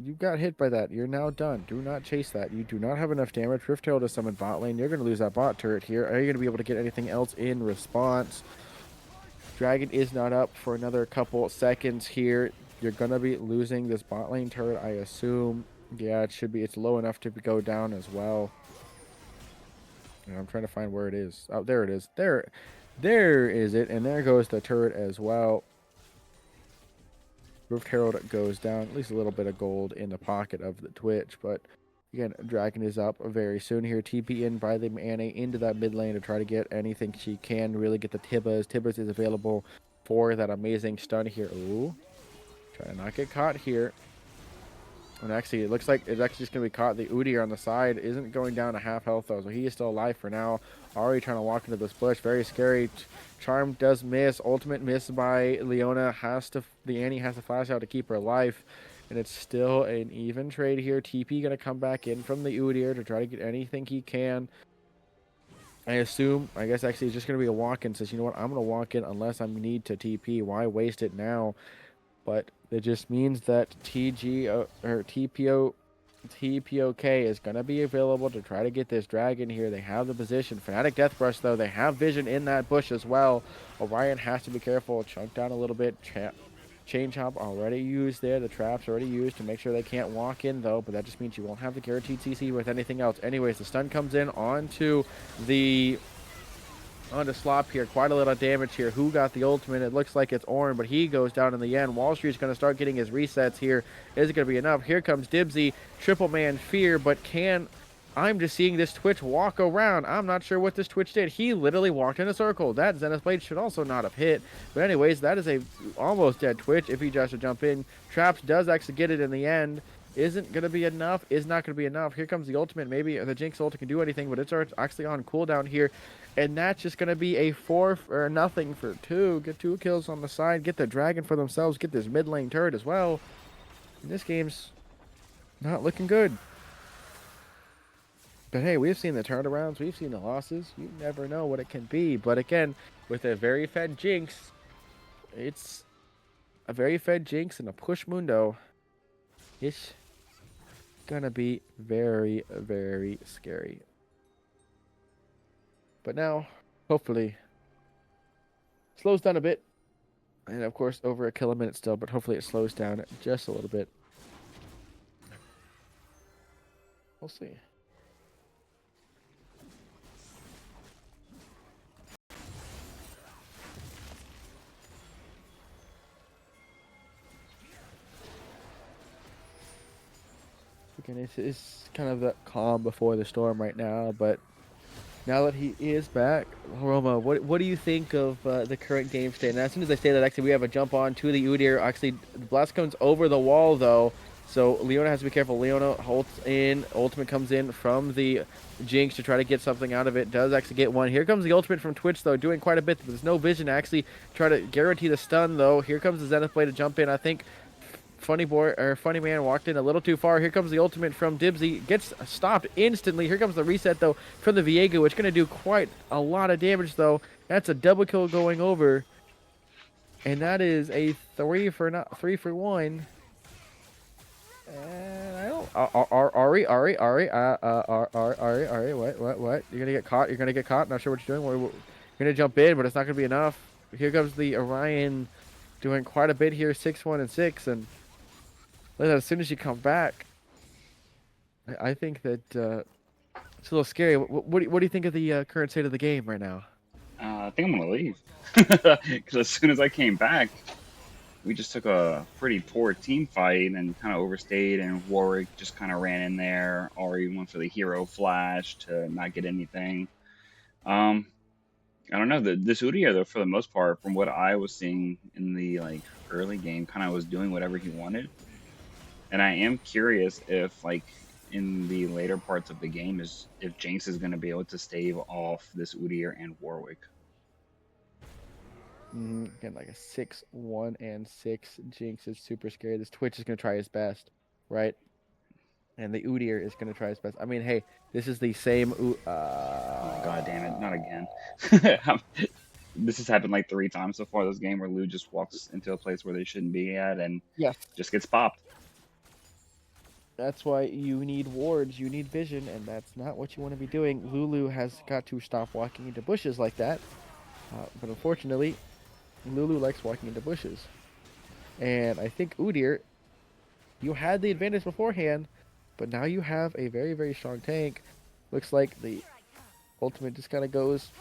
You got hit by that. You're now done. Do not chase that. You do not have enough damage. Rift Herald to summon bot lane. You're going to lose that bot turret here. Are you going to be able to get anything else in response? Dragon is not up for another couple seconds here. You're going to be losing this bot lane turret, I assume. Yeah, it should be. It's low enough to go down as well. And I'm trying to find where it is. Oh, there it is. There is it. And there goes the turret as well. Rift Herald goes down. At least a little bit of gold in the pocket of the Twitch. But again, Dragon is up very soon here. TP in by the Annie into that mid lane to try to get anything she can. Really get the Tibbas. Tibbas is available for that amazing stun here. Ooh. Try to not get caught here. And actually, it looks like it's actually just going to be caught. The Udyr on the side isn't going down to half health, though, so he is still alive for now. Already trying to walk into this bush. Very scary. Charm does miss. Ultimate miss by Leona. The Annie has to flash out to keep her alive. And it's still an even trade here. TP going to come back in from the Udyr to try to get anything he can. I guess actually it's just going to be a walk-in. Says, you know what, I'm going to walk in unless I need to TP. Why waste it now? But it just means that TPOK is going to be available to try to get this dragon here. They have the position. Fnatic Deathbrush, though, they have vision in that bush as well. Orion has to be careful. Chunk down a little bit. Chain Chomp already used there. The traps already used to make sure they can't walk in, though. But that just means you won't have the guaranteed CC with anything else. Anyways, the stun comes in onto Slop here. Quite a little damage here. Who got the ultimate? It looks like it's Ornn, but he goes down in the end. Wall Street's going to start getting his resets here. Is it going to be enough? Here comes Dibsy. Triple man fear, but I'm just seeing this Twitch walk around. I'm not sure what this Twitch did. He literally walked in a circle. That Zenith Blade should also not have hit. But anyways, that is a almost dead Twitch if he tries to jump in. Traps does actually get it in the end. Isn't going to be enough. Is not going to be enough. Here comes the ultimate. Maybe the Jinx ult can do anything, but it's actually on cooldown here. And that's just going to be a 4-0 for 2. Get 2 kills on the side. Get the dragon for themselves. Get this mid lane turret as well. And this game's not looking good. But hey, we've seen the turnarounds. We've seen the losses. You never know what it can be. But again, with a very fed Jinx, it's a very fed Jinx and a push Mundo. gonna be very, very scary. But now, hopefully, slows down a bit. And of course, over a kill a minute still, but hopefully it slows down just a little bit. We'll see. Again, it's kind of the calm before the storm right now, but now that he is back, Roma, what do you think of the current game state? And as soon as I say that, actually, we have a jump on to the Udyr. Actually, the blast comes over the wall, though, so Leona has to be careful. Leona holds in, ultimate comes in from the Jinx to try to get something out of it. Does actually get one. Here comes the ultimate from Twitch, though, doing quite a bit. There's no vision to actually try to guarantee the stun, though. Here comes the Zenith Blade to jump in. I think Funny Man walked in a little too far. Here comes the ultimate from Dibsy. Gets stopped instantly. Here comes the reset, though, from the Viego, which is going to do quite a lot of damage, though. That's a double kill going over. And that is a 3-for-1. And I don't... Ari, what? You're going to get caught? You're going to get caught? Not sure what you're doing. You're going to jump in, but it's not going to be enough. Here comes the Orion doing quite a bit here, 6-1 and 6, and as soon as you come back, I think that it's a little scary. What do you think of the current state of the game right now? I think I'm gonna leave because as soon as I came back, we just took a pretty poor team fight and kind of overstayed. And Warwick just kind of ran in there. Ari went for the hero flash to not get anything. I don't know. This Udyr, though, for the most part, from what I was seeing in the early game, kind of was doing whatever he wanted. And I am curious if, in the later parts of the game, if Jinx is going to be able to stave off this Udyr and Warwick. Again, like a 6-1 and 6. Jinx is super scary. This Twitch is going to try his best, right? And the Udyr is going to try his best. I mean, hey, this is the same... Oh, God damn it, not again. This has happened like 3 times so far this game where Lou just walks into a place where they shouldn't be at and Yes. just gets popped. That's why you need wards, you need vision, and that's not what you want to be doing. Lulu has got to stop walking into bushes like that. But unfortunately, Lulu likes walking into bushes. And I think Udyr, you had the advantage beforehand, but now you have a very, very strong tank. Looks like the ultimate just kind of goes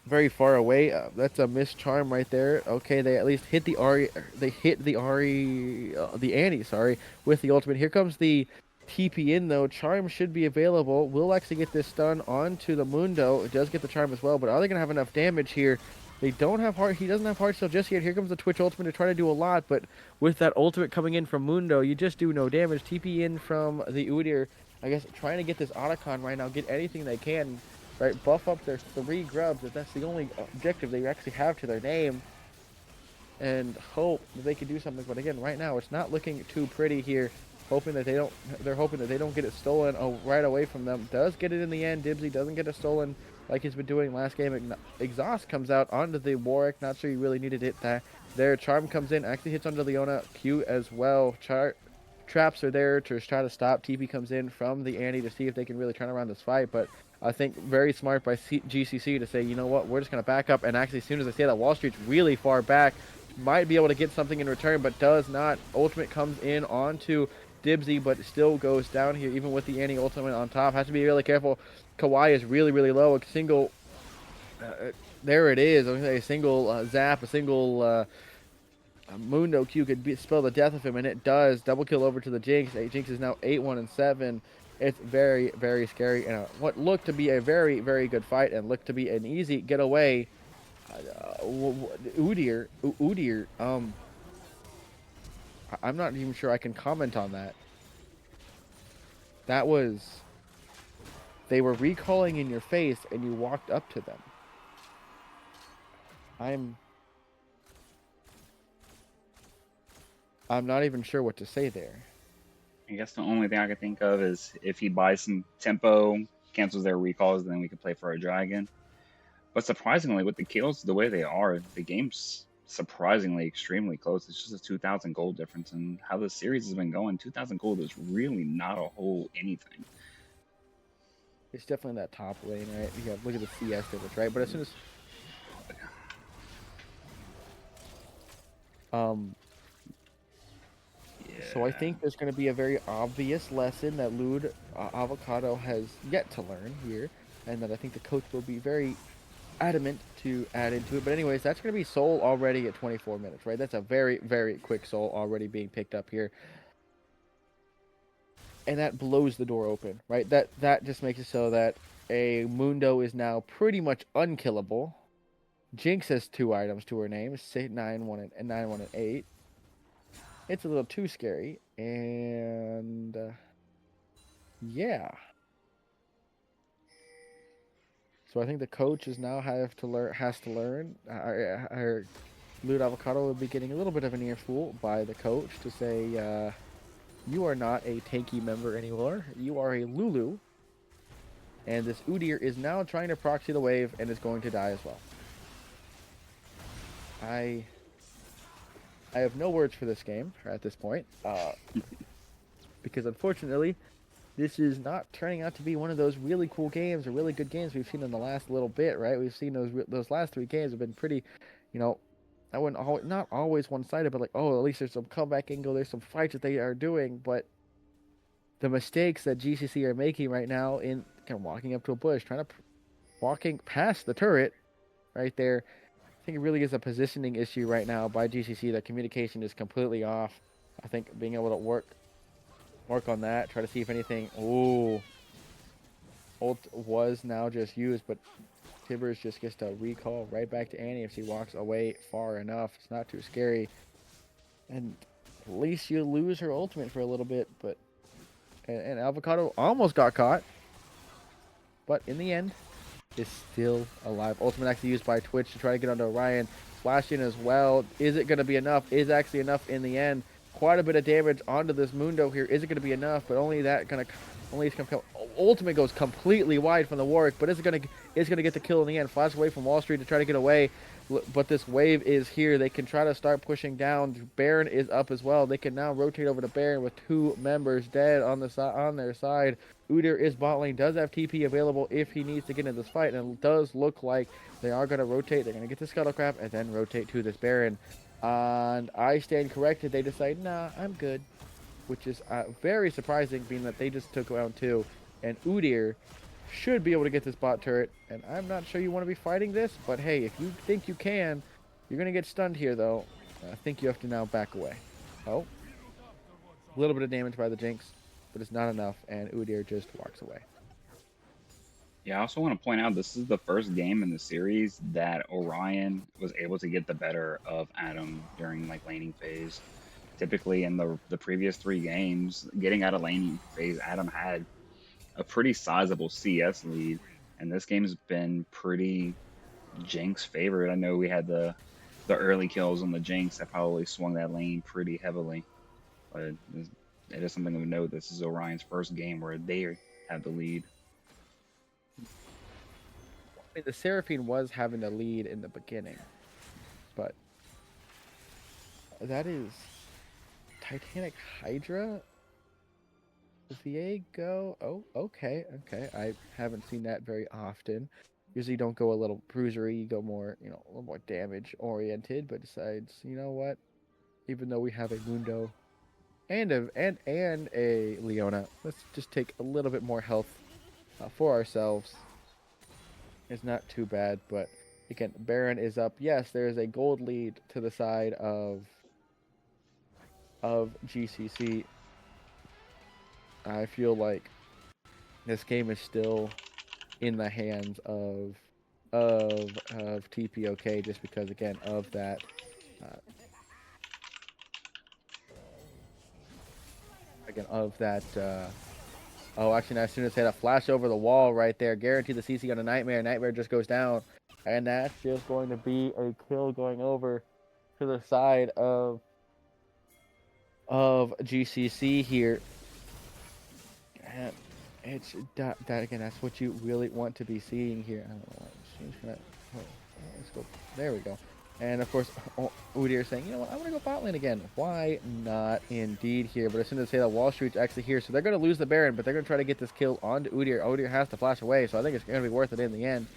very far away. That's a missed charm right there. Okay, they at least hit the Ari. They hit the Ari, the Annie. Sorry, with the ultimate. Here comes the TP in though. Charm should be available. We'll actually get this stun onto the Mundo. It does get the charm as well, but are they gonna have enough damage here? They don't have heart. He doesn't have heart still just yet. Here comes the Twitch ultimate to try to do a lot, but with that ultimate coming in from Mundo, you just do no damage. TP in from the Udyr. I guess trying to get this Otacon right now. Get anything they can. Right, buff up their 3 grubs if that's the only objective they actually have to their name, and hope that they can do something. But again, right now it's not looking too pretty here. Hoping that they don't, they're hoping that they don't get it stolen right away from them. Does get it in the end. Dibsy doesn't get it stolen like he's been doing last game. Exhaust comes out onto the Warwick. Not sure you really needed it there. Charm comes in, actually hits onto Leona. Q as well. Traps are there to try to stop. TP comes in from the Annie to see if they can really turn around this fight, but I think very smart by GCCe to say, you know what, we're just going to back up. And actually, as soon as I say that, Wall Street's really far back. Might be able to get something in return, but does not. Ultimate comes in onto Dibsy, but still goes down here, even with the Annie ultimate on top. Has to be really careful. Kawaii is really, really low. A single... there it is. A single zap, a single... Mundo Q could spell the death of him, and it does. Double kill over to the Jinx. Jinx is now 8-1 and 7. It's very, very scary, and what looked to be a very, very good fight, and looked to be an easy getaway. Udyr. I'm not even sure I can comment on that. That was... They were recalling in your face, and you walked up to them. I'm not even sure what to say there. I guess the only thing I could think of is if he buys some tempo, cancels their recalls, then we could play for a dragon. But surprisingly, with the kills the way they are, the game's surprisingly extremely close. It's just a 2,000 gold difference, and how the series has been going, 2,000 gold is really not a whole anything. It's definitely in that top lane, right? You have look at the CS difference, right? But as soon as so I Yeah. think there's going to be a very obvious lesson that Lude Avocado has yet to learn here, and that I think the coach will be very adamant to add into it. But anyways, that's going to be Soul already at 24 minutes, right? That's a very, very quick Soul already being picked up here. And that blows the door open, right? That just makes it so that a Mundo is now pretty much unkillable. Jinx has 2 items to her name, 9, 1, and 9, 1, and 8. It's a little too scary, and yeah. So I think the coach is now has to learn. Lute Avocado will be getting a little bit of an earful by the coach to say, you are not a tanky member anymore. You are a Lulu. And this Udyr is now trying to proxy the wave and is going to die as well. I have no words for this game at this point, because unfortunately, this is not turning out to be one of those really cool games or really good games we've seen in the last little bit, right? We've seen those last 3 games have been pretty, you know, I wouldn't not always one-sided, but like, oh, at least there's some comeback angle, there's some fights that they are doing, but the mistakes that GCC are making right now in kind of walking up to a bush, walking past the turret right there, I think it really is a positioning issue right now by GCC. That communication is completely off. I think being able to work on that, try to see if anything. Ooh, ult was now just used, but Tibbers just gets to recall right back to Annie if she walks away far enough. It's not too scary, and at least you lose her ultimate for a little bit. But and Avocado almost got caught, but in the end, is still alive. Ultimate actually used by Twitch to try to get onto Orion. Flash in as well. Is it going to be enough? Is actually enough in the end. Quite a bit of damage onto this Mundo here. Is it going to be enough? But only that going to only it's going to come. Ultimate goes completely wide from the Warwick, but is it going to get the kill in the end? Flash away from Wall Street to try to get away, but this wave is here. They can try to start pushing down. Baron is up as well. They can now rotate over to Baron with 2 members dead on their side. Udyr is bot lane, does have TP available if he needs to get into this fight, and it does look like they are going to rotate. They're going to get the Scuttlecraft and then rotate to this Baron. And I stand corrected. They decide, nah, I'm good, which is very surprising, being that they just took round 2. And Udyr should be able to get this bot turret, and I'm not sure you want to be fighting this, but hey, if you think you can, you're going to get stunned here, though. I think you have to now back away. Oh, a little bit of damage by the Jinx, but it's not enough, and Udyr just walks away. Yeah, I also want to point out this is the first game in the series that Orion was able to get the better of Adam during like laning phase. Typically in the previous 3 games, getting out of laning phase, Adam had a pretty sizable CS lead, and this game's been pretty Jinx favored. I know we had the early kills on the Jinx that probably swung that lane pretty heavily, but it is something of note. This is Orion's first game where they have the lead. I mean, the Seraphine was having the lead in the beginning, but that is Titanic Hydra. Viego. Oh, okay. I haven't seen that very often. Usually you don't go a little bruisery, you go more, a little more damage oriented, but besides, you know what? Even though we have a Mundo and a Leona, let's just take a little bit more health for ourselves. It's not too bad, but again, Baron is up. Yes, there is a gold lead to the side of GCC. I feel like this game is still in the hands of TPOK, just because again of that oh, actually, now as soon as they had a flash over the wall right there, guarantee the CC on a Nightmare. Nightmare just goes down, and that's just going to be a kill going over to the side of GCC here. And it's that again, that's what you really want to be seeing here. I don't know why she's gonna. Oh, let's go. There we go. And of course, Udyr saying, you know what, I want to go bot lane again. Why not indeed here? But as soon as they say that Wall Street's actually here, so they're going to lose the Baron, but they're going to try to get this kill onto Udyr. Udyr has to flash away, so I think it's going to be worth it in the end.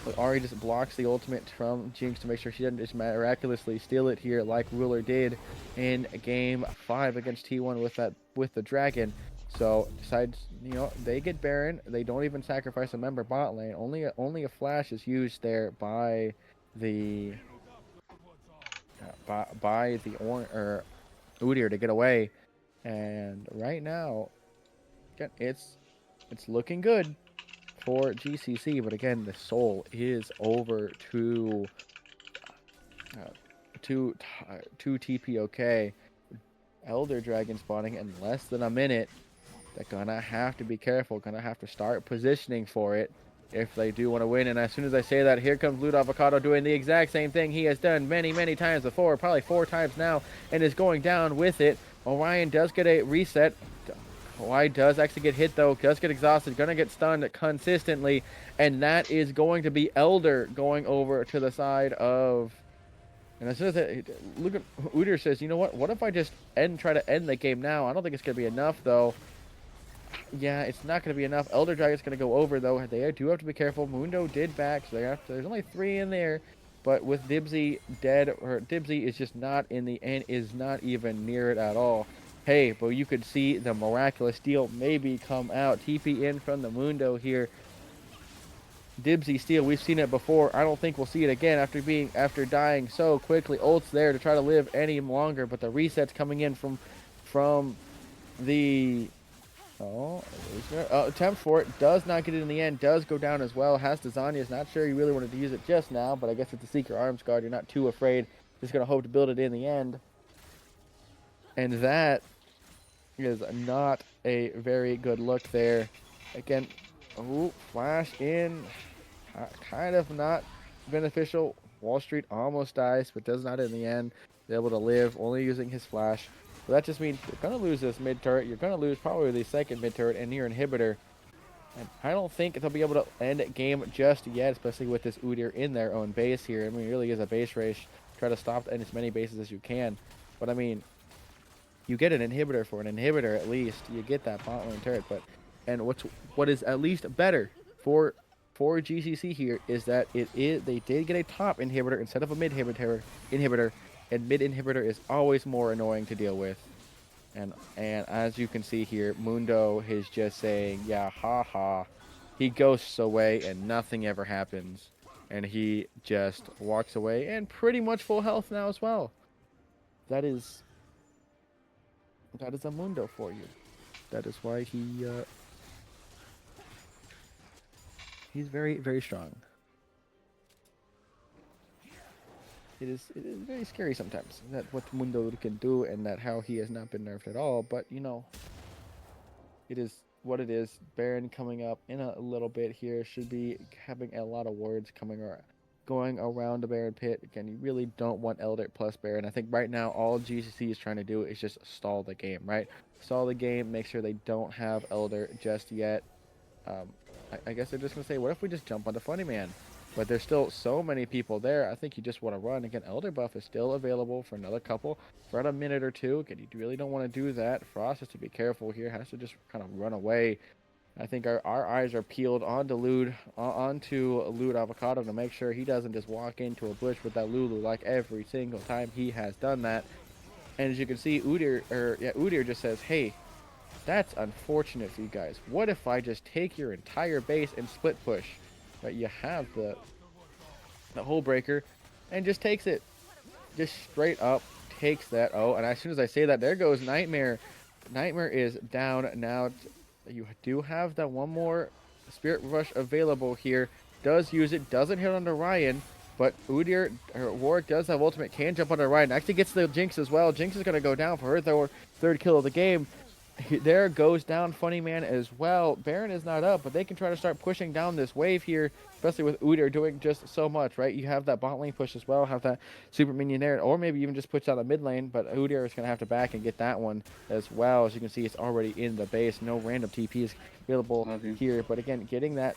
But Ari just blocks the ultimate from Jinx to make sure she doesn't just miraculously steal it here like Ruler did in game 5 against T1 with the dragon. So decides, you know, they get Baron. They don't even sacrifice a member bot lane. Only a flash is used there by the by the Udyr to get away. And right now, again, it's looking good for GCC, but again, the soul is over uh, to TPOK. Elder Dragon spawning in less than a minute. They're gonna have to be careful. Gonna have to start positioning for it if they do want to win. And as soon as I say that, here comes Loot Avocado doing the exact same thing he has done many times before, probably 4 times now, and is going down with it. Orion does get a reset. Hawaii does actually get hit though, does get exhausted, gonna get stunned consistently, and that is going to be Elder going over to the side of. And as soon as look at Udyr says, you know what if I just try to end the game now? I don't think it's gonna be enough though. Yeah, it's not gonna be enough. Elder Dragon's gonna go over though. They do have to be careful. Mundo did back, so there's only 3 in there. But with Dibsy dead, or Dibsy is just not in the end, is not even near it at all. Hey, but you could see the miraculous deal maybe come out. TP in from the Mundo here. Dibsy steal, we've seen it before. I don't think we'll see it again after dying so quickly. Ult's there to try to live any longer, but the reset's coming in from the attempt for it. Does not get it in the end. Does go down as well. Has to Zanya's. Not sure he really wanted to use it just now, but I guess it's a Secret Arms Guard. You're not too afraid. Just going to hope to build it in the end. And that is not a very good look there. Again, flash in. Kind of not beneficial. Wall Street almost dies, but does not in the end. They're able to live, only using his flash. So that just means you're going to lose this mid turret. You're going to lose probably the second mid turret and your inhibitor. And I don't think they'll be able to end game just yet, especially with this Udyr in their own base here. I mean, it really is a base race. Try to stop and as many bases as you can. But I mean, you get an inhibitor for an inhibitor at least. You get that bot lane turret. And what is at least better for GCC here is that they did get a top inhibitor instead of a mid inhibitor, and mid inhibitor is always more annoying to deal with. And as you can see here, Mundo is just saying, yeah, haha. He ghosts away and nothing ever happens. And he just walks away and pretty much full health now as well. That is a Mundo for you. That is why he's very strong. It is very scary sometimes that what Mundo can do and that how he has not been nerfed at all. But you know, it is what it is. Baron coming up in a little bit here should be having a lot of words going around the Baron pit. Again, you really don't want Elder plus Baron. I think right now all GCC is trying to do is just stall the game, right? Stall the game, make sure they don't have Elder just yet. I guess they're just going to say, what if we just jump onto Funny Man? But there's still so many people there. I think you just want to run. Again, Elder buff is still available for another couple, for about a minute or two. Again, you really don't want to do that. Frost has to be careful here. Has to just kind of run away. I think our eyes are peeled onto Lude Avocado to make sure he doesn't just walk into a bush with that Lulu like every single time he has done that. And as you can see, Udyr just says, hey, that's unfortunate for you guys. What if I just take your entire base and split push? Right, you have the hole breaker and just takes it. Just straight up takes that. Oh, and as soon as I say that, there goes Nightmare. Nightmare is down now. You do have that one more Spirit Rush available here. Does use it. Doesn't hit onto Ryan. But Warwick does have ultimate. Can jump onto Ryan. Actually gets the Jinx as well. Jinx is going to go down for her third kill of the game. There goes down Funny Man as well. Baron is not up, but they can try to start pushing down this wave here, especially with Udyr doing just so much, right? You have that bot lane push as well, have that super minion there, or maybe even just push out the mid lane, but Udyr is going to have to back and get that one as well. As you can see, it's already in the base. No random TPs available here, but again, getting that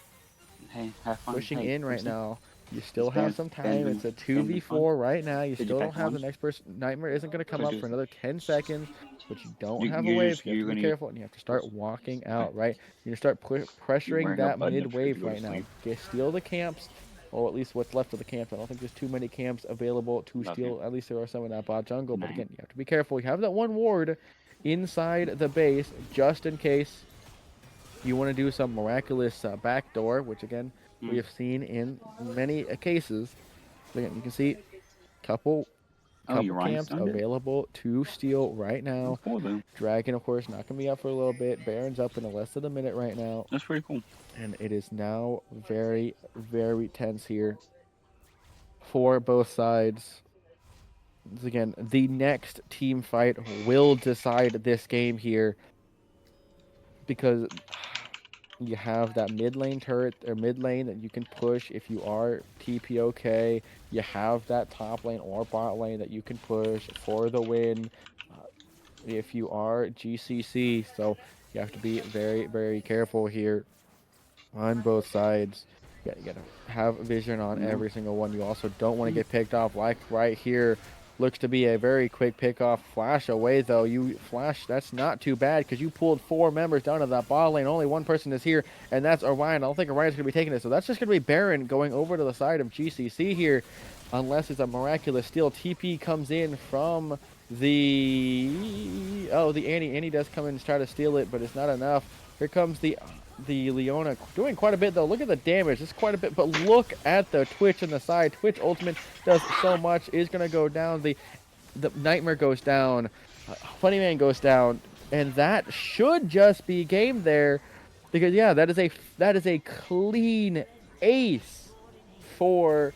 Hey, have fun. pushing in right now. You still have some time. It's a 2v4 right now. You Did you still pack don't have the lunch? next person. Nightmare isn't going to come So up for just another 10 seconds, but you don't you have a you're wave. just You have you're to be gonna eat careful, and you have to this. start walking Okay. out, right? You're going to start You're pressuring wearing a that button up shirt to mid-wave go to right now. sleep. Steal the camps, or at least what's left of the camps. I don't think there's too many camps available to Love you. steal. At least there are some in that bot jungle, Good but night. again, you have to be careful. You have that one ward inside the base just in case you want to do some miraculous backdoor, which again, we Hmm. have seen in many cases. Again, you can see couple Oh, you couple Ryan camps stunned it? available to steal right That's now. cool though. Dragon, of course, not gonna be up for a little bit. Baron's up in less than a minute right now, That's pretty cool. and it is now very, very tense here for both sides. Again, the next team fight will decide this game here because you have that mid lane turret or mid lane that you can push if you are TPOK. You have that top lane or bot lane that you can push for the win if you are GCC. So you have to be very, very careful here on both sides. You gotta have vision on No. every single one. You also don't want to get picked off like right here. Looks to be a very quick pick off. Flash away though. You flash. That's not too bad because you pulled 4 members down to that ball lane. Only one person is here, and that's Orion. I don't think Orion's gonna be taking it. So that's just gonna be Baron going over to the side of GCC here, unless it's a miraculous steal. TP comes in from the Annie. Annie does come in and try to steal it, but it's not enough. Here comes the Leona doing quite a bit though. Look at the damage. It's quite a bit, but look at the Twitch on the side. Twitch ultimate does so much. Is gonna go down. The Nightmare goes down. Funny Man goes down, and that should just be game there, because yeah, that is a clean ace for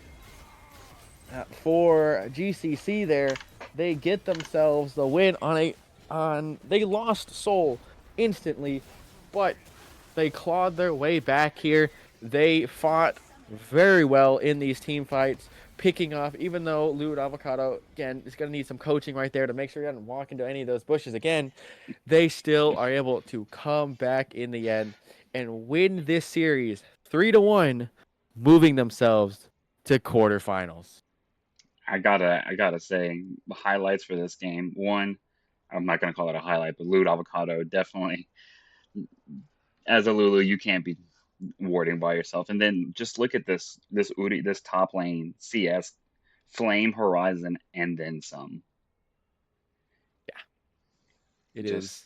GCC there. They get themselves the win on they lost soul instantly, but they clawed their way back here. They fought very well in these team fights, picking off, even though Lude Avocado, again, is going to need some coaching right there to make sure he doesn't walk into any of those bushes again. They still are able to come back in the end and win this series 3-1, moving themselves to quarterfinals. I gotta say, the highlights for this game. One, I'm not gonna call it a highlight, but Lute Avocado definitely. As a Lulu, you can't be warding by yourself. And then just look at this Udi, this top lane CS, Flame Horizon, and then some. It is Just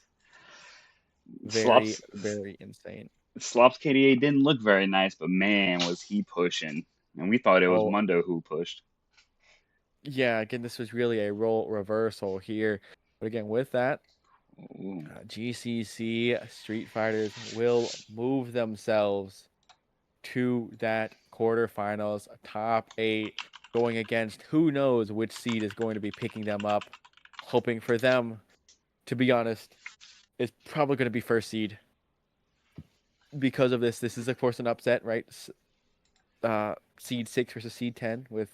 very, Slops very insane. Slops KDA didn't look very nice, but man, was he pushing. And we thought it was Oh, Mundo who pushed. yeah, again, this was really a role reversal here. But again, with that, Ooh. GCC Street Fighters will move themselves to that quarterfinals, top 8, going against who knows which seed is going to be picking them up. Hoping for them, to be honest, is probably going to be first seed because of this. This is, of course, an upset, right? Seed 6 versus seed 10 with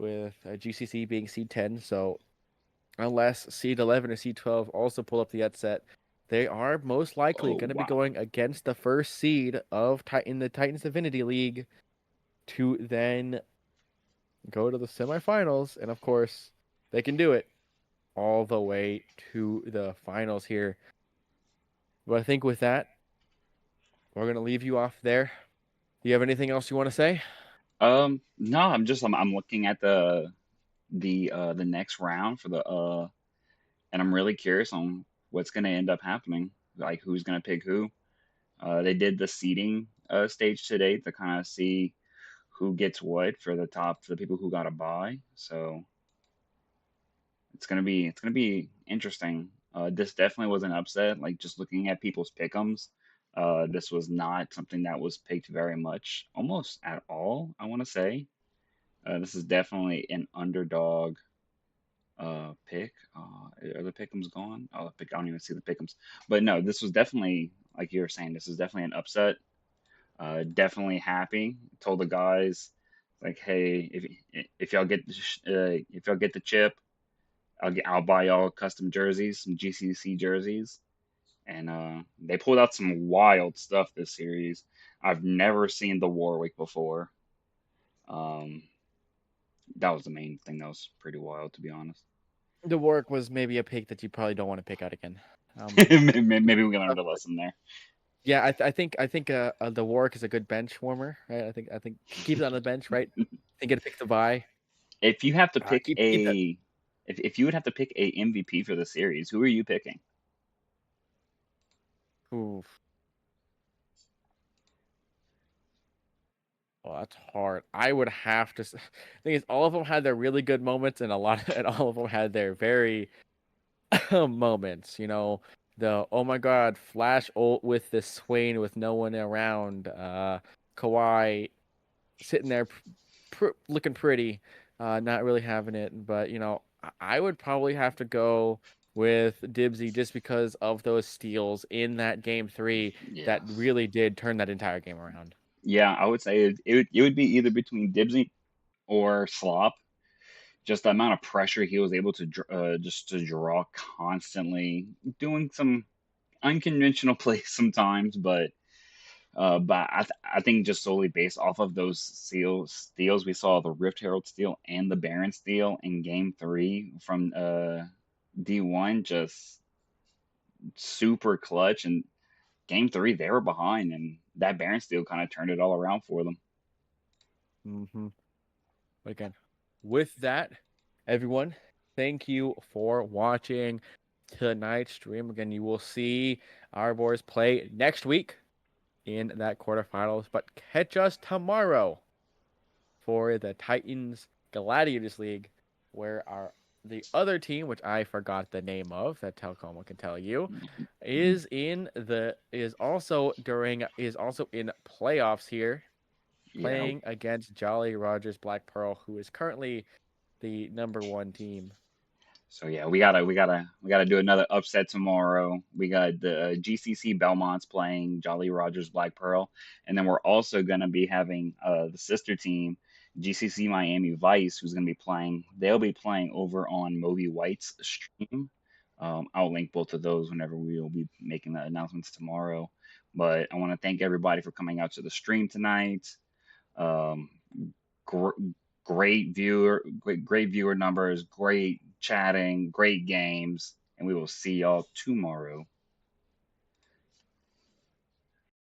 GCC being seed 10. So unless seed 11 or seed 12 also pull up the upset, they are most likely Oh going to be wow. going against the first seed of in the Titans Divinity League to then go to the semifinals, and of course they can do it all the way to the finals here. But I think with that, we're going to leave you off there. Do you have anything else you want to say? No, I'm looking at the next round for the and I'm really curious on what's gonna end up happening. Like who's gonna pick who. They did the seeding stage today to kind of see who gets what for the people who got a buy. So it's gonna be interesting. This definitely was an upset. Like just looking at people's pick'ems, this was not something that was picked very much, almost at all. I want to say this is definitely an underdog pick. Are the pick'ems gone? Oh, I don't even see the pick'ems. But no, this was definitely like you were saying. This is definitely an upset. Definitely happy. Told the guys like, hey, if y'all get if y'all get the chip, I'll buy y'all custom jerseys, some GCC jerseys. And they pulled out some wild stuff this series. I've never seen the Warwick before. Um, that was the main thing that was pretty wild, to be honest. The work was maybe a pick that you probably don't want to pick out again. Um, Maybe we learned Tough. a lesson there. Yeah, I think the work is a good bench warmer, right? I think keep it on the bench, right? I think get a pick to buy. If you have to pick Keep that. if you would have to pick a MVP for the series, who are you picking? Oof. Well, that's hard. I would have to. Thing is, all of them had their really good moments, and and all of them had their very moments. The oh my god, Flash ult with the Swain with no one around. Kawhi sitting there, looking pretty, not really having it. But I would probably have to go with Dibsy just because of those steals in that game 3 that Yes. really did turn that entire game around. Yeah, I would say it would be either between Dibsy or Slop. Just the amount of pressure he was able to just to draw constantly, doing some unconventional plays sometimes, but I think just solely based off of those steals, we saw the Rift Herald steal and the Baron steal in Game 3 from D1, just super clutch. And Game 3 they were behind, and that Baron steal kind of turned it all around for them. Mm-hmm. Again, with that, everyone, thank you for watching tonight's stream. Again, you will see our boys play next week in that quarterfinals, but catch us tomorrow for the Titans Gladiators League, where the other team, which I forgot the name of, that Telcoma can tell you, is also in playoffs here, Yeah. playing against Jolly Rogers Black Pearl, who is currently the #1 team. So yeah, we gotta do another upset tomorrow. We got the GCC Belmont's playing Jolly Rogers Black Pearl, and then we're also gonna be having the sister team GCC Miami Vice, who's gonna be playing. They'll be playing over on Moby White's stream. I'll link both of those whenever we will be making the announcements tomorrow. But I want to thank everybody for coming out to the stream tonight. Um, gr- great viewer numbers, great chatting, great games, and we will see y'all tomorrow.